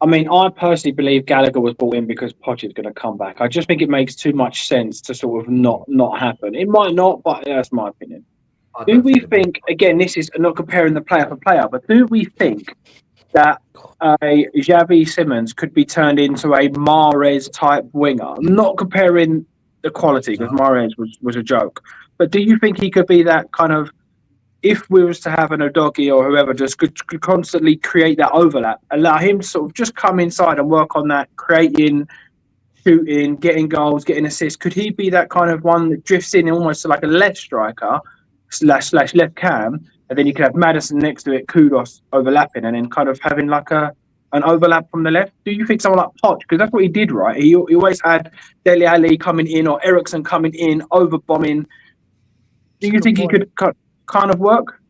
I personally believe Gallagher was brought in because Poch is going to come back. I just think it makes too much sense to sort of not happen. It might not, but that's my opinion. Do we think, again, this is not comparing the player for player, but do we think that a Xavi Simons could be turned into a Mahrez type winger? I'm not comparing the quality, because Mahrez was a joke. But do you think he could be that kind of, if we was to have an Udogie or whoever, just could constantly create that overlap, allow him to sort of just come inside and work on that, creating, shooting, getting goals, getting assists? Could he be that kind of one that drifts in almost like a left striker / left cam, and then you could have Maddison next to it, Kudos overlapping, and then kind of having like a and overlap from the left? Do you think someone like Poch, because that's what he did, right? He always had Dele Alli coming in or Ericsson coming in, overbombing. Do you think he could kind of work?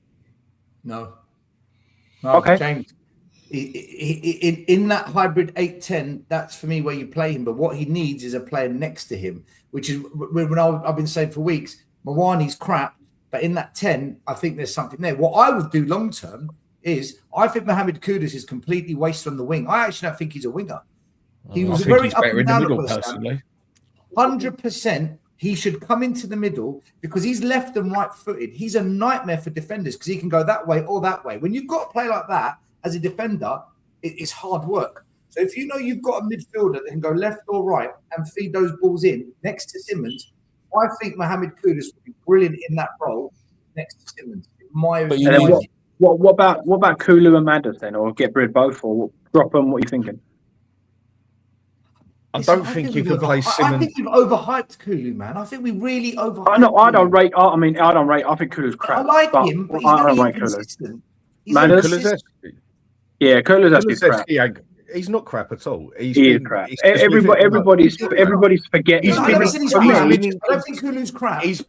No. Okay. James. In that hybrid 8-10, that's for me where you play him. But what he needs is a player next to him, which is when I've been saying for weeks, Mawani's crap. But in that 10, I think there's something there. What I would do long term is I think Mohamed Kudus is completely wasted on the wing. I actually don't think he's a winger. He was very up and down at West Ham. 100%. He should come into the middle because he's left and right footed. He's a nightmare for defenders because he can go that way or that way. When you've got a play like that as a defender, it's hard work. So if you know you've got a midfielder that can go left or right and feed those balls in next to Simons, I think Mohamed Kudus would be brilliant in that role next to Simons. What about Kulu and Manders then, or get rid of both, or drop them? What are you thinking? I don't think you can play Simons. I think we've overhyped Kulu, man. I think we really overhyped. I don't rate. I think Kulu's crap. I like him, but he's very inconsistent. Manders. Yeah, Kulu's actually crap. He's not crap at all. He is crap. Everybody's forgetting. I don't think Kulu's crap. He's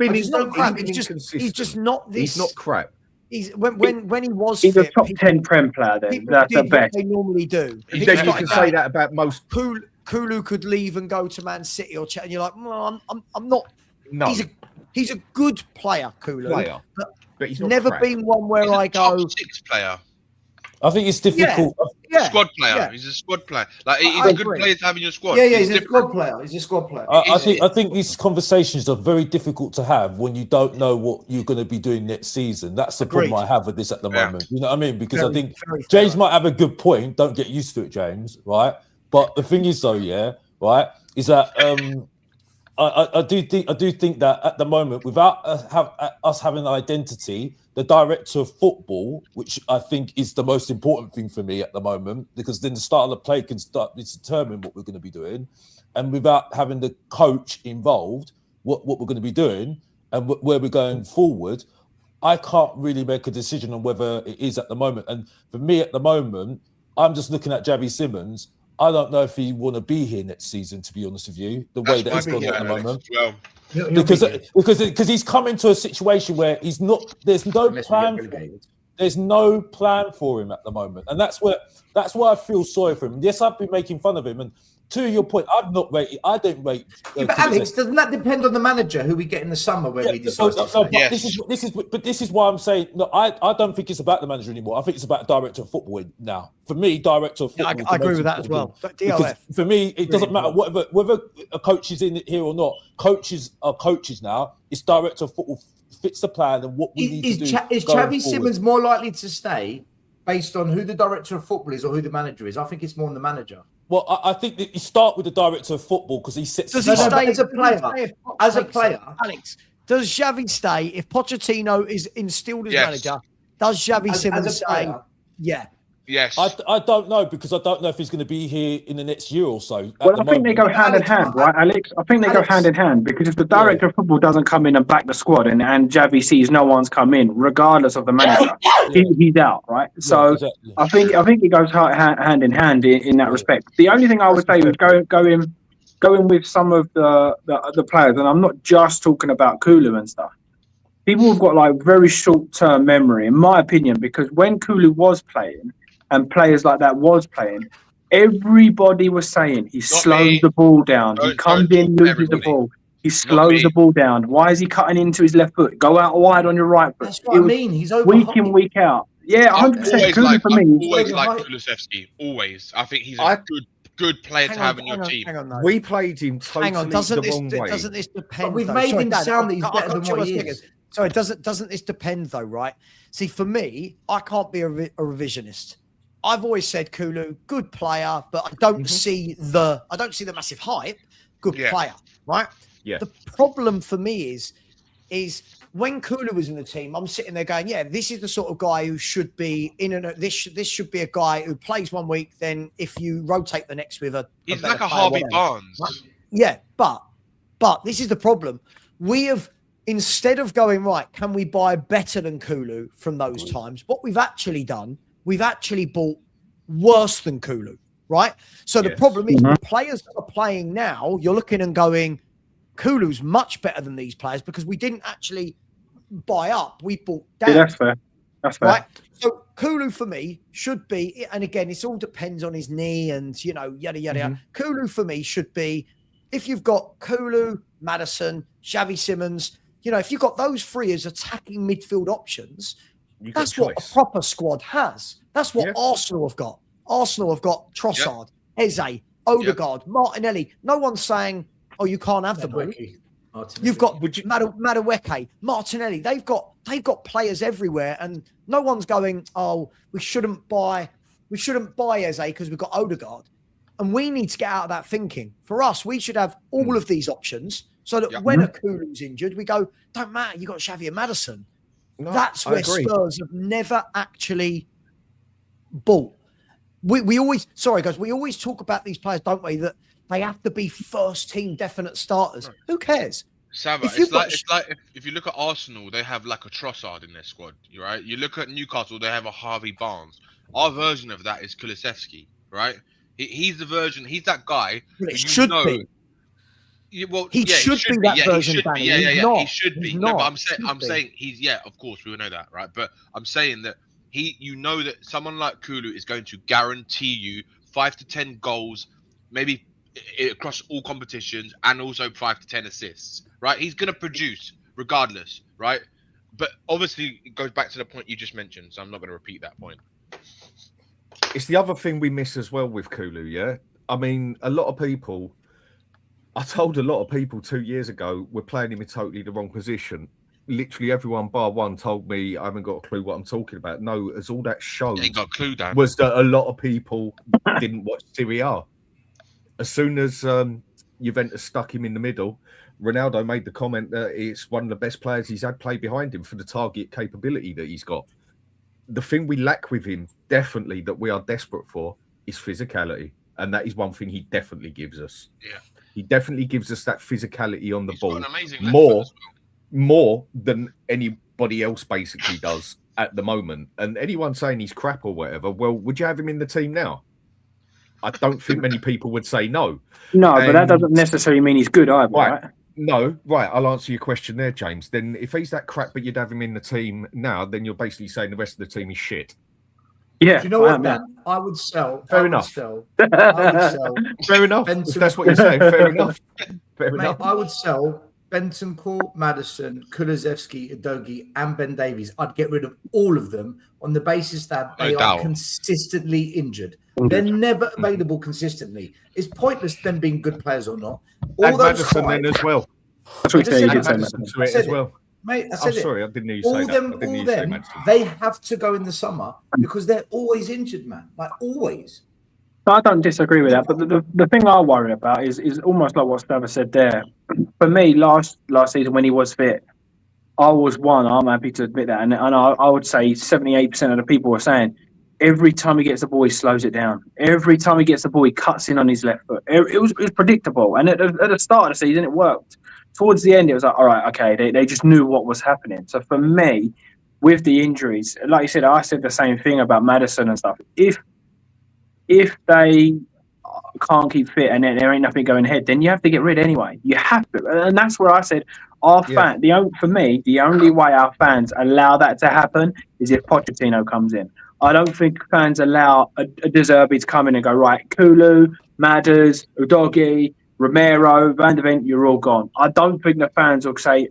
just not this. He's not crap. He's when he was. He's a top 10 Prem player. Then that's the best. They normally do. You can say that about most. Kulu could leave and go to Man City or and you're like, well, I'm not. No, he's a good player, Kulu. But he's not never crap. been one where I go. Top 6 player. I think it's difficult. Squad player. Yeah. He's a squad player. Like he's a good player to have in your squad. He's a squad player. He's a squad player. I think these conversations are very difficult to have when you don't know what you're going to be doing next season. That's the problem I have with this at the moment. You know what I mean? Because I think James might have a good point. Don't get used to it, James. Right? But the thing is, though, is that I do think that at the moment, without us having an identity, the director of football, which I think is the most important thing for me at the moment, because then the start of the play can determine what we're going to be doing, and without having the coach involved, what we're going to be doing and where we're going forward, I can't really make a decision on whether it is at the moment. And for me at the moment, I'm just looking at Xavi Simons. I don't know if he want to be here next season, to be honest with you, the way that he's gone at the moment. Because he's come into a situation where he's not. There's no plan. There's no plan for him at the moment, and that's why I feel sorry for him. Yes, I've been making fun of him, and to your point, I've not rated. I don't rate. But Alex, doesn't that depend on the manager who we get in the summer when we decide? This is why I'm saying no. I don't think it's about the manager anymore. I think it's about director of football now. For me, director of football. I agree with that as well. For me, it doesn't matter whether a coach is in it here or not. Coaches are coaches now. It's director of football fits the plan and what we need to do. Is Xavi Simons more likely to stay based on who the director of football is or who the manager is? I think it's more on the manager. Well, I think that you start with the director of football because he sets. Does he stay as a player? As a player, Alex, does Xavi stay if Pochettino is instilled as manager? Does Xavi Simons stay? Yeah. Yes. I don't know because I don't know if he's going to be here in the next year or so. Well, I think they go hand in hand, right, Alex? I think they go hand in hand because if the director of football doesn't come in and back the squad and Xavi sees no one's come in, regardless of the manager, he's out, right? So exactly. I think it goes hand in hand in that respect. The only thing I would say is going with some of the players, and I'm not just talking about Kulu and stuff. People have got like very short-term memory, in my opinion, because when Kulu was playing, and players like that was playing, everybody was saying he slows the ball down. He comes in, loses the ball. He slows the ball down. Why is he cutting into his left foot? Go out wide on your right foot. That's what I mean. He's over week in, week out. Yeah, 100%. Kulu for me. Always like Kuluski. Always. I think he's a good player to have in your team. We played him totally the wrong way. Doesn't this depend? We've made him sound that he's better than what he is. Sorry, doesn't this depend though, right? See, for me, I can't be a revisionist. I've always said Kulu, good player, but I don't see the massive hype. Good player, right? Yeah. The problem for me is when Kulu was in the team, I'm sitting there going, yeah, this is the sort of guy who should be in and this should be a guy who plays 1 week, then if you rotate the next with he's like a Harvey Barnes. Right? Yeah, but this is the problem. We have, instead of going, right, can we buy better than Kulu from those times? What we've actually done, we've actually bought worse than Kulu, right? So the Yes. problem is the players that are playing now, you're looking and going, Kulu's much better than these players because we didn't actually buy up. We bought down. Yeah, that's fair. That's fair. Right. So Kulu for me should be, and again, it all depends on his knee and, you know, yada, yada, yada. Kulu for me should be, if you've got Kulu, Maddison, Xavi Simons, you know, if you've got those three as attacking midfield options, that's what a proper squad has. That's what Arsenal have got. Arsenal have got Trossard, Eze, Odegaard, Martinelli. No one's saying, oh, you can't have the ball. You've got Madueke, Martinelli. They've got players everywhere, and no one's going, oh, we shouldn't buy Eze because we've got Odegaard. And we need to get out of that thinking. For us, we should have all of these options so that when a Kulu's injured, we go, don't matter, you got Xavi and Maddison. No, that's where Spurs have never actually bought. We always talk about these players, don't we? That they have to be first team definite starters. Who cares? Savva, it's like if you look at Arsenal, they have like a Trossard in their squad, right? You look at Newcastle, they have a Harvey Barnes. Our version of that is Kulusevski, right? He's the version. He's that guy. Well, it should be. He should be that version. He should be. No, but I'm saying he's. Yeah, of course we know that, right? But I'm saying that you know that someone like Kulu is going to guarantee you 5 to 10 goals, maybe across all competitions, and also 5 to 10 assists, right? He's going to produce regardless, right? But obviously, it goes back to the point you just mentioned, so I'm not going to repeat that point. It's the other thing we miss as well with Kulu, yeah? I mean, I told a lot of people 2 years ago, we're playing him in totally the wrong position. Literally everyone bar one told me I haven't got a clue what I'm talking about. No, as all that showed ain't got a clue, Dan. Was that a lot of people didn't watch Serie A. As soon as Juventus stuck him in the middle, Ronaldo made the comment that it's one of the best players he's had play behind him for the target capability that he's got. The thing we lack with him, definitely, that we are desperate for, is physicality. And that is one thing he definitely gives us. Yeah. He definitely gives us that physicality on the He's ball. got an amazing left foot as well. More than anybody else basically does at the moment. And anyone saying he's crap or whatever, well, would you have him in the team now? I don't think many people would say no. No, but that doesn't necessarily mean he's good either, right? No, right. I'll answer your question there, James. Then if he's that crap, but you'd have him in the team now, then you're basically saying the rest of the team is shit. Yeah. Do you know what, Dan? I would sell. Fair enough. I would sell. Fair enough. If that's what you're saying. Fair enough. Fair enough. I would sell Bentancur, Maddison, Kulusevski, Udogie, and Ben Davies. I'd get rid of all of them on the basis that they are consistently injured. They're never available consistently. It's pointless them being good players or not. All those Maddison then as well. That's what you say. Maddison to it as well. Mate, I'm sorry, I didn't hear you say that. All them, they have to go in the summer because they're always injured, man. Like always. I don't disagree with that, but the thing I worry about is almost like what Savva said there. For me, last season when he was fit, I'm happy to admit that, and I would say 78% of the people were saying every time he gets the ball, he slows it down. Every time he gets the ball, he cuts in on his left foot. It was predictable, and at the start of the season, it worked. Towards the end, it was like, all right, okay, they just knew what was happening. So for me, with the injuries, like you said, I said the same thing about Maddison and stuff. If they can't keep fit and there ain't nothing going ahead, then you have to get rid anyway. You have to. And that's where I said for me, the only way our fans allow that to happen is if Pochettino comes in. I don't think fans allow a De Zerbi to come in and go, right, Kulu, Madders, Udogie, Romero, Van de Ven, you're all gone. I don't think the fans will say,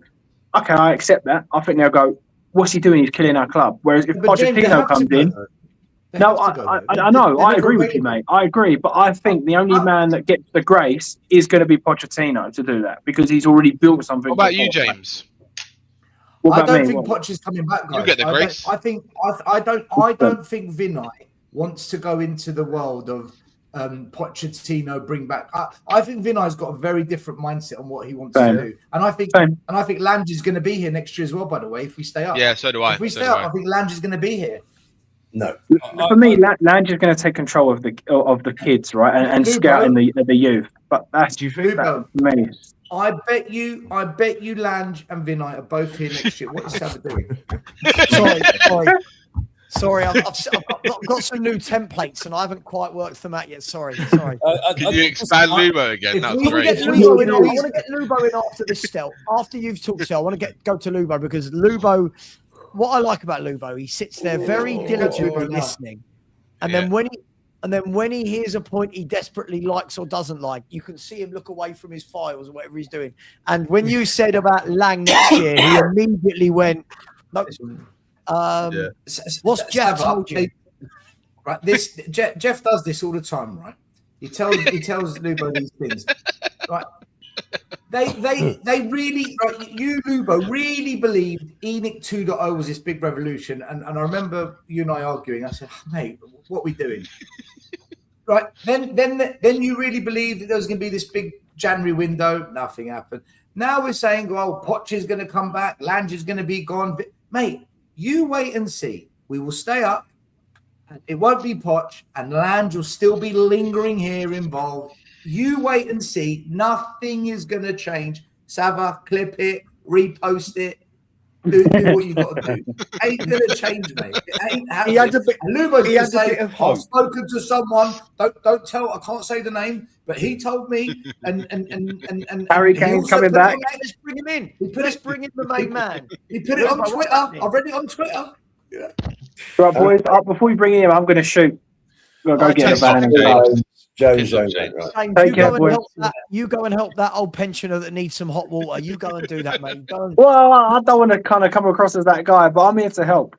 okay, I accept that. I think they'll go, what's he doing? He's killing our club. Whereas if Pochettino comes in, no, I know. I agree with you, mate. I agree. But I think the only man that gets the grace is going to be Pochettino to do that because he's already built something. What about you, James? I don't think Poch is coming back, guys. You get the grace. I don't think Vinay wants to go into the world of Pochettino bring back. I think Vinay's got a very different mindset on what he wants to do, and I think Lange is going to be here next year as well. By the way, if we stay up, yeah, so do I. If we stay up, I think Lange is going to be here. No, for me, Lange is going to take control of the kids, right, and scouting the youth. But that's do you think that? Me. I bet you Lange and Vinay are both here next year. What is Savva doing? Sorry. Sorry, I've got some new templates and I haven't quite worked them out yet. Sorry. Can you expand Lubo again? That was I want to great. get Lubo in. I want to get Lubo in after this, Stel. After you've talked, Stel, I want to go to Lubo because Lubo. What I like about Lubo, he sits there very diligently listening, and then when he hears a point he desperately likes or doesn't like, you can see him look away from his files or whatever he's doing. And when you said about Lang next year, he immediately went, "No." What's Jeff told you? Right, Jeff does this all the time, right? He tells Lubo these things, right? They really, right, you Lubo really believed ENIC 2.0 was this big revolution, and I remember you and I arguing. I said, mate, what are we doing? Right, then you really believed that there was going to be this big January window. Nothing happened. Now we're saying, well, Poch is going to come back, Lange is going to be gone, mate. You wait and see. We will stay up. It won't be Poch, and Lange will still be lingering here involved. You wait and see. Nothing is going to change. Savva, clip it, repost it. Do what you got to do. Ain't going to change, mate. It ain't happening. He had a bit. Lubo's going to say, I've spoken to someone. Don't tell. I can't say the name, but he told me. And Harry Kane's coming back. Let's bring him in. Let's bring in the main man. He put it on Twitter. I've read it on Twitter. Yeah. Right, boys. Before we bring him, I'm going to shoot. We'll go get a van. James, you go and help that old pensioner that needs some hot water. You go and do that, mate. Well, I don't want to kind of come across as that guy, but I'm here to help.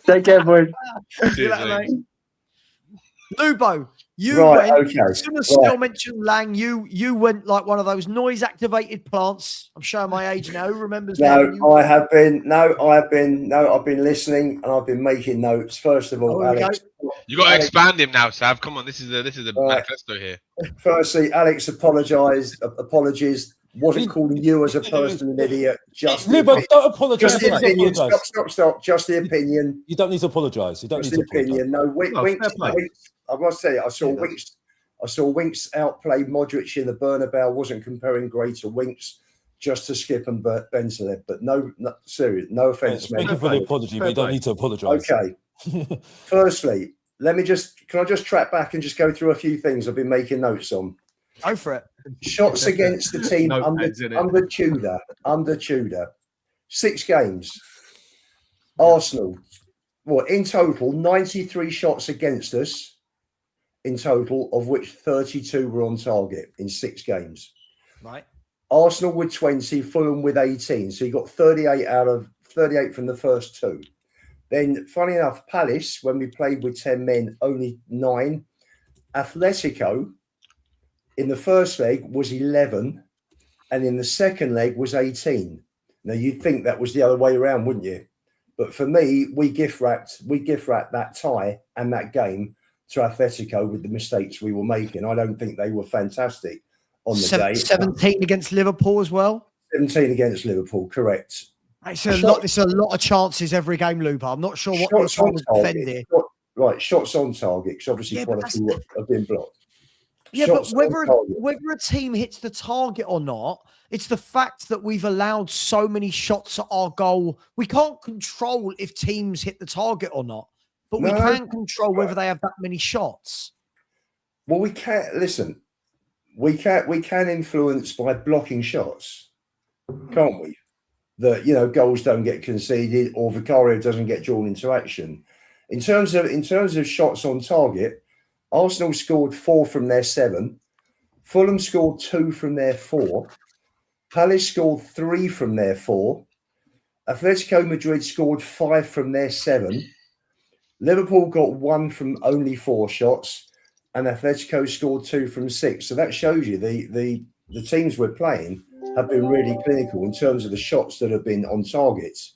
Take care, boys. Lubo, you right, went. okay. As soon as Still mentioned Lang, you went like one of those noise-activated plants. I'm showing my age now. Who remembers? I've been listening and I've been making notes. First of all, Alex, you got to expand him now, Sav. Come on, this is a manifesto here. Firstly, Alex apologies. Wasn't calling you as a person an idiot. Just Lubo, don't apologise. Just the opinion. Stop. Just the opinion. You don't need to apologise. You don't need to opinion. No, Winks. I must say, I saw Winks outplay Modric in the Bernabeu. Wasn't comparing Gray to Winks, just to skip and bend to them. But no, serious. No offence, mate. Thank you for the apology, but you don't need to apologise. Okay. Firstly, can I just track back and just go through a few things I've been making notes on. Go for it. Shots against the team under Tudor. 6 games. Arsenal, in total, 93 shots against us in total, of which 32 were on target in 6 games. Right. Arsenal with 20, Fulham with 18. So you got 38 out of 38 from the first 2. Then, funny enough, Palace, when we played with 10 men, only 9. Atletico, in the first leg, was 11. And in the second leg was 18. Now, you'd think that was the other way around, wouldn't you? But for me, we gift wrapped that tie and that game to Atletico with the mistakes we were making. I don't think they were fantastic on the day. 17 against Liverpool as well. 17 against Liverpool, correct. It's a lot of chances every game, Lupo. I'm not sure what you're trying to defend here. Right, shots on target, because obviously quite a few have been blocked. Yeah, shots but whether a team hits the target or not, it's the fact that we've allowed so many shots at our goal. We can't control if teams hit the target or not, but we can control whether they have that many shots. Well, we can't listen. We can influence by blocking shots, can't we? That goals don't get conceded or Vicario doesn't get drawn into action. In terms of shots on target, Arsenal scored 4 from their 7. Fulham scored 2 from their 4. Palace scored 3 from their 4. Atletico Madrid scored 5 from their 7. Liverpool got 1 from only 4 shots, and Atletico scored 2 from 6. So that shows you the teams we're playing have been really clinical in terms of the shots that have been on targets.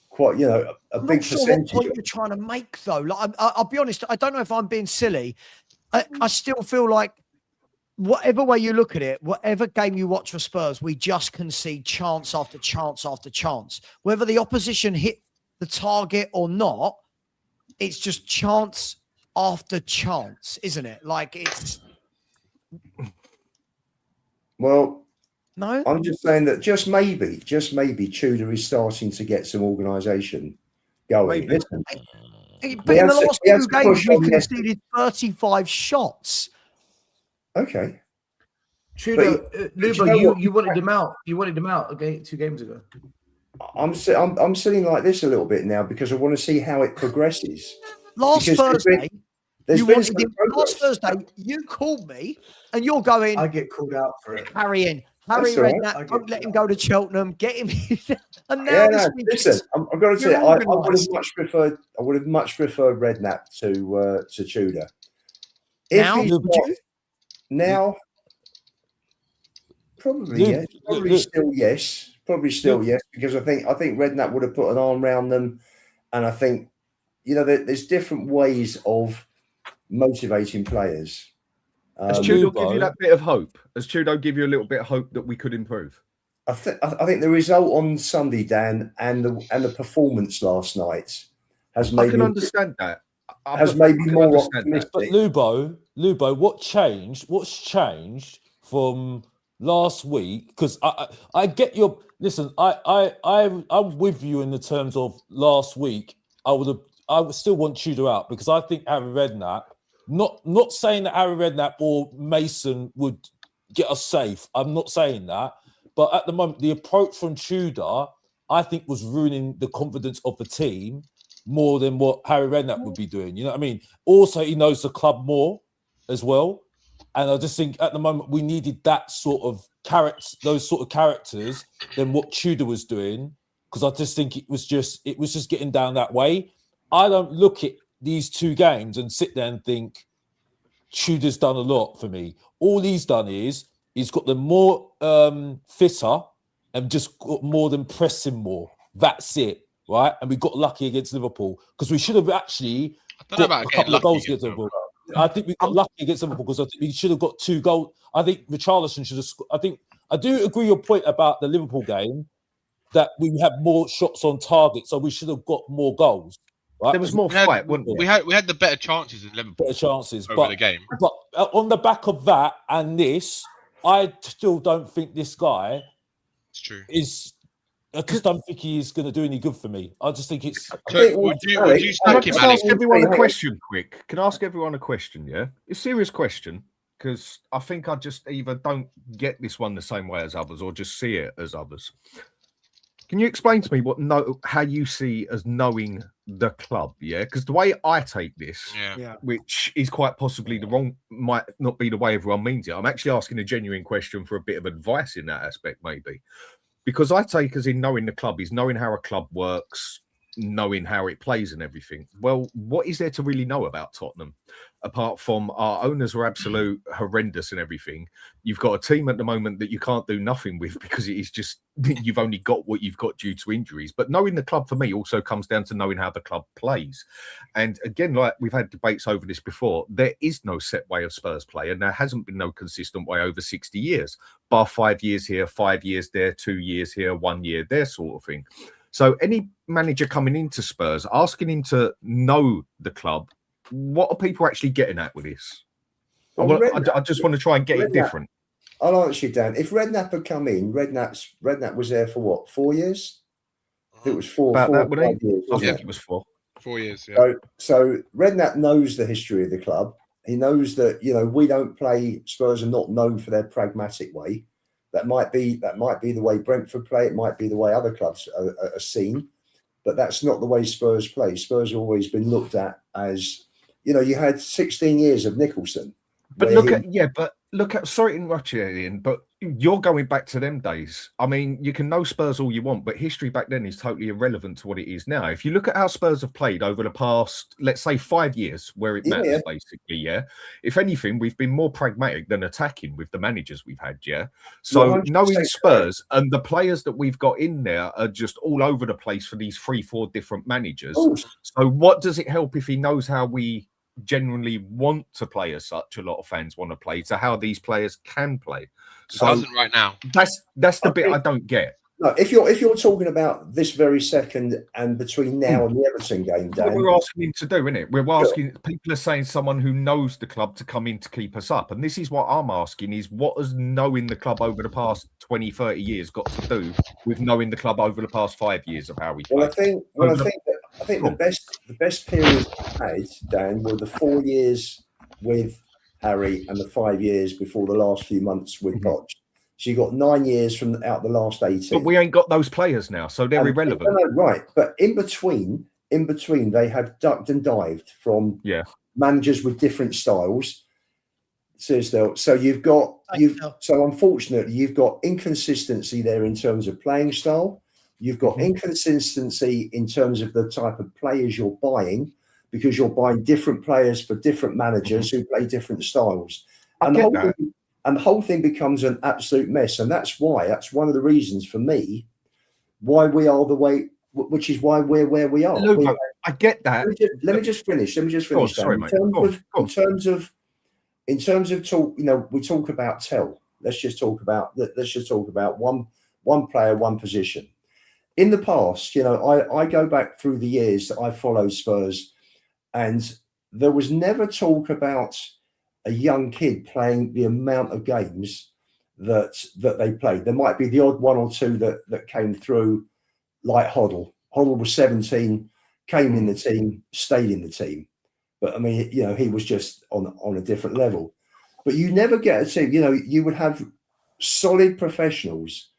Quite, a big percentage. What point you're trying to make, though. Like, I'll be honest. I don't know if I'm being silly. I still feel like, whatever way you look at it, whatever game you watch for Spurs, we just concede chance after chance after chance. Whether the opposition hit the target or not, it's just chance after chance, isn't it? Like it's. Well. No, I'm just saying that just maybe Tudor is starting to get some organisation going. Maybe. Listen, But in the last he has two to games, push we've on this. conceded 35 shots. Okay. Tudor, you Lubo, know what? you wanted him out. You wanted him out again 2 games ago. I'm sitting like this a little bit now because I want to see how it progresses. Last Because Thursday, there's you been wanted some him. progress. Last Thursday, you called me and you're going, I get called out for it. Harry in. Harry That's all right. Redknapp, don't let him go to Cheltenham. Get him in. And now Yeah, this no, week, listen, I've got to say, you're I would have organised. much preferred. I would have much preferred Redknapp to Tudor. Now, he's would not- you? now, probably yes, probably still yes, because I think Redknapp would have put an arm around them, and I think there's different ways of motivating players. Has Tudor give you that bit of hope? Has Tudor give you a little bit of hope that we could improve? I think the result on Sunday, Dan, and the performance last night has made I can me understand that. has made me more optimistic. But Lubo, What's changed from last week? Because I get your listen. I'm with you in the terms of last week. I would still want Tudor out because I think Harry Redknapp. Not saying that Harry Redknapp or Mason would get us safe. I'm not saying that. But at the moment, the approach from Tudor, I think, was ruining the confidence of the team more than what Harry Redknapp would be doing. You know what I mean? Also, he knows the club more as well. And I just think at the moment we needed that sort of those sort of characters than what Tudor was doing. Because I just think it was just getting down that way. I don't look at these 2 games and sit there and think Tudor's done a lot for me. All he's done is he's got them more fitter and just got more than pressing more. That's it, right? And we got lucky against Liverpool because we should have actually got a couple of goals against Liverpool. I think we got lucky against Liverpool because I think we should have got 2 goals. I think Richarlison should have. I do agree your point about the Liverpool game that we had more shots on target, so we should have got more goals. Right? There was more fight, wasn't there? We had the better chances in Liverpool. Better chances, over the game. But on the back of that and this, I still don't think this guy is. I just don't think he is going to do any good for me. I just think it's. Would you stack him, Can I ask everyone a question quick? Can I ask everyone a question? Yeah, it's a serious question because I think I just either don't get this one the same way as others or just see it as others. Can you explain to me how you see as knowing the club? Yeah, because the way I take this, which is quite possibly might not be the way everyone means it. I'm actually asking a genuine question for a bit of advice in that aspect, maybe. Because I take as in knowing the club is knowing how a club works, knowing how it plays and everything. Well, what is there to really know about Tottenham? Apart from our owners are absolute horrendous and everything. You've got a team at the moment that you can't do nothing with because it is just, you've only got what you've got due to injuries. But knowing the club for me also comes down to knowing how the club plays. And again, like we've had debates over this before, there is no set way of Spurs play and there hasn't been no consistent way over 60 years. Bar 5 years here, 5 years there, 2 years here, 1 year there sort of thing. So any manager coming into Spurs, asking him to know the club, what are people actually getting at with this? I just want to try and get it different. I'll answer you, Dan. If Redknapp had come in, Redknapp was there for what, 4 years? I think it was 4 years. I think it was 4. 4 years, yeah. So Redknapp knows the history of the club. He knows that, we don't play, Spurs are not known for their pragmatic way. That might be the way Brentford play. It might be the way other clubs are seen, but that's not the way Spurs play. Spurs have always been looked at as, you had 16 years of Nicholson. But sorry to interrupt you, Ian, but you're going back to them days. I mean, you can know Spurs all you want, but history back then is totally irrelevant to what it is now. If you look at how Spurs have played over the past, let's say 5 years, where it matters, basically, if anything, we've been more pragmatic than attacking with the managers we've had, So knowing Spurs and the players that we've got in there are just all over the place for these 3-4 different managers. So what does it help if he knows how we genuinely want to play as such? A lot of fans want to play to how these players can play. So doesn't right now. That's the bit I don't get. No, if you're talking about this very second and between now and the Everton game, Dan, we're asking him to do, isn't it? We're asking. People are saying someone who knows the club to come in to keep us up, and this is what I'm asking: is what has knowing the club over the past 20-30 years got to do with knowing the club over the past 5 years of how we play? Well, I think I think the best period I had, Dan, were the 4 years with Harry and the 5 years before the last few months with Poch. So you got 9 years from out the last 18. But we ain't got those players now, so they're irrelevant. No, right. But in between, they have ducked and dived from managers with different styles. So you've got so unfortunately you've got inconsistency there in terms of playing style. You've got inconsistency in terms of the type of players you're buying, because you're buying different players for different managers who play different styles. And the whole thing becomes an absolute mess. And that's one of the reasons for me why we are the way, which is why we're where we are. Lugo, I get that. Let me just finish. Oh, sorry, mate. In terms of talk, we talk about tell. Let's just talk about one player, one position. In the past, I go back through the years that I followed Spurs, and there was never talk about a young kid playing the amount of games that they played. There might be the odd one or two that came through, like Hoddle. Hoddle was 17, came in the team, stayed in the team. But I mean, he was just on a different level. But you never get a team. You would have solid professionals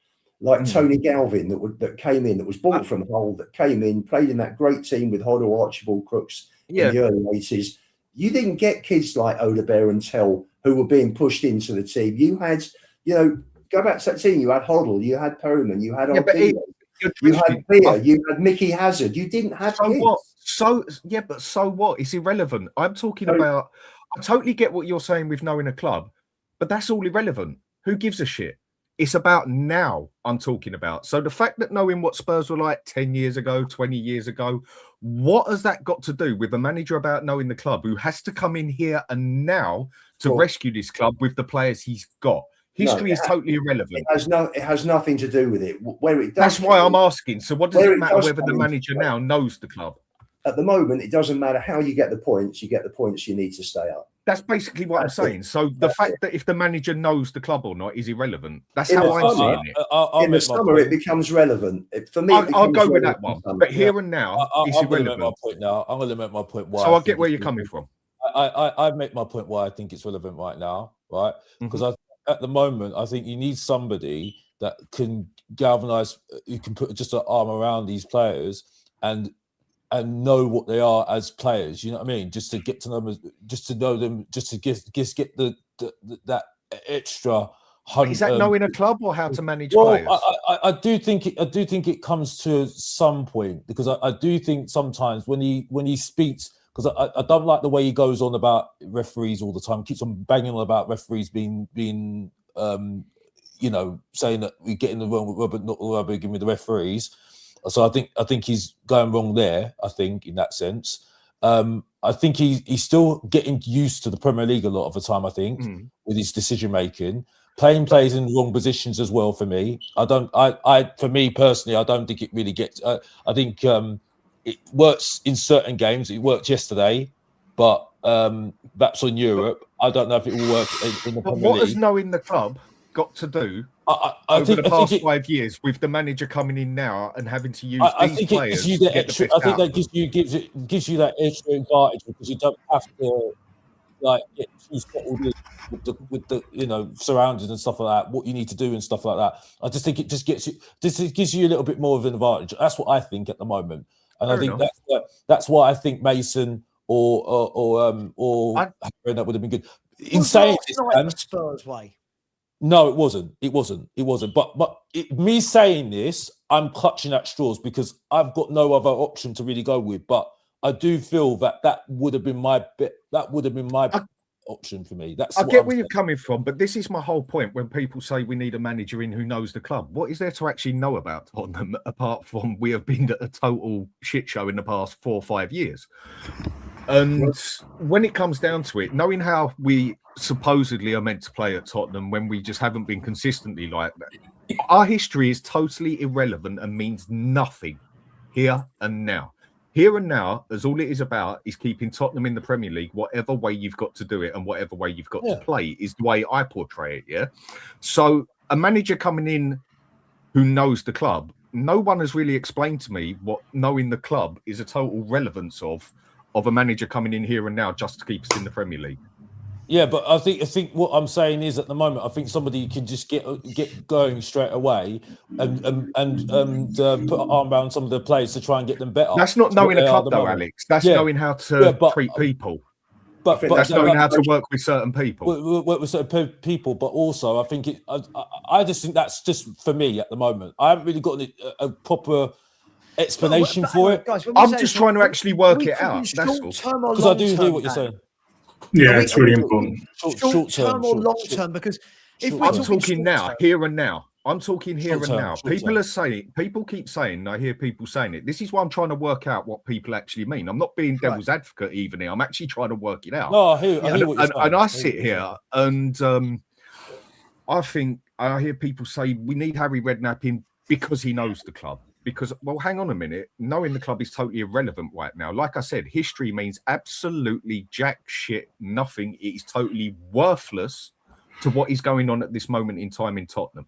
like Tony Galvin that came in, that was bought from Hull, that came in, played in that great team with Hoddle, Archibald, Crooks in the early 80s. You didn't get kids like Odebear and Tell who were being pushed into the team. You had, go back to that team. You had Hoddle, you had Perryman, you had you had Beer, you had Mickey Hazard. You didn't have kids. What? But so what? It's irrelevant. I'm talking about. I totally get what you're saying with knowing a club, but that's all irrelevant. Who gives a shit? It's about now I'm talking about. So the fact that knowing what Spurs were like 10 years ago, 20 years ago, what has that got to do with a manager about knowing the club who has to come in here and now to rescue this club with the players he's got? History is totally irrelevant. It has nothing to do with it. That's why I'm asking. So what does it matter whether the manager now knows the club? At the moment, it doesn't matter how you get the points. You get the points you need to stay up. That's basically what I'm saying. So the fact that if the manager knows the club or not is irrelevant. That's how I'm seeing it. In the summer, it becomes relevant. For me, I'll go with that one. But here and now, it's irrelevant. I'm going to make my point why. So I get where you're coming from. I make my point why I think it's relevant right now, right? Because at the moment, I think you need somebody that can galvanise, you can put just an arm around these players and know what they are as players. You know what I mean? Just to get to them, just to know them, just to get that extra. Is that knowing a club or how to manage players? I do think it comes to some point, because I do think sometimes when he speaks, because I don't like the way he goes on about referees all the time. Keeps on banging on about referees being saying that we get in the wrong with Robert, not Robert, give me the referees. So I think he's going wrong there. I think in that sense, I think he's still getting used to the Premier League a lot of the time. I think with his decision making, playing players in the wrong positions as well. For me, for me personally, I don't think it really gets. I think it works in certain games. It worked yesterday, but that's on Europe. I don't know if it will work in the Premier League. What has knowing the club got to do over the past 5 years with the manager coming in now and having to use these players? I think that gives you that extra advantage, because you don't have to get too settled with the surroundings and stuff like that, what you need to do and stuff like that. I just think it just gives you a little bit more of an advantage. That's what I think at the moment, and I think that's why I think Mason or that would have been good. In saying this, Spurs way. No, it wasn't. But me saying this, I'm clutching at straws because I've got no other option to really go with. But I do feel that would have been my bit. That would have been my option for me. I get where you're coming from, but this is my whole point. When people say we need a manager in who knows the club, what is there to actually know about Tottenham apart from we have been a total shit show in the past 4 or 5 years? And when it comes down to it, knowing how we supposedly are meant to play at Tottenham when we just haven't been consistently like that, our history is totally irrelevant and means nothing here and now. Here and now, as all it is about is keeping Tottenham in the Premier League, whatever way you've got to do it and whatever way you've got to play is the way I portray it, yeah? So a manager coming in who knows the club no one has really explained to me what knowing the club is a total relevance of a manager coming in here and now just to keep us in the Premier League. Yeah, but I think what I'm saying is at the moment, I think somebody can just get going straight away and put an arm around some of the players to try and get them better. That's not knowing a club, though, Alex. That's knowing how to treat people. But that's knowing how to work with certain people. Work with certain people, but also I think I just think that's just for me at the moment. I haven't really got a proper explanation for it. Guys, I'm just trying to actually work it out. That's all. Because I do hear what you're saying. Yeah, it's really important. Short term or long term, because if we're talking now, here and now. I'm talking here and now. People keep saying, I hear people saying it. This is why I'm trying to work out what people actually mean. I'm not being devil's advocate even here. I'm actually trying to work it out. No, I hear what you're saying. And I sit here and I hear people say we need Harry Redknapp in because he knows the club. Because, well, hang on a minute. Knowing the club is totally irrelevant right now. Like I said, history means absolutely jack shit, nothing. It is totally worthless to what is going on at this moment in time in Tottenham.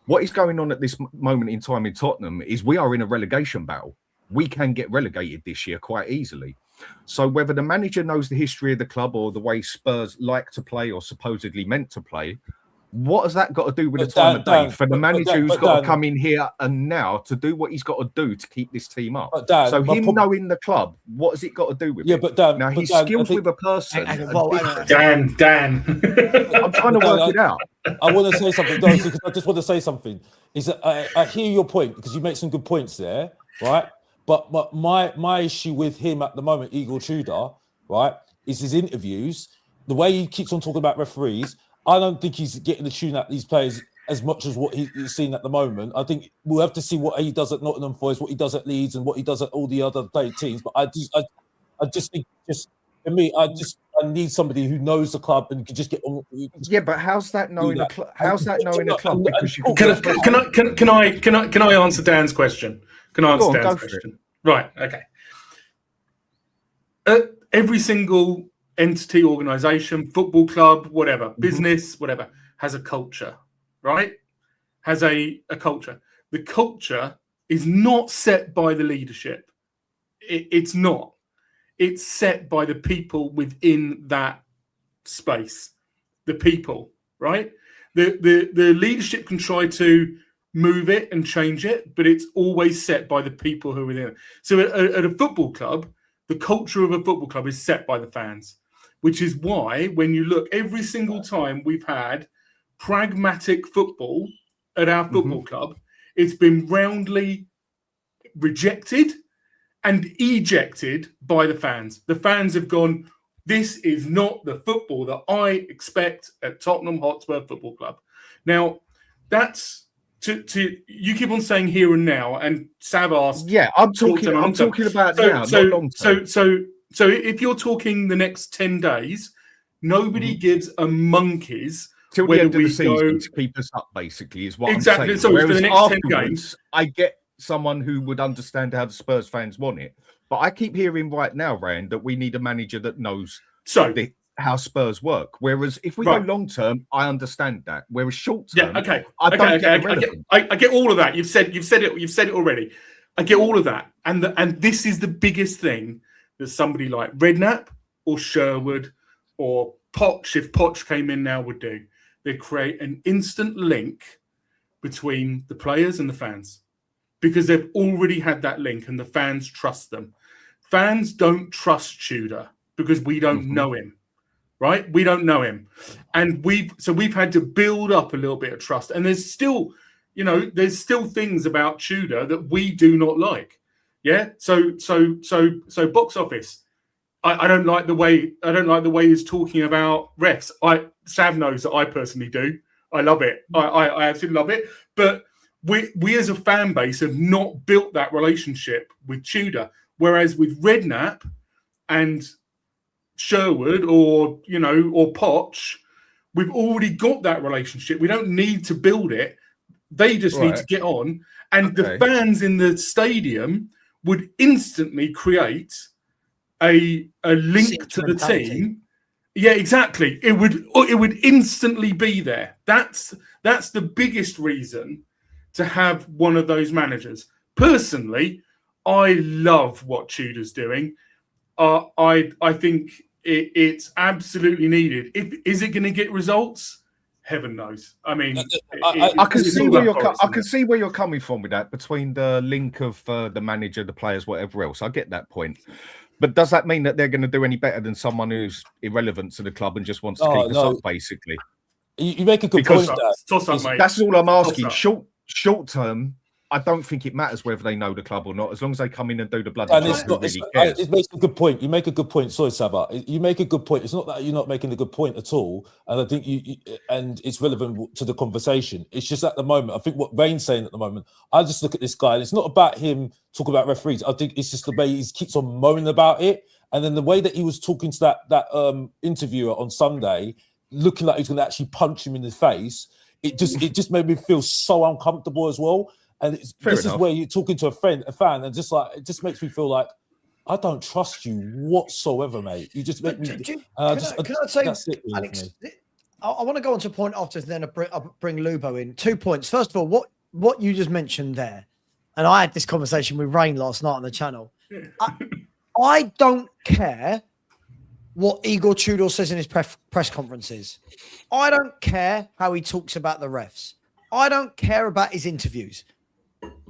What is going on at this moment in time in Tottenham is we are in a relegation battle. We can get relegated this year quite easily. So whether the manager knows the history of the club or the way Spurs like to play or supposedly meant to play, what has that got to do with the time of day for the manager who's got to come in here and now to do what he's got to do to keep this team up? So him knowing the club, what has it got to do with it? But Dan, now he's skilled with a person. Dan. I'm trying to work it out. I want to say something, because I just want to say something. Is that I hear your point because you make some good points there, right? But my issue with him at the moment, Igor Tudor, right, is his interviews, the way he keeps on talking about referees. I don't think he's getting the tune out these players as much as what he's seen at the moment. I think we'll have to see what he does at Nottingham Forest, what he does at Leeds, and what he does at all the other teams. But I just think, for me, I need somebody who knows the club and can just get on. Yeah, but how's that knowing a club? How's that knowing a club? Because you can I answer Dan's question? Can I answer Dan's question? Right. Okay. Every single entity, organization, football club, whatever, business, whatever, has a culture, right? Has a culture. The culture is not set by the leadership. It's not. It's set by the people within that space. The people, right? The leadership can try to move it and change it, but it's always set by the people who are within it. So at a football club, the culture of a football club is set by the fans. Which is why when you look, every single time we've had pragmatic football at our football club, it's been roundly rejected and ejected by the fans. The fans have gone, this is not the football that I expect at Tottenham Hotspur Football Club. Now, that's to you keep on saying here and now, and Sav asked. Yeah, I'm talking about now, not long term. So if you're talking the next 10 days, nobody gives a monkey's till the end of the season to keep us up, basically, is what I'm saying. So for the next 10 games, I get someone who would understand how the Spurs fans want it. But I keep hearing right now, Rand, that we need a manager that knows how Spurs work. Whereas if we go long term, I understand that. Whereas short term, I get all of that. You've said it already. I get all of that. And this is the biggest thing that somebody like Redknapp or Sherwood or Poch, if Poch came in now, would do. They'd create an instant link between the players and the fans because they've already had that link and the fans trust them. Fans don't trust Tudor because we don't know him, right? We don't know him. And we've had to build up a little bit of trust. And there's still things about Tudor that we do not like. Yeah. So box office. I don't like the way he's talking about refs. Sav knows that I personally do. I love it. I absolutely love it. But we as a fan base have not built that relationship with Tudor. Whereas with Redknapp and Sherwood or Poch, we've already got that relationship. We don't need to build it. They just need to get on. And the fans in the stadium would instantly create a link to the team. Yeah, exactly. It would instantly be there. That's the biggest reason to have one of those managers. Personally, I love what Tudor's doing. I think it's absolutely needed. Is it going to get results? Heaven knows. I mean, I can see where you're coming from with that, between the link of the manager, the players, whatever else. I get that point. But does that mean that they're going to do any better than someone who's irrelevant to the club and just wants to keep us up, basically? You make a good point. That's all I'm asking. Short term, I don't think it matters whether they know the club or not, as long as they come in and do the bloody job. It makes a good point. You make a good point. Sorry, Savva. You make a good point. It's not that you're not making a good point at all, and I think and it's relevant to the conversation. It's just at the moment, I think what Rain's saying at the moment, I just look at this guy, and it's not about him talking about referees. I think it's just the way he keeps on moaning about it, and then the way that he was talking to that interviewer on Sunday, looking like he's going to actually punch him in the face. It just made me feel so uncomfortable as well. And this is where you're talking to a fan, and just like it just makes me feel like I don't trust you whatsoever, mate. You just make me. Can I say, Alex? I want to go on to a point after, then I'll bring Lubo in. 2 points. First of all, what you just mentioned there, and I had this conversation with Rain last night on the channel. I don't care what Igor Tudor says in his press conferences. I don't care how he talks about the refs. I don't care about his interviews.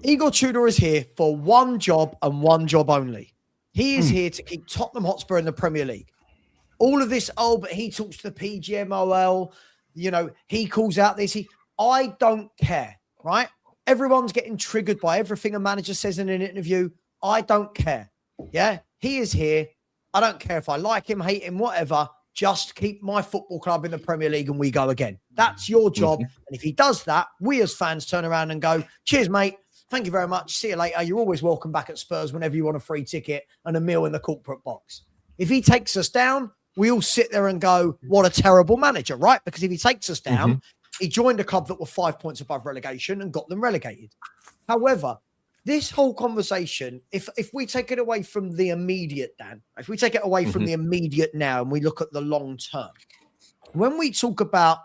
Igor Tudor is here for one job and one job only. He is here to keep Tottenham Hotspur in the Premier League. All of this, but he talks to the PGMOL, he calls out this. I don't care, right? Everyone's getting triggered by everything a manager says in an interview. I don't care. Yeah, he is here. I don't care if I like him, hate him, whatever. Just keep my football club in the Premier League and we go again. That's your job. And if he does that, we as fans turn around and go, cheers, mate. Thank you very much. See you later. You're always welcome back at Spurs whenever you want a free ticket and a meal in the corporate box. If he takes us down, we all sit there and go, what a terrible manager, right? Because if he takes us down, he joined a club that were 5 points above relegation and got them relegated. However, this whole conversation, if we take it away from the immediate, Dan, if we take it away from the immediate now and we look at the long term, when we talk about,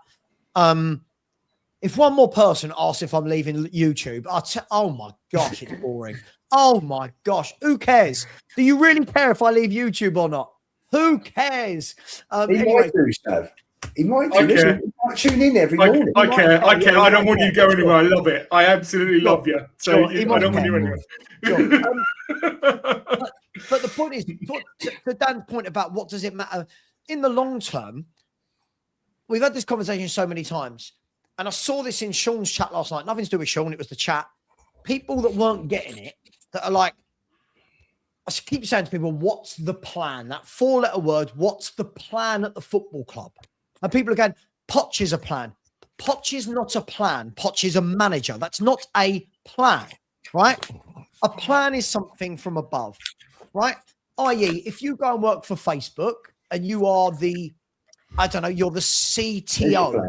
if one more person asks if I'm leaving YouTube, oh my gosh, it's boring. Oh my gosh, who cares? Do you really care if I leave YouTube or not? Who cares? Anyway. He might do. He might tune in every morning. I care. I don't want you to go anywhere. I love it. I absolutely love you. So I don't want you anywhere. But the point is, to Dan's point about what does it matter in the long term, we've had this conversation so many times. And I saw this in Sean's chat last night. Nothing to do with Sean. It was the chat. People that weren't getting it, that are like, I keep saying to people, what's the plan? That 4-letter word, what's the plan at the football club? And people are going, Poch is a plan. Poch is not a plan. Poch is a manager. That's not a plan, right? A plan is something from above, right? I.e., if you go and work for Facebook and you are you're the CTO,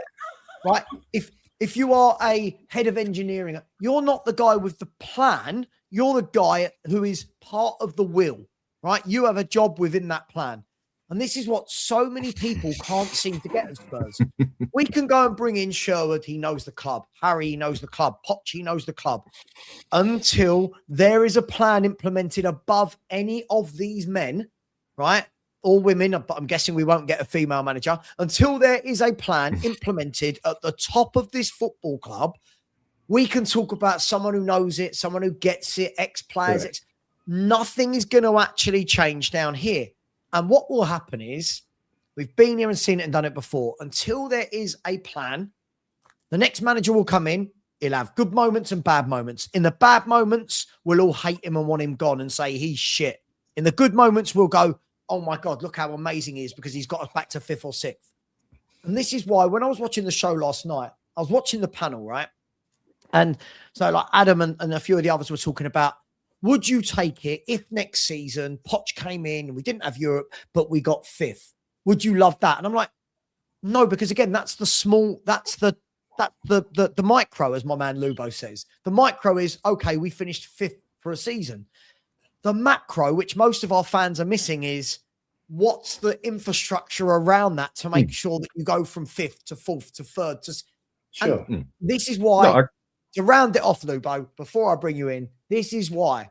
right? If you are a head of engineering, you're not the guy with the plan. You're the guy who is part of the will, right? You have a job within that plan. And this is what so many people can't seem to get at Spurs. We can go and bring in Sherwood. He knows the club. Harry, he knows the club. Poch, he knows the club. Until there is a plan implemented above any of these men, right? Or women, but I'm guessing we won't get a female manager. Until there is a plan implemented at the top of this football club, we can talk about someone who knows it, someone who gets it, ex-players. Nothing is going to actually change down here. And what will happen is, we've been here and seen it and done it before. Until there is a plan, the next manager will come in. He'll have good moments and bad moments. In the bad moments, we'll all hate him and want him gone and say he's shit. In the good moments, we'll go, oh my God, look how amazing he is because he's got us back to 5th or 6th. And this is why when I was watching the show last night, I was watching the panel, right? And so like Adam and a few of the others were talking about, would you take it if next season Poch came in and we didn't have Europe, but we got 5th? Would you love that? And I'm like, no, because again, that's the small, that's the micro, as my man Lubo says. The micro is, okay, we finished 5th for a season. The macro, which most of our fans are missing, is what's the infrastructure around that to make sure that you go from 5th to 4th to 3rd to. Sure. This is why to round it off, Lubo, before I bring you in, this is why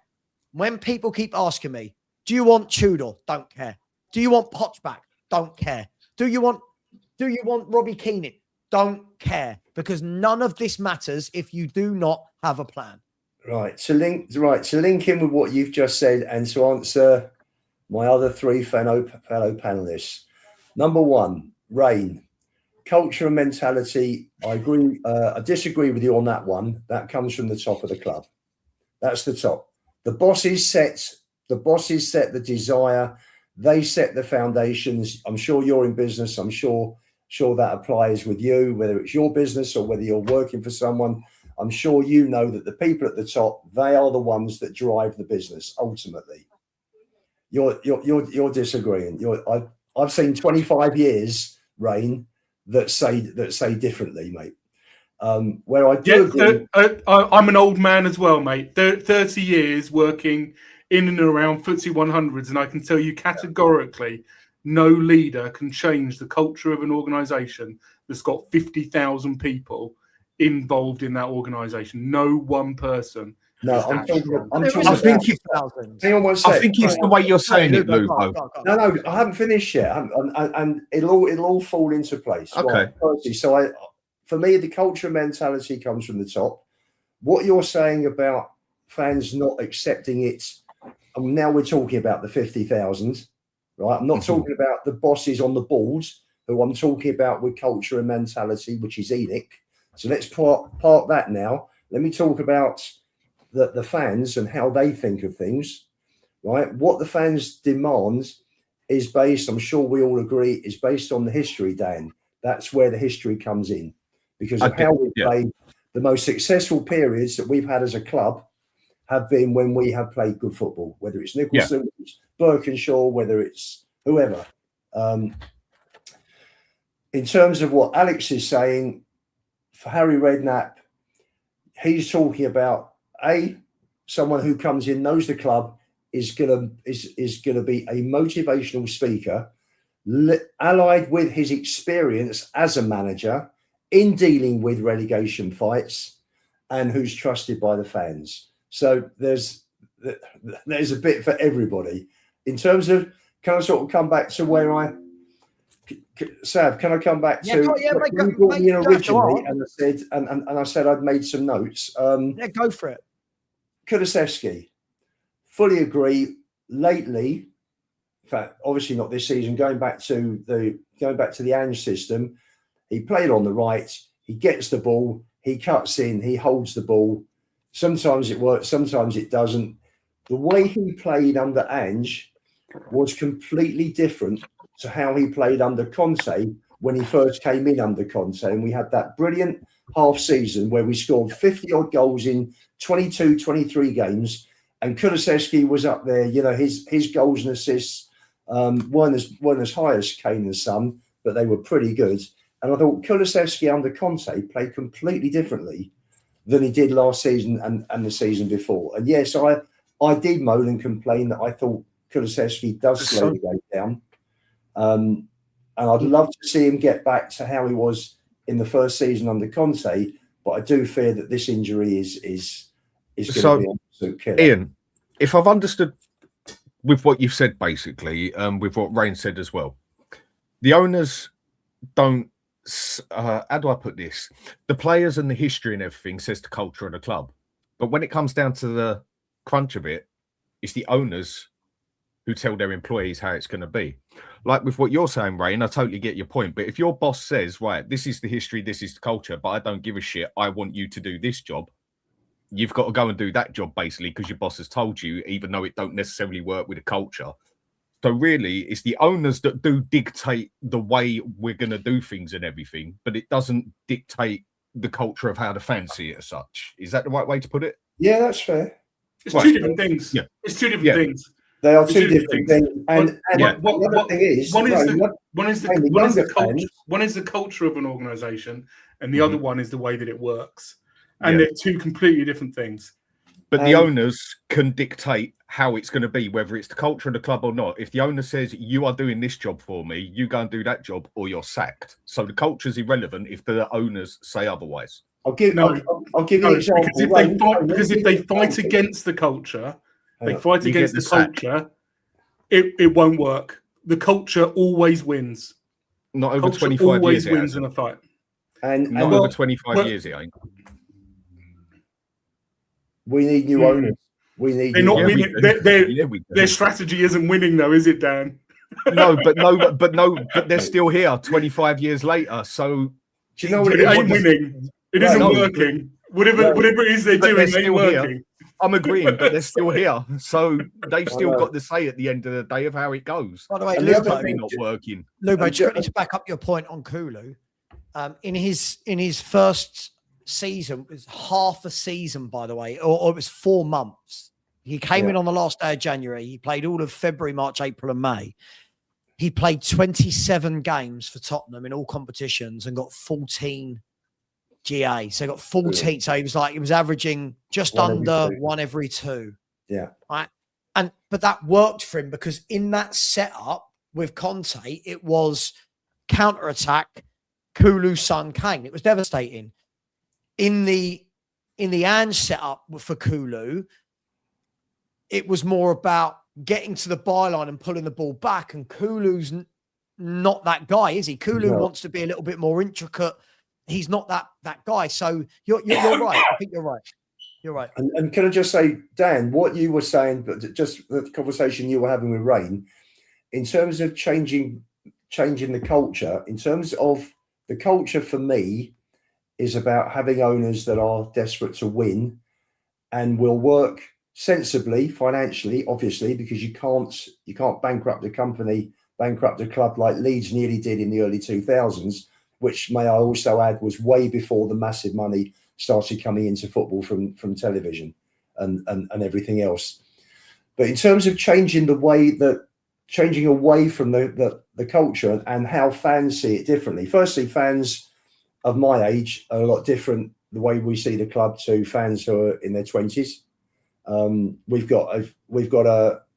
when people keep asking me, do you want Tudor? Don't care. Do you want Poch back? Don't care. Do you want Robbie Keane? Don't care, because none of this matters if you do not have a plan. Right. To link in with what you've just said and to answer my other three fellow panelists. Number one, Rain. Culture and mentality. I agree. I disagree with you on that one. That comes from the top of the club. That's the top. The bosses set the desire. They set the foundations. I'm sure you're in business. I'm sure that applies with you, whether it's your business or whether you're working for someone. I'm sure you know that the people at the top, they are the ones that drive the business ultimately. You're disagreeing. I've seen 25 years, Rain, that say differently, mate. Where I do agree. I'm an old man as well, mate. 30 years working in and around FTSE 100s, and I can tell you categorically, no leader can change the culture of an organisation that's got 50,000 people involved in that organisation. No one person. No, I think it's the way you're saying it, Lubo. No, I haven't finished yet, and it'll all fall into place. Okay. Right? So for me, the culture mentality comes from the top. What you're saying about fans not accepting it, and now we're talking about the 50,000, right? I'm not talking about the bosses on the board, who I'm talking about with culture and mentality, which is Enoch. So let's park that now. Let me talk about the fans and how they think of things, right? What the fans demand is based, I'm sure we all agree, is based on the history, Dan. That's where the history comes in, because of how we played. The most successful periods that we've had as a club have been when we have played good football, whether it's Nicholson, whether it's Birkinshaw, whether it's whoever. In terms of what Alex is saying, for Harry Redknapp, he's talking about someone who comes in, knows the club, is gonna be a motivational speaker, allied with his experience as a manager in dealing with relegation fights, and who's trusted by the fans. So there's a bit for everybody. In terms of, can I sort of come back to where Sav, can I come back to you brought me in originally, and I said, and I said I'd made some notes. Go for it. Kuluski, fully agree. Lately, in fact, obviously not this season. Going back to the Ange system, he played on the right. He gets the ball. He cuts in. He holds the ball. Sometimes it works. Sometimes it doesn't. The way he played under Ange was completely different to how he played under Conte when he first came in under Conte. And we had that brilliant half season where we scored 50 odd goals in 22, 23 games. And Kulusevski was up there. You know, his goals and assists weren't as high as Kane and Son, but they were pretty good. And I thought Kulusevski under Conte played completely differently than he did last season and the season before. And yes, I did moan and complain that I thought Kulusevski does slow the game down. And I'd love to see him get back to how he was in the first season under Conte, but I do fear that this injury is going to be an absolute killer. Ian, if I've understood with what you've said, basically, with what Rain said as well, the owners don't. How do I put this? The players and the history and everything says the culture of the club, but when it comes down to the crunch of it, it's the owners who tell their employees how it's going to be. Like with what you're saying, Ray, and I totally get your point, but if your boss says, right, this is the history, this is the culture, but I don't give a shit, I want you to do this job, you've got to go and do that job, basically, because your boss has told you, even though it don't necessarily work with the culture. So really, it's the owners that do dictate the way we're going to do things and everything, but it doesn't dictate the culture of how the fans see it as such. Is that the right way to put it? Yeah, that's fair. It's two different things. Yeah. It's two different things. They are two different things. And the thing is, one is the culture of an organisation, and the other one is the way that it works. And they're two completely different things. But the owners can dictate how it's going to be, whether it's the culture of the club or not. If the owner says, you are doing this job for me, you go and do that job or you're sacked. So the culture's irrelevant if the owners say otherwise. I'll give you an example. Because if they fight against the culture, it won't work. The culture always wins. Not over 25 years. Always wins in a fight. And not over 25 years, it ain't. We need new owners. They're not winning. Their strategy isn't winning, though, is it, Dan? No, but they're still here 25 years later. So do you know what it ain't winning? It isn't working. Whatever it is they're doing, ain't working. Here. I'm agreeing, but they're still here. So they've still got the say at the end of the day of how it goes. By the way, Lubo, not working. Lubo, just quickly to back up your point on Kulu, in his first season, it was half a season, by the way, or it was 4 months. He came in on the last day of January. He played all of February, March, April, and May. He played 27 games for Tottenham in all competitions and got 14 GA. So he got 14. So he was averaging just under 1 every 2. Yeah. Right. But that worked for him because in that setup with Conte, it was counter-attack, Kulu, Son, Kane. It was devastating. In the Ange setup for Kulu, it was more about getting to the byline and pulling the ball back. And Kulu's not that guy, is he? Kulu wants to be a little bit more intricate. He's not that guy. So you're right. I think you're right. You're right. And can I just say, Dan, what you were saying, but just the conversation you were having with Rain, in terms of changing the culture, in terms of the culture for me is about having owners that are desperate to win and will work sensibly financially, obviously, because you can't bankrupt a company, bankrupt a club like Leeds nearly did in the early 2000s, which, may I also add, was way before the massive money started coming into football from television and everything else. But in terms of changing away from the culture and how fans see it differently. Firstly, fans of my age are a lot different the way we see the club to fans who are in their 20s. We've got a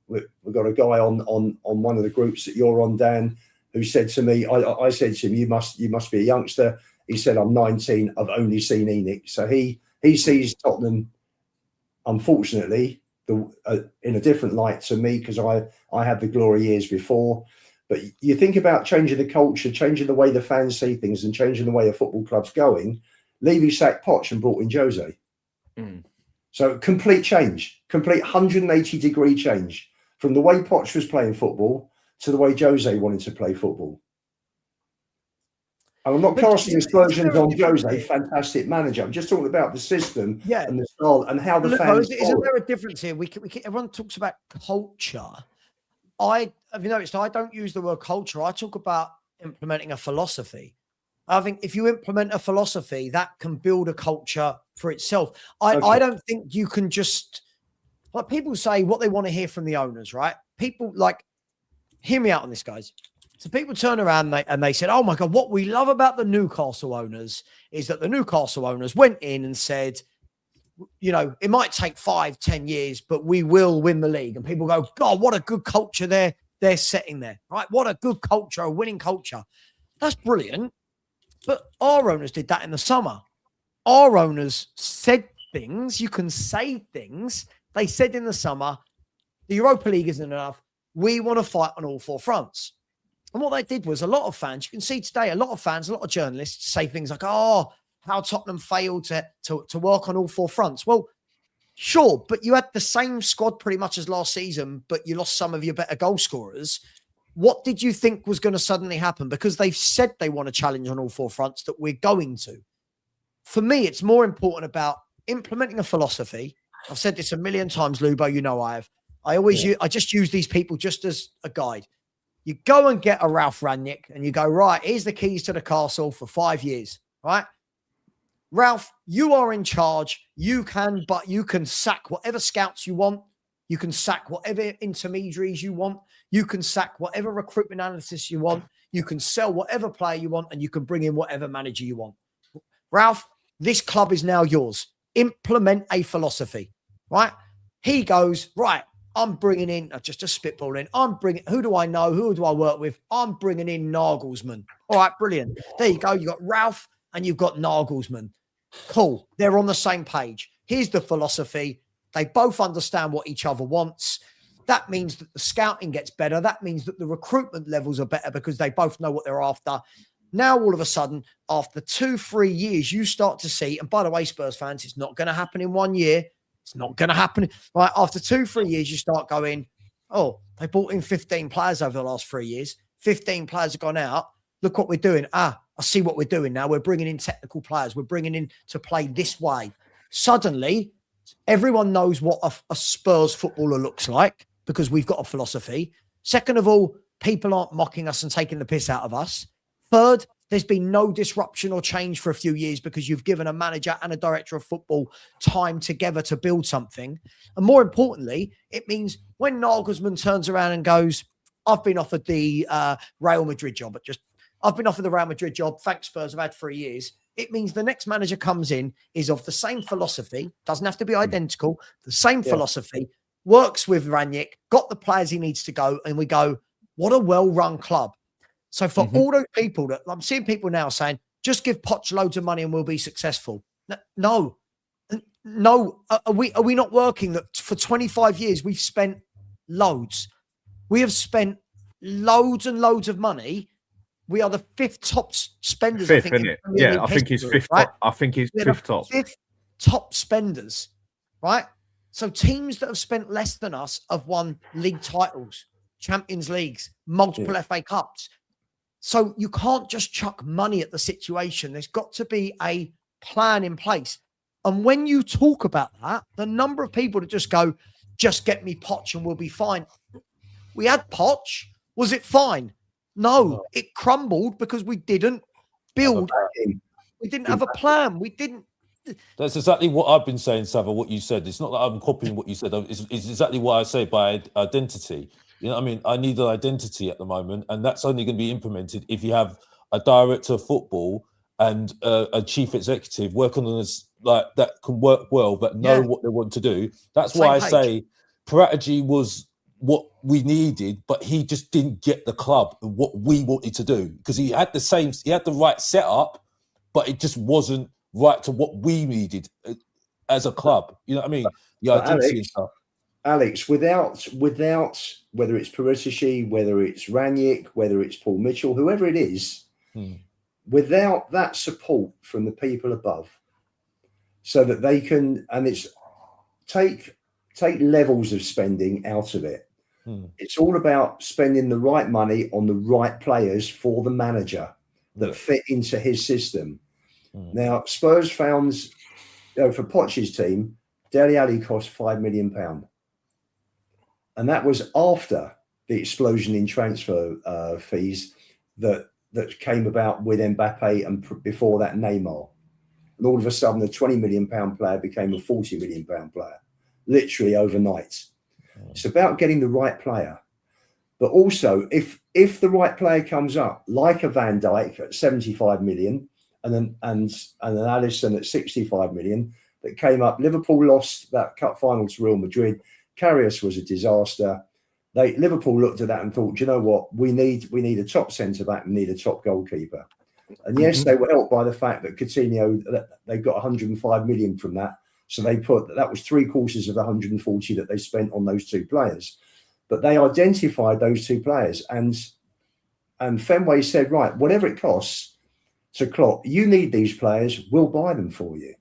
guy on one of the groups that you're on, Dan, who said to me, I said to him, you must be a youngster. He said, I'm 19. I've only seen Enoch. So he sees Tottenham, unfortunately, in a different light to me because I had the glory years before. But you think about changing the culture, changing the way the fans see things, and changing the way a football club's going. Levy sacked Poch and brought in Jose. So complete change, complete 180-degree change from the way Poch was playing football to the way Jose wanted to play football. And I'm not casting aspersions on Jose, fantastic manager. I'm just talking about the system and the style and how the fans. Isn't there a difference here? Everyone talks about culture. Have you noticed? I don't use the word culture. I talk about implementing a philosophy. I think if you implement a philosophy, that can build a culture for itself. I don't think you can just, like, people say what they want to hear from the owners, right? People hear me out on this, guys. So people turn around and they said, oh my God, what we love about the Newcastle owners is that the Newcastle owners went in and said, you know, it might take 5-10 years, but we will win the league. And people go, God, what a good culture they're setting there, right? What a good culture, a winning culture. That's brilliant. But our owners did that in the summer. Our owners said things. You can say things. They said in the summer, the Europa League isn't enough. We want to fight on all 4 fronts. And what they did was a lot of fans, you can see today, a lot of fans, a lot of journalists say things like, oh, how Tottenham failed to work on all 4 fronts. Well, sure, but you had the same squad pretty much as last season, but you lost some of your better goal scorers. What did you think was going to suddenly happen? Because they've said they want to challenge on all 4 fronts, that we're going to. For me, it's more important about implementing a philosophy. I've said this a million times, Lubo, you know I have. I just use these people just as a guide. You go and get a Ralph Rangnick and you go, right, here's the keys to the castle for 5 years, right? Ralph, you are in charge. You can sack whatever scouts you want. You can sack whatever intermediaries you want. You can sack whatever recruitment analysis you want. You can sell whatever player you want, and you can bring in whatever manager you want. Ralph, this club is now yours. Implement a philosophy, right? He goes, right, I'm bringing in, just spitballing, who do I know? Who do I work with? I'm bringing in Nagelsmann. All right, brilliant. There you go. You've got Ralph and you've got Nagelsmann. Cool. They're on the same page. Here's the philosophy. They both understand what each other wants. That means that the scouting gets better. That means that the recruitment levels are better because they both know what they're after. Now, all of a sudden, after 2-3 years, you start to see, and by the way, Spurs fans, it's not going to happen in 1 year. It's not going to happen. Right? After 2-3 years, you start going, oh, they brought in 15 players over the last 3 years. 15 players have gone out. Look what we're doing. I see what we're doing now. We're bringing in technical players. We're bringing in to play this way. Suddenly, everyone knows what a Spurs footballer looks like because we've got a philosophy. Second of all, people aren't mocking us and taking the piss out of us. Third, there's been no disruption or change for a few years because you've given a manager and a director of football time together to build something. And more importantly, it means when Nagelsmann turns around and goes, I've been offered the Real Madrid job, I've been offered the Real Madrid job. Thanks, Spurs. I've had 3 years. It means the next manager comes in, is of the same philosophy, doesn't have to be identical, the same philosophy, works with Ranić, got the players he needs to go, and we go, what a well-run club. So for all those people that I'm seeing people now saying, just give Poch loads of money and we'll be successful. No. Are we not working that for 25 years we've spent loads? We have spent loads and loads of money. We are the fifth top spenders. Fifth, I think, isn't it? Yeah, I think he's fifth. Right? I think he's fifth top. Fifth top spenders, right? So teams that have spent less than us have won league titles, Champions Leagues, multiple FA Cups. So you can't just chuck money at the situation. There's got to be a plan in place. And when you talk about that, the number of people that just go, just get me Poch and we'll be fine. We had Poch. Was it fine? No, it crumbled because we didn't build. We didn't have a plan. We didn't. That's exactly what I've been saying, Savva, what you said. It's not that I'm copying what you said. It's exactly what I say by identity. You know what I mean? I need an identity at the moment, and that's only going to be implemented if you have a director of football and a chief executive working on this, like that can work well, but know what they want to do. That's why I say Parategy was what we needed, but he just didn't get the club and what we wanted to do because he had the right setup, but it just wasn't right to what we needed as a club. You know what I mean? The identity and stuff. Alex, without whether it's Parategy, whether it's Ranić, whether it's Paul Mitchell, whoever it is, without that support from the people above, so that they can, and it's take levels of spending out of it. It's all about spending the right money on the right players for the manager that fit into his system. Now, Spurs found, for Poch's team, Dele Alli cost £5 million. And that was after the explosion in transfer fees that came about with Mbappe and before that Neymar. And all of a sudden, the £20 million player became a £40 million player, literally overnight. It's about getting the right player. But also, if the right player comes up, like a Van Dijk at 75 million and an Alisson at 65 million that came up, Liverpool lost that cup final to Real Madrid. Karius was a disaster. Liverpool looked at that and thought, you know what, we need a top centre-back and need a top goalkeeper. And yes, they were helped by the fact that Coutinho, they got 105 million from that. So that was 3/4 of the 140 that they spent on those two players. But they identified those two players, and Fenway said, right, whatever it costs to Klopp, you need these players, we'll buy them for you.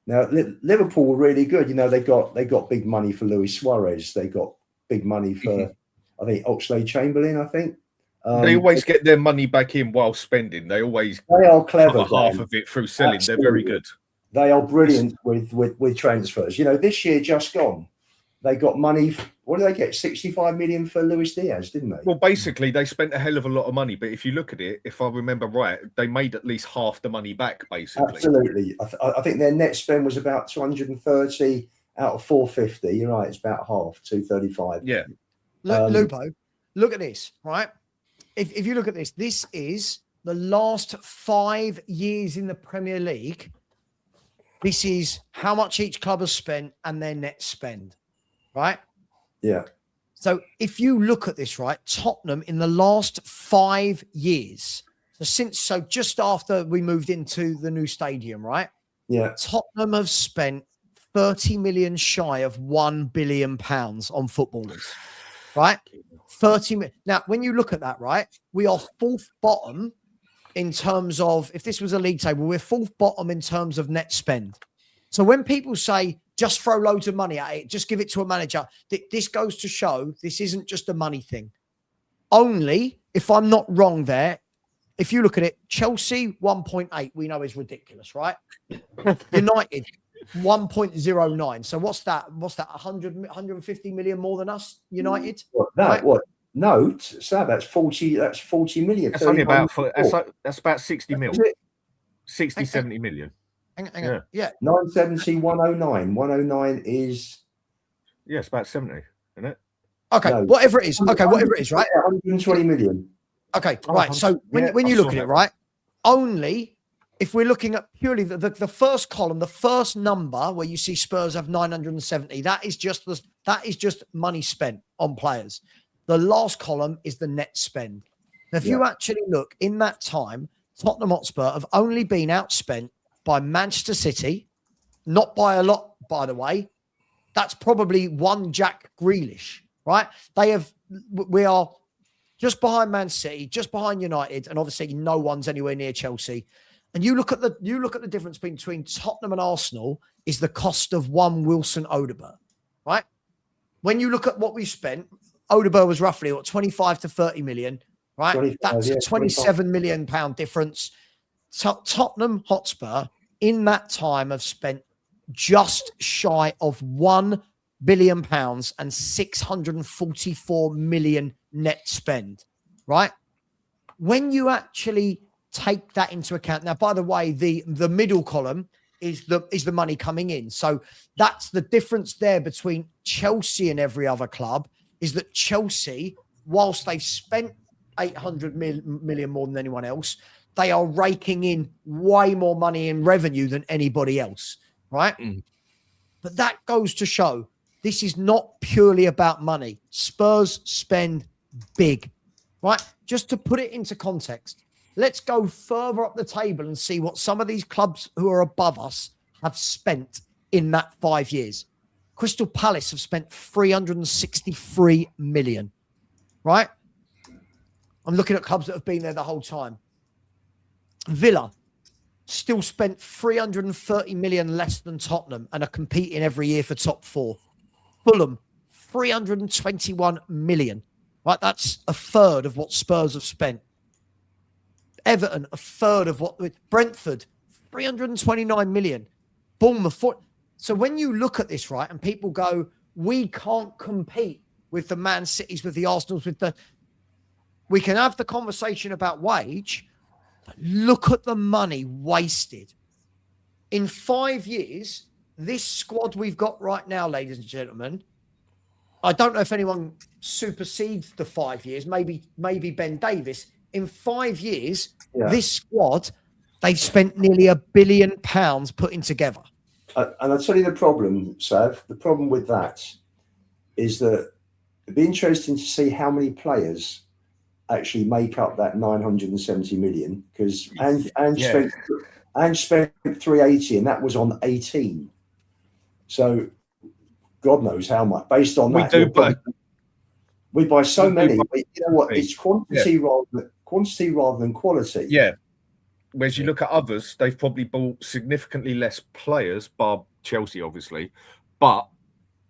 Now Liverpool were really good. You know, they got big money for Luis Suarez. They got big money for I think Oxlade-Chamberlain. I think they always get their money back in while spending. They are clever. Half of it through selling. Absolutely. They're very good. They are brilliant with transfers. You know, this year just gone, they got money. What did they get? 65 million for Luis Diaz, didn't they? Well, basically, they spent a hell of a lot of money. But if you look at it, if I remember right, they made at least half the money back, basically. Absolutely. I think their net spend was about 230 out of 450. You're right. It's about half, 235. Yeah. Lupo, look at this, right? If you look at this, this is the last 5 years in the Premier League. This is how much each club has spent and their net spend, right? Yeah. So if you look at this, right, Tottenham in the last 5 years, so just after we moved into the new stadium, right, Yeah. Tottenham have spent 30 million shy of £1 billion on footballers, right? 30 million. Now, when you look at that, right, we are fourth bottom in terms of, if this was a league table, we're fourth bottom in terms of net spend. So when people say just throw loads of money at it, just give it to a manager, this goes to show this isn't just a money thing. Only, if I'm not wrong there, if you look at it, Chelsea 1.8, we know is ridiculous, right? United 1.09. So what's that? What's that? 150 million more than us, United? What? No, right? what? No, so that's 40. That's 40 million. That's only about that's about 60 mil. 60, 70 million. Hang on. Yeah. 970, 109. 109 is. Yeah, it's about 70, isn't it? Okay, No. whatever it is. Okay, whatever it is, right? 120 million. Okay, right. So when you look at it, right, only if we're looking at purely the first column, the first number where you see Spurs have 970, that is just money spent on players. The last column is the net spend. Now, if you actually look in that time, Tottenham Hotspur have only been outspent by Manchester City, not by a lot, by the way. That's probably one Jack Grealish, right? We are just behind Man City, just behind United, and obviously no one's anywhere near Chelsea. And you look at the difference between Tottenham and Arsenal is the cost of one Wilson Odobert, right? When you look at what we spent, Odobert was roughly 25 to 30 million, right? That's a 27 million pound difference. Tottenham Hotspur in that time have spent just shy of £1 billion and 644 million net spend, right? When you actually take that into account, now, by the way, the middle column is the money coming in. So that's the difference there between Chelsea and every other club, is that Chelsea, whilst they've spent 800 million more than anyone else, they are raking in way more money in revenue than anybody else, right? But that goes to show this is not purely about money. Spurs spend big, right? Just to put it into context, let's go further up the table and see what some of these clubs who are above us have spent in that 5 years. Crystal Palace have spent 363 million, right? I'm looking at clubs that have been there the whole time. Villa still spent 330 million less than Tottenham and are competing every year for top four. Fulham, 321 million, right? That's a third of what Spurs have spent. Everton, a third of what Brentford, 329 million. Bournemouth. So when you look at this, right, and people go, we can't compete with the Man Cities, with the Arsenals, we can have the conversation about wage, but look at the money wasted. In 5 years, this squad we've got right now, ladies and gentlemen, I don't know if anyone supersedes the 5 years, maybe Ben Davis. In 5 years, this squad, they've spent nearly £1 billion putting together. And I'll tell you the problem, Sav. The problem with that is that it'd be interesting to see how many players actually make up that 970 million, because and spent 380, and that was on 18. So God knows how much. Based on that, we buy so many. You know what? It's quantity rather than quality. Yeah. Whereas you look at others, they've probably bought significantly less players, bar Chelsea, obviously, but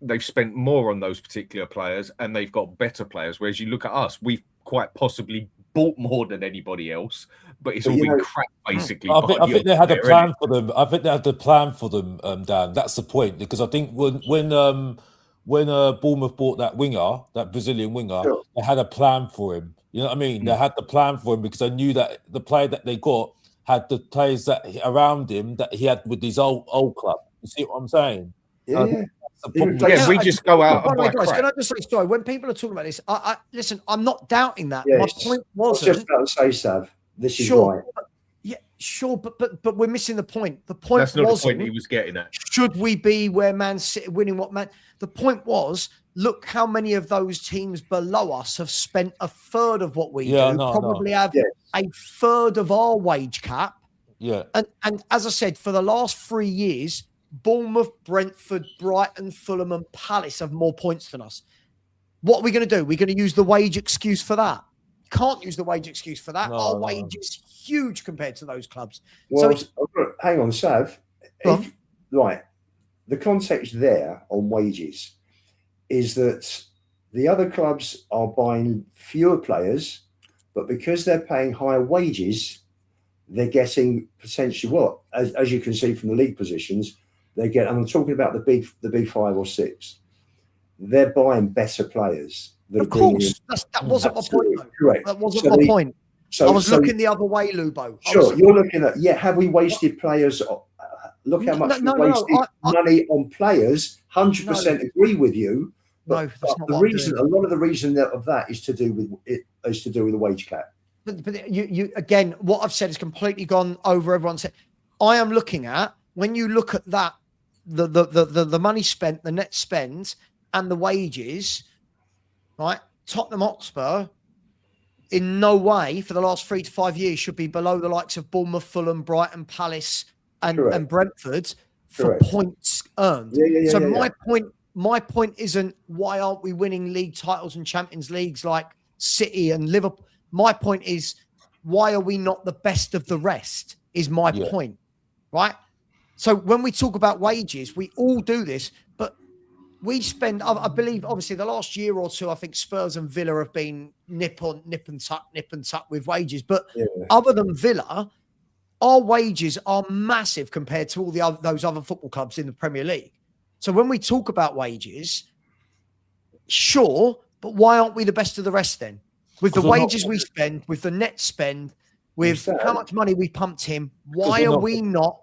they've spent more on those particular players and they've got better players. Whereas you look at us, we've quite possibly bought more than anybody else, but it's all been crap, basically. I think they had a plan for them. I think they had the plan for them, Dan. That's the point, because I think when Bournemouth bought that winger, that Brazilian winger, they had a plan for him. You know what I mean? They had the plan for him because they knew that the player that they got had the players that around him that he had with his old club. You see what I'm saying? Yeah. We just go out and buy guys, crap. can I just say, sorry, when people are talking about this, I listen, I'm not doubting that. Yes. My point wasn't. I was just about to say, Sav, this is right. Yeah, sure, but we're missing the point. The point That's not wasn't, the point he was getting at. Should we be where Man City winning what Man? The point was, look how many of those teams below us have spent a third of what we do. Probably have a third of our wage cap, Yeah. And as I said, for the last 3 years, Bournemouth, Brentford, Brighton, Fulham, and Palace have more points than us. What are we going to do? We're going to use the wage excuse for that. Can't use the wage excuse for that. Our wage is huge compared to those clubs. Well, So hang on, Sav. Right, the context there on wages is that the other clubs are buying fewer players, but because they're paying higher wages, they're getting potentially what, as you can see from the league positions, they get. And I'm talking about the big 5 or 6. They're buying better players. Of course, that wasn't my point. Though. Correct. That wasn't my point. I was looking the other way, Lubo. Sure, you're looking at have we wasted players? Look how much we wasted money on players. 100% agree with you. But, a lot of the reason of that is to do with the wage cap. But you again, what I've said has completely gone over everyone's head. I am looking at, when you look at that, the money spent, the net spend, and the wages, right? Tottenham Hotspur, in no way for the last 3 to 5 years should be below the likes of Bournemouth, Fulham, Brighton, Palace, and Brentford for points earned. My point isn't why aren't we winning league titles and Champions Leagues like City and Liverpool. My point is, why are we not the best of the rest? Is my point, right? So when we talk about wages, we all do this, but we spend, I believe, obviously the last year or two, I think Spurs and Villa have been nip and tuck with wages. But other than Villa, our wages are massive compared to all those other football clubs in the Premier League. So when we talk about wages, sure, but why aren't we the best of the rest then? With the wages we spend, with the net spend, with how much money we pumped him, why are we not?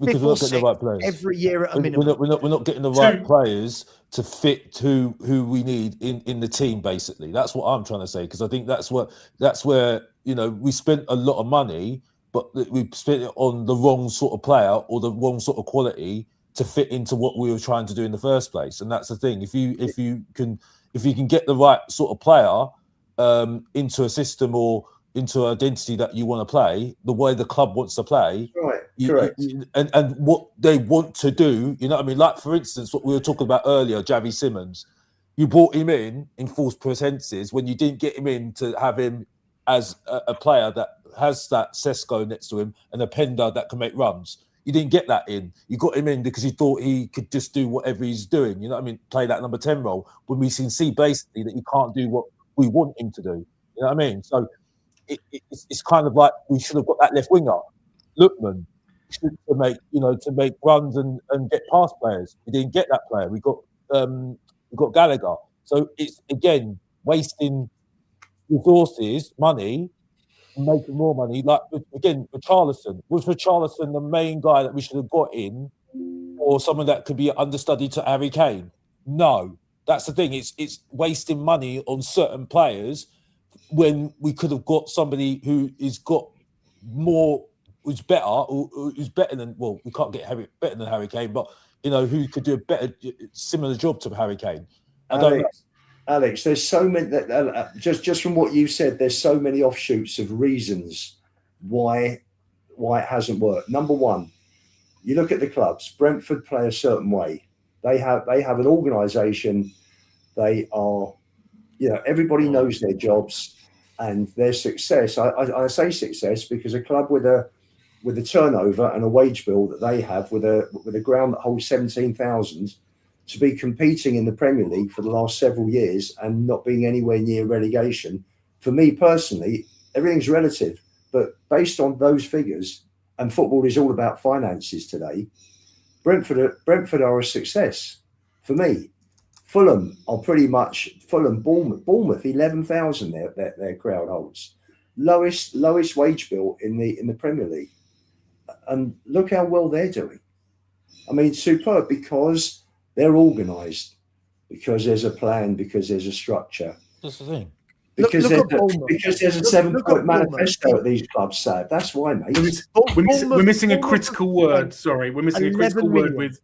Because we're not getting the right players every year at a minimum. We're not getting the right players to fit who we need in the team. Basically, that's what I'm trying to say. Because I think that's where we spent a lot of money, but we spent it on the wrong sort of player or the wrong sort of quality to fit into what we were trying to do in the first place. And that's the thing. If you can get the right sort of player into a system or into an identity that you want to play, the way the club wants to play, correct, and what they want to do, you know what I mean? Like, for instance, what we were talking about earlier, Xavi Simons, you brought him in false pretenses when you didn't get him in to have him as a player that has that Sesko next to him and a Pender that can make runs. You didn't get that in. You got him in because you thought he could just do whatever he's doing, you know what I mean? Play that number 10 role, when we can see basically that he can't do what we want him to do, you know what I mean? So it's kind of like we should have got that left winger, Lookman, to make runs and get past players. We didn't get that player. We got Gallagher. So it's again wasting resources, money, and making more money. Like again, Richarlison. Was Richarlison the main guy that we should have got in, or someone that could be understudy to Harry Kane? No, that's the thing. It's wasting money on certain players when we could have got somebody who is got more, who's better, or who's better than, well, we can't get better than Harry Kane, but who could do a better, similar job to Harry Kane. Alex, there's so many just from what you said, there's so many offshoots of reasons why it hasn't worked. Number one, you look at the clubs. Brentford play a certain way. They have an organisation. They are, everybody knows their jobs and their success. I say success because a club with a turnover and a wage bill that they have, with a ground that holds 17,000, to be competing in the Premier League for the last several years and not being anywhere near relegation, for me personally, everything's relative. But based on those figures, and football is all about finances today, Brentford are a success for me. Fulham are pretty much Bournemouth 11,000 their crowd holds, lowest wage bill in the Premier League, and look how well they're doing. I mean, superb, because they're organised, because there's a plan, because there's a structure. That's the thing. Because there's a 7-point manifesto at these clubs, Sad. That's why, mate. We're missing a critical word. Sorry, we're missing a critical word with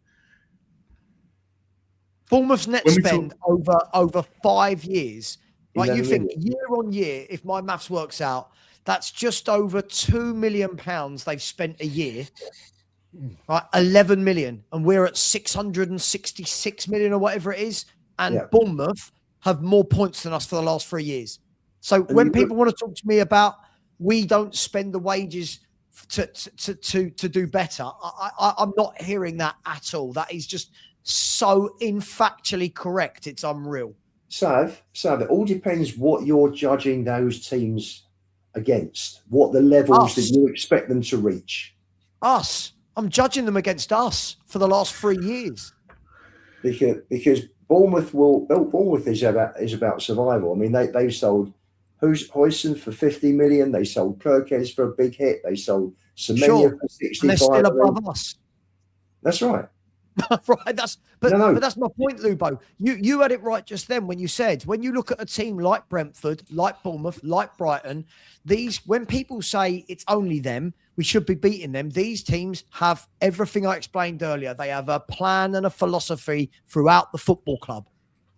Bournemouth's net spend over 5 years Like you think year on year, if my maths works out, that's just over £2 million they've spent a year. Right, 11 million, and we're at 666 million or whatever it is. And Bournemouth have more points than us for the last 3 years. So when people want to talk to me about we don't spend the wages to do better, I'm not hearing that at all. That is just so infactually correct. It's unreal. Sav, it all depends what you're judging those teams against, what the levels that you expect them to reach. Us. I'm judging them against us for the last 3 years. Because Bournemouth is about survival. I mean, they've sold Huijsen for 50 million. They sold Kirkes for a big hit. They sold Semenya for 65. And they're still above us. That's right. Right. But that's my point, Lubo. You had it right just then when you said, when you look at a team like Brentford, like Bournemouth, like Brighton, when people say it's only them, we should be beating them. These teams have everything I explained earlier. They have a plan and a philosophy throughout the football club.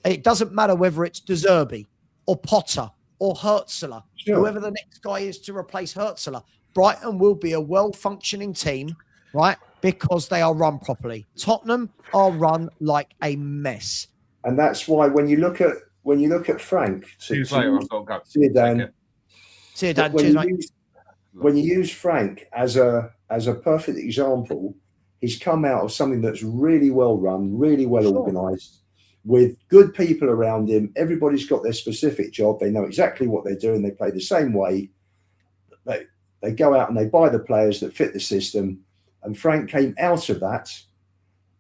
It doesn't matter whether it's De Zerbi or Potter or Hertzler, whoever the next guy is to replace Hertzler. Brighton will be a well-functioning team, right? Because they are run properly. Tottenham are run like a mess. And that's why when you look at Frank, see you later. I've got to go. See you, Dan. See you, Dan. Cheers, mate. When you use Frank as a perfect example, he's come out of something that's really well run, really well organised, with good people around him. Everybody's got their specific job. They know exactly what they're doing. They play the same way. They go out and they buy the players that fit the system. And Frank came out of that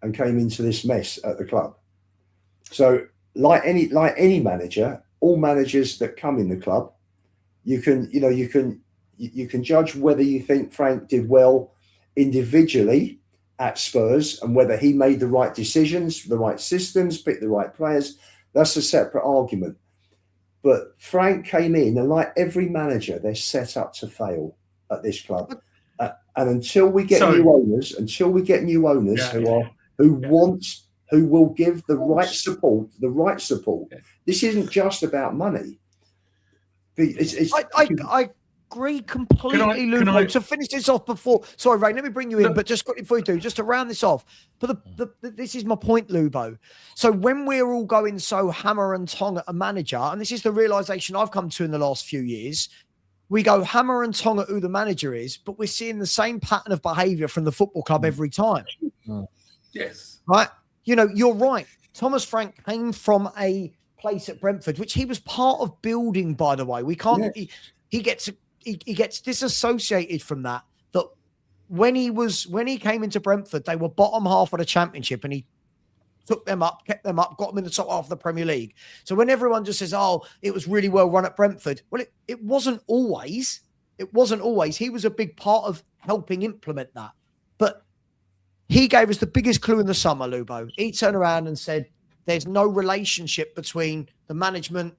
and came into this mess at the club. So, like any manager, all managers that come in the club, you can judge whether you think Frank did well individually at Spurs and whether he made the right decisions, the right systems, picked the right players. That's a separate argument. But Frank came in, and like every manager, they're set up to fail at this club. And until we get new owners, who will give the right support. This isn't just about money. I agree completely, Luke. To finish this off before, sorry, Ray, let me bring you in, but just quickly before you do, just to round this off. But this is my point, Lubo. So when we're all going so hammer and tong at a manager, and this is the realization I've come to in the last few years, we go hammer and tong at who the manager is, but we're seeing the same pattern of behaviour from the football club every time. Yes. Right? You know, you're right. Thomas Frank came from a place at Brentford, which he was part of building, by the way. We can't. Yeah. He gets disassociated from that. That when he came into Brentford, they were bottom half of the Championship, and he took them up, kept them up, got them in the top half of the Premier League. So when everyone just says, "Oh, it was really well run at Brentford," well, it wasn't always. It wasn't always. He was a big part of helping implement that, but he gave us the biggest clue in the summer, Lubo. He turned around and said, "There's no relationship between the management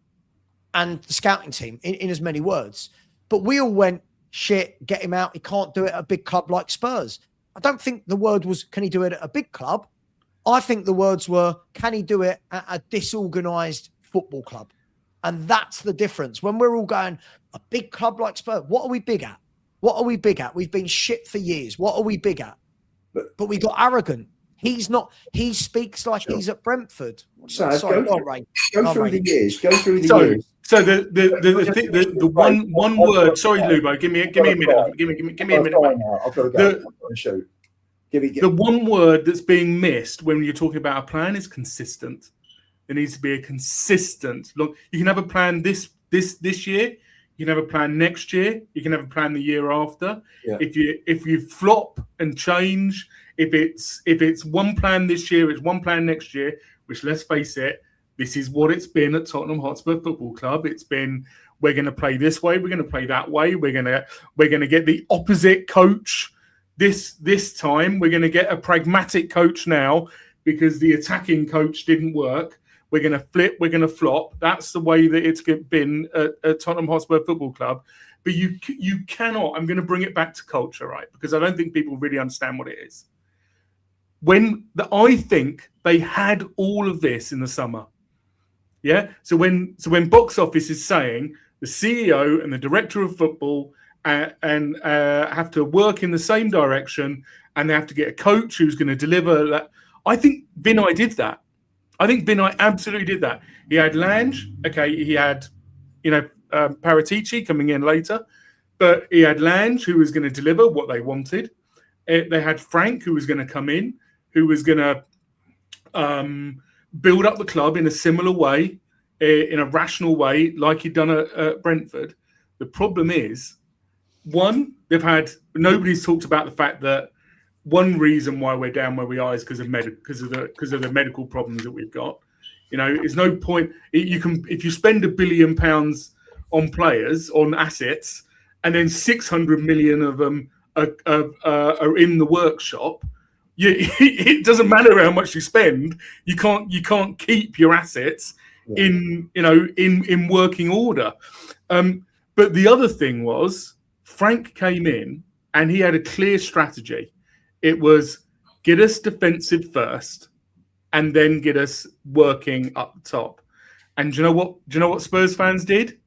and the scouting team," in as many words. But we all went, "Shit, get him out. He can't do it at a big club like Spurs." I don't think the word was, "Can he do it at a big club?" I think the words were, "Can he do it at a disorganised football club?" And that's the difference. When we're all going, a big club like Spurs, what are we big at? What are we big at? We've been shit for years. What are we big at? But we got arrogant. He's not. He speaks like he's at Brentford. So go through the years. So the one word. Sorry, Lubo. Give me a minute. Give me a minute. I've got to go. I've got to show. The one word that's being missed when you're talking about a plan is consistent. There needs to be a consistent. Look, you can have a plan this year. You can have a plan next year. You can have a plan the year after. Yeah. If you flop and change, if it's one plan this year, it's one plan next year. Which, let's face it, this is what it's been at Tottenham Hotspur Football Club. It's been, we're going to play this way, we're going to play that way. We're going to get the opposite coach this time. We're going to get a pragmatic coach now because the attacking coach didn't work. We're going to flip, we're going to flop. That's the way that it's been at Tottenham Hotspur Football Club. But you cannot, I'm going to bring it back to culture, right? Because I don't think people really understand what it is. I think they had all of this in the summer. Yeah. So when box office is saying the CEO and the director of football have to work in the same direction, and they have to get a coach who's going to deliver that. I think Vinay did that. I think Vinay absolutely did that. He had Lange. Okay, he had, Paratici coming in later, but he had Lange who was going to deliver what they wanted. They had Frank who was going to come in, who was going to build up the club in a similar way, in a rational way, like he'd done at Brentford. The problem is, nobody's talked about the fact that one reason why we're down where we are is because of the medical problems that we've got. There's no point. If you spend £1 billion on players, on assets, and then 600 million of them are in the workshop. It doesn't matter how much you spend. You can't keep your assets in working order. But the other thing was, Frank came in and he had a clear strategy. It was get us defensive first, and then get us working up top. And do you know what Spurs fans did?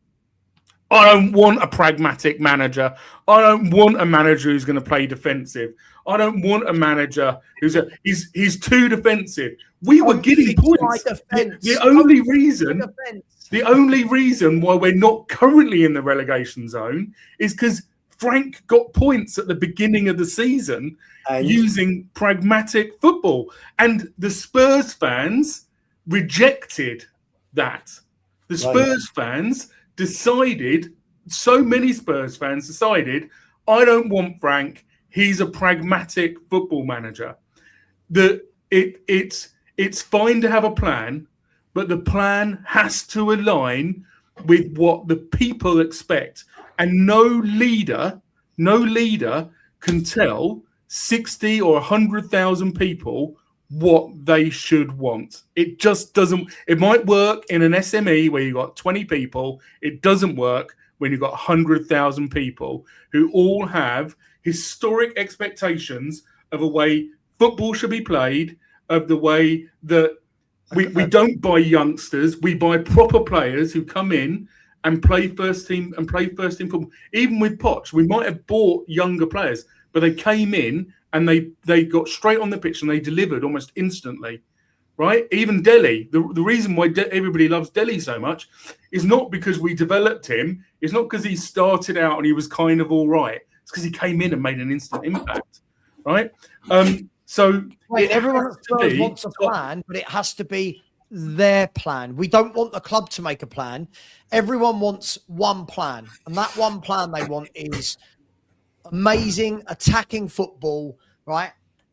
I don't want a pragmatic manager. I don't want a manager who's going to play defensive. I don't want a manager he's too defensive. We were getting points. The only reason why we're not currently in the relegation zone is because Frank got points at the beginning of the season using pragmatic football. And the Spurs fans rejected that. The Spurs fans decided, so many Spurs fans decided, I don't want Frank. He's a pragmatic football manager. It's fine to have a plan, but the plan has to align with what the people expect. And no leader can tell 60 or 100,000 people what they should want. It just doesn't. It might work in an SME where you've got 20 people. It doesn't work when you've got 100,000 people who all have historic expectations of a way football should be played, of the way that we don't buy youngsters. We buy proper players who come in and play first team football. Even with Poch, we might have bought younger players, but they came in and they got straight on the pitch and they delivered almost instantly, right? Even Delhi, the reason why everybody loves Delhi so much is not because we developed him. It's not because he started out and he was kind of all right. It's because he came in and made an instant impact, right? Everyone at Spurs wants a plan, but it has to be their plan. We don't want the club to make a plan. Everyone wants one plan, and that one plan they want is amazing attacking football, right?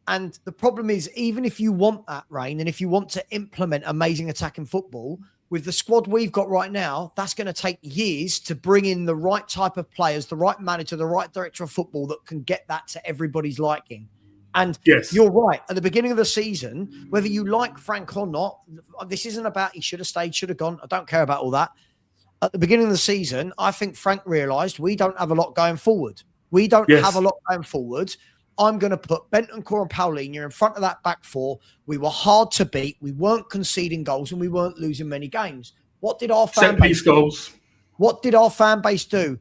And the problem is, even if you want that, Rain, and if you want to implement amazing attacking football, with the squad we've got right now, that's going to take years to bring in the right type of players, the right manager, the right director of football that can get that to everybody's liking. And yes, you're right. At the beginning of the season, whether you like Frank or not, this isn't about he should have stayed, should have gone. I don't care about all that. At the beginning of the season, I think Frank realised we don't have a lot going forward. We don't have a lot going forward. I'm going to put Bentancur and Paulinho in front of that back four. We were hard to beat. We weren't conceding goals and we weren't losing many games. What did our fan base do? What did our fan base do?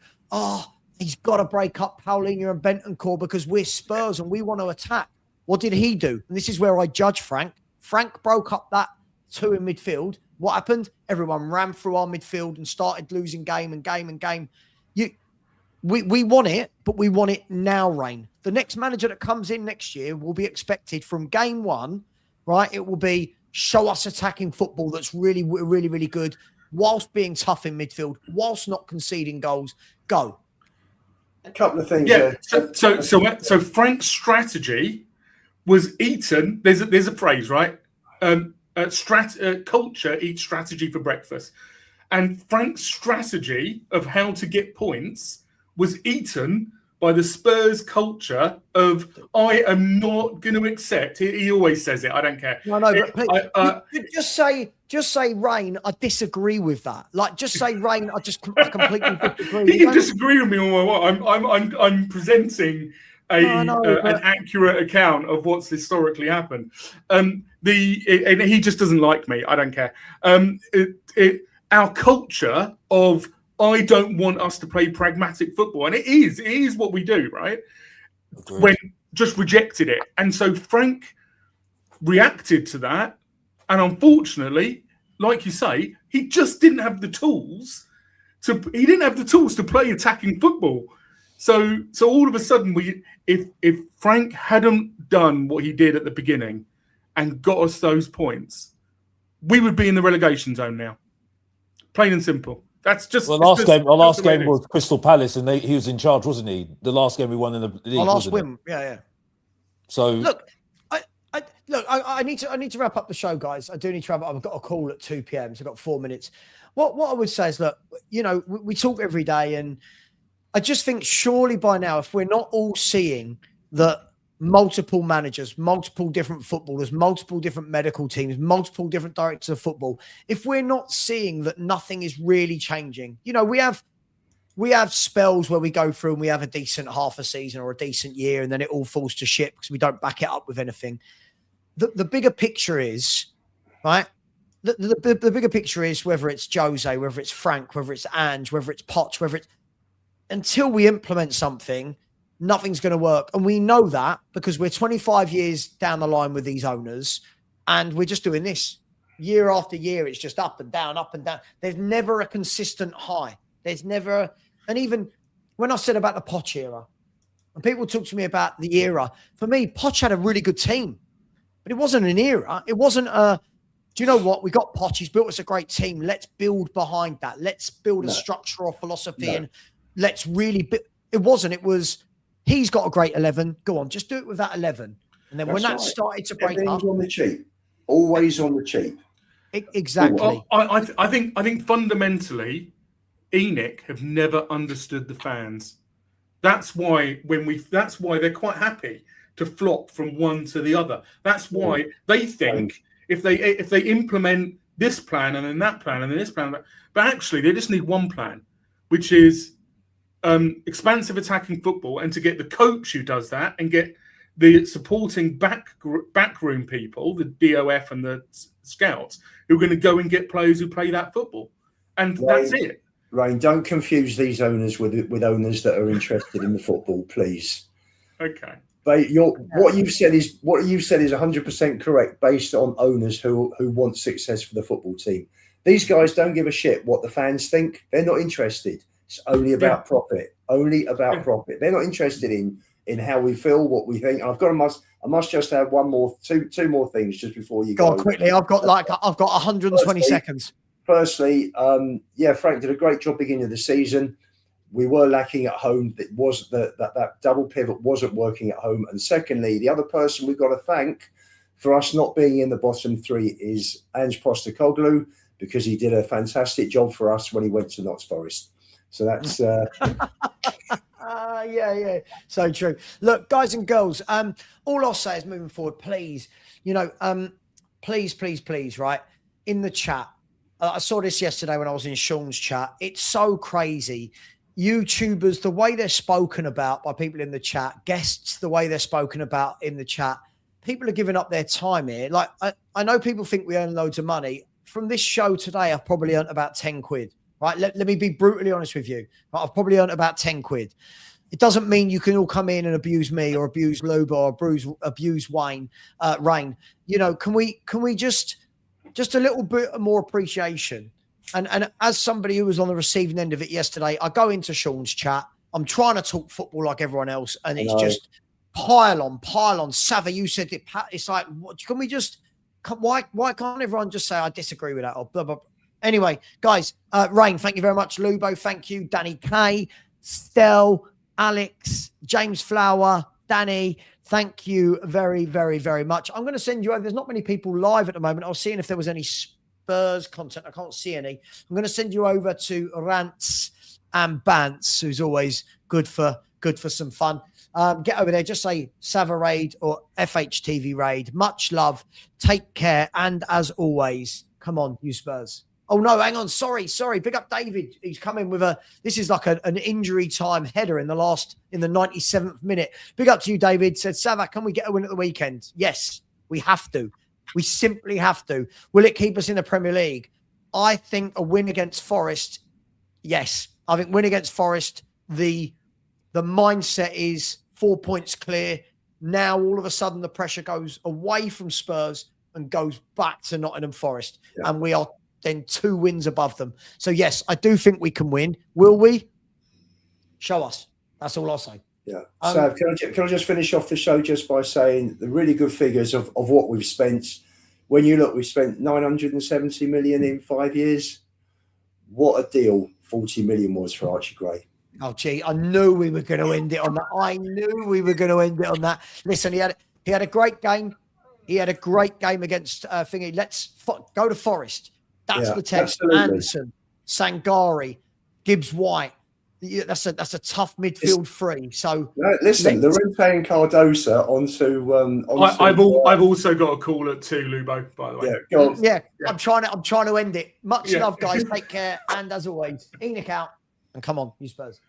He's got to break up Paulinho and Bentancur because we're Spurs and we want to attack. What did he do? And this is where I judge Frank. Frank broke up that two in midfield. What happened? Everyone ran through our midfield and started losing game. We want it, but we want it now, Rain. The next manager that comes in next year will be expected from game one, right? It will be show us attacking football that's really, really, really good, whilst being tough in midfield, whilst not conceding goals. Go. A couple of things. Yeah. So Frank's strategy was eaten. There's a phrase, right? Culture eats strategy for breakfast, and Frank's strategy of how to get points was eaten by the Spurs culture of I am not going to accept. He always says it. I don't care. No, but just say, Rain, I disagree with that. Like, just say, Rain, I completely disagree. He can disagree with me all I want. I'm presenting an accurate account of what's historically happened. And he just doesn't like me. I don't care. Our culture of I don't want us to play pragmatic football, and it is what we do, right? Agreed. When just rejected it, and so Frank reacted to that, and unfortunately, like you say, he just didn't have the tools to play attacking football. So all of a sudden, if Frank hadn't done what he did at the beginning and got us those points, we would be in the relegation zone now. Plain and simple. That's just our last game was Crystal Palace, and he was in charge, wasn't he? The last game we won in the league. Our last win, yeah. So look, I need to wrap up the show, guys. I do need to wrap up. I've got a call at 2 p.m, so I've got 4 minutes. What I would say is, look, we talk every day, and I just think surely by now, if we're not all seeing that multiple managers, multiple different footballers, multiple different medical teams, multiple different directors of football, if we're not seeing that nothing is really changing, we have spells where we go through and we have a decent half a season or a decent year, and then it all falls to shit because we don't back it up with anything. The bigger picture is, right? The bigger picture is whether it's Jose, whether it's Frank, whether it's Ange, whether it's Poch, until we implement something, nothing's going to work. And we know that because we're 25 years down the line with these owners, and we're just doing this year after year. It's just up and down, up and down. There's never a consistent high. There's never, and even when I said about the Poch era, and people talk to me about the era, for me, Poch had a really good team, but it wasn't an era. It wasn't do you know what? We got Poch. He's built us a great team. Let's build behind that. Let's build a structure or philosophy, and let's really it wasn't. It was, he's got a great 11. Go on, just do it with that 11. And then when that started to break up, on the cheap, always on the cheap. Exactly. Well, I think fundamentally, ENIC have never understood the fans. That's why they're quite happy to flop from one to the other. That's why they think if they implement this plan and then that plan and then this plan, but actually they just need one plan, which is expansive attacking football, and to get the coach who does that and get the supporting backroom people, the DOF and the scouts, who are going to go and get players who play that football. And that's it. Rain, don't confuse these owners with owners that are interested in the football, please. Okay. But what you've said is 100% correct, based on owners who want success for the football team. These guys don't give a shit what the fans think. They're not interested. It's only about profit. Only about profit. They're not interested in how we feel, what we think. I must just have two more things just before you go. Go on quickly. I've got 120 seconds. Firstly, Frank did a great job beginning of the season. We were lacking at home. It was that double pivot wasn't working at home. And secondly, the other person we've got to thank for us not being in the bottom three is Ange Postecoglou, because he did a fantastic job for us when he went to Notts Forest. So that's yeah, so true. Look, guys and girls, all I'll say is moving forward, please, please, right, in the chat. I saw this yesterday when I was in Sean's chat. It's so crazy. YouTubers, the way they're spoken about by people in the chat, guests, the way they're spoken about in the chat, people are giving up their time here. Like, I know people think we earn loads of money. From this show today, I've probably earned about 10 quid, right? Let me be brutally honest with you. Right? I've probably earned about 10 quid. It doesn't mean you can all come in and abuse me or abuse Luba or abuse Rain. Can we just a little bit more appreciation? And as somebody who was on the receiving end of it yesterday, I go into Sean's chat. I'm trying to talk football like everyone else, and it's just pile on. Savva, you said it. It's like, can we just? Why can't everyone just say I disagree with that or blah blah? Anyway, guys, Rain, thank you very much. Lubo, thank you. Danny K, Stel, Alex, James Flower, Danny, thank you very, very, very much. I'm going to send you over. There's not many people live at the moment. I was seeing if there was any Spurs content. I can't see any. I'm going to send you over to Rants and Bants, who's always good for some fun. Get over there. Just say Savva Raid or fhtv Raid. Much love. Take care. And as always, come on, you Spurs. Oh no, hang on. Sorry. Big up David. He's coming with this is like an injury time header in the 97th minute. Big up to you, David. Said, Savva, can we get a win at the weekend? Yes, we have to. We simply have to. Will it keep us in the Premier League? I think a win against Forest, yes. I think win against Forest, the mindset is 4 points clear. Now, all of a sudden, the pressure goes away from Spurs and goes back to Nottingham Forest. Yeah. And we are then 2 wins above them. So, yes, I do think we can win. Will we? Show us. That's all I'll say. Yeah. So can I just finish off the show just by saying the really good figures of what we've spent. When you look, we've spent 970 million in 5 years. What a deal 40 million was for Archie Gray. Oh, gee, I knew we were going to end it on that. Listen, he had a great game. He had a great game against Thingy. Let's go to Forest. That's the test. Absolutely. Anderson, Sangari, Gibbs-White. Yeah, that's a tough midfield three. So listen, Llorente and Cardosa onto. I've also got a call at 2, Lubo. By the way. Yeah, go on. Yeah. I'm trying to end it. Much love, guys. Take care, and as always, Enoch out. And come on, you Spurs.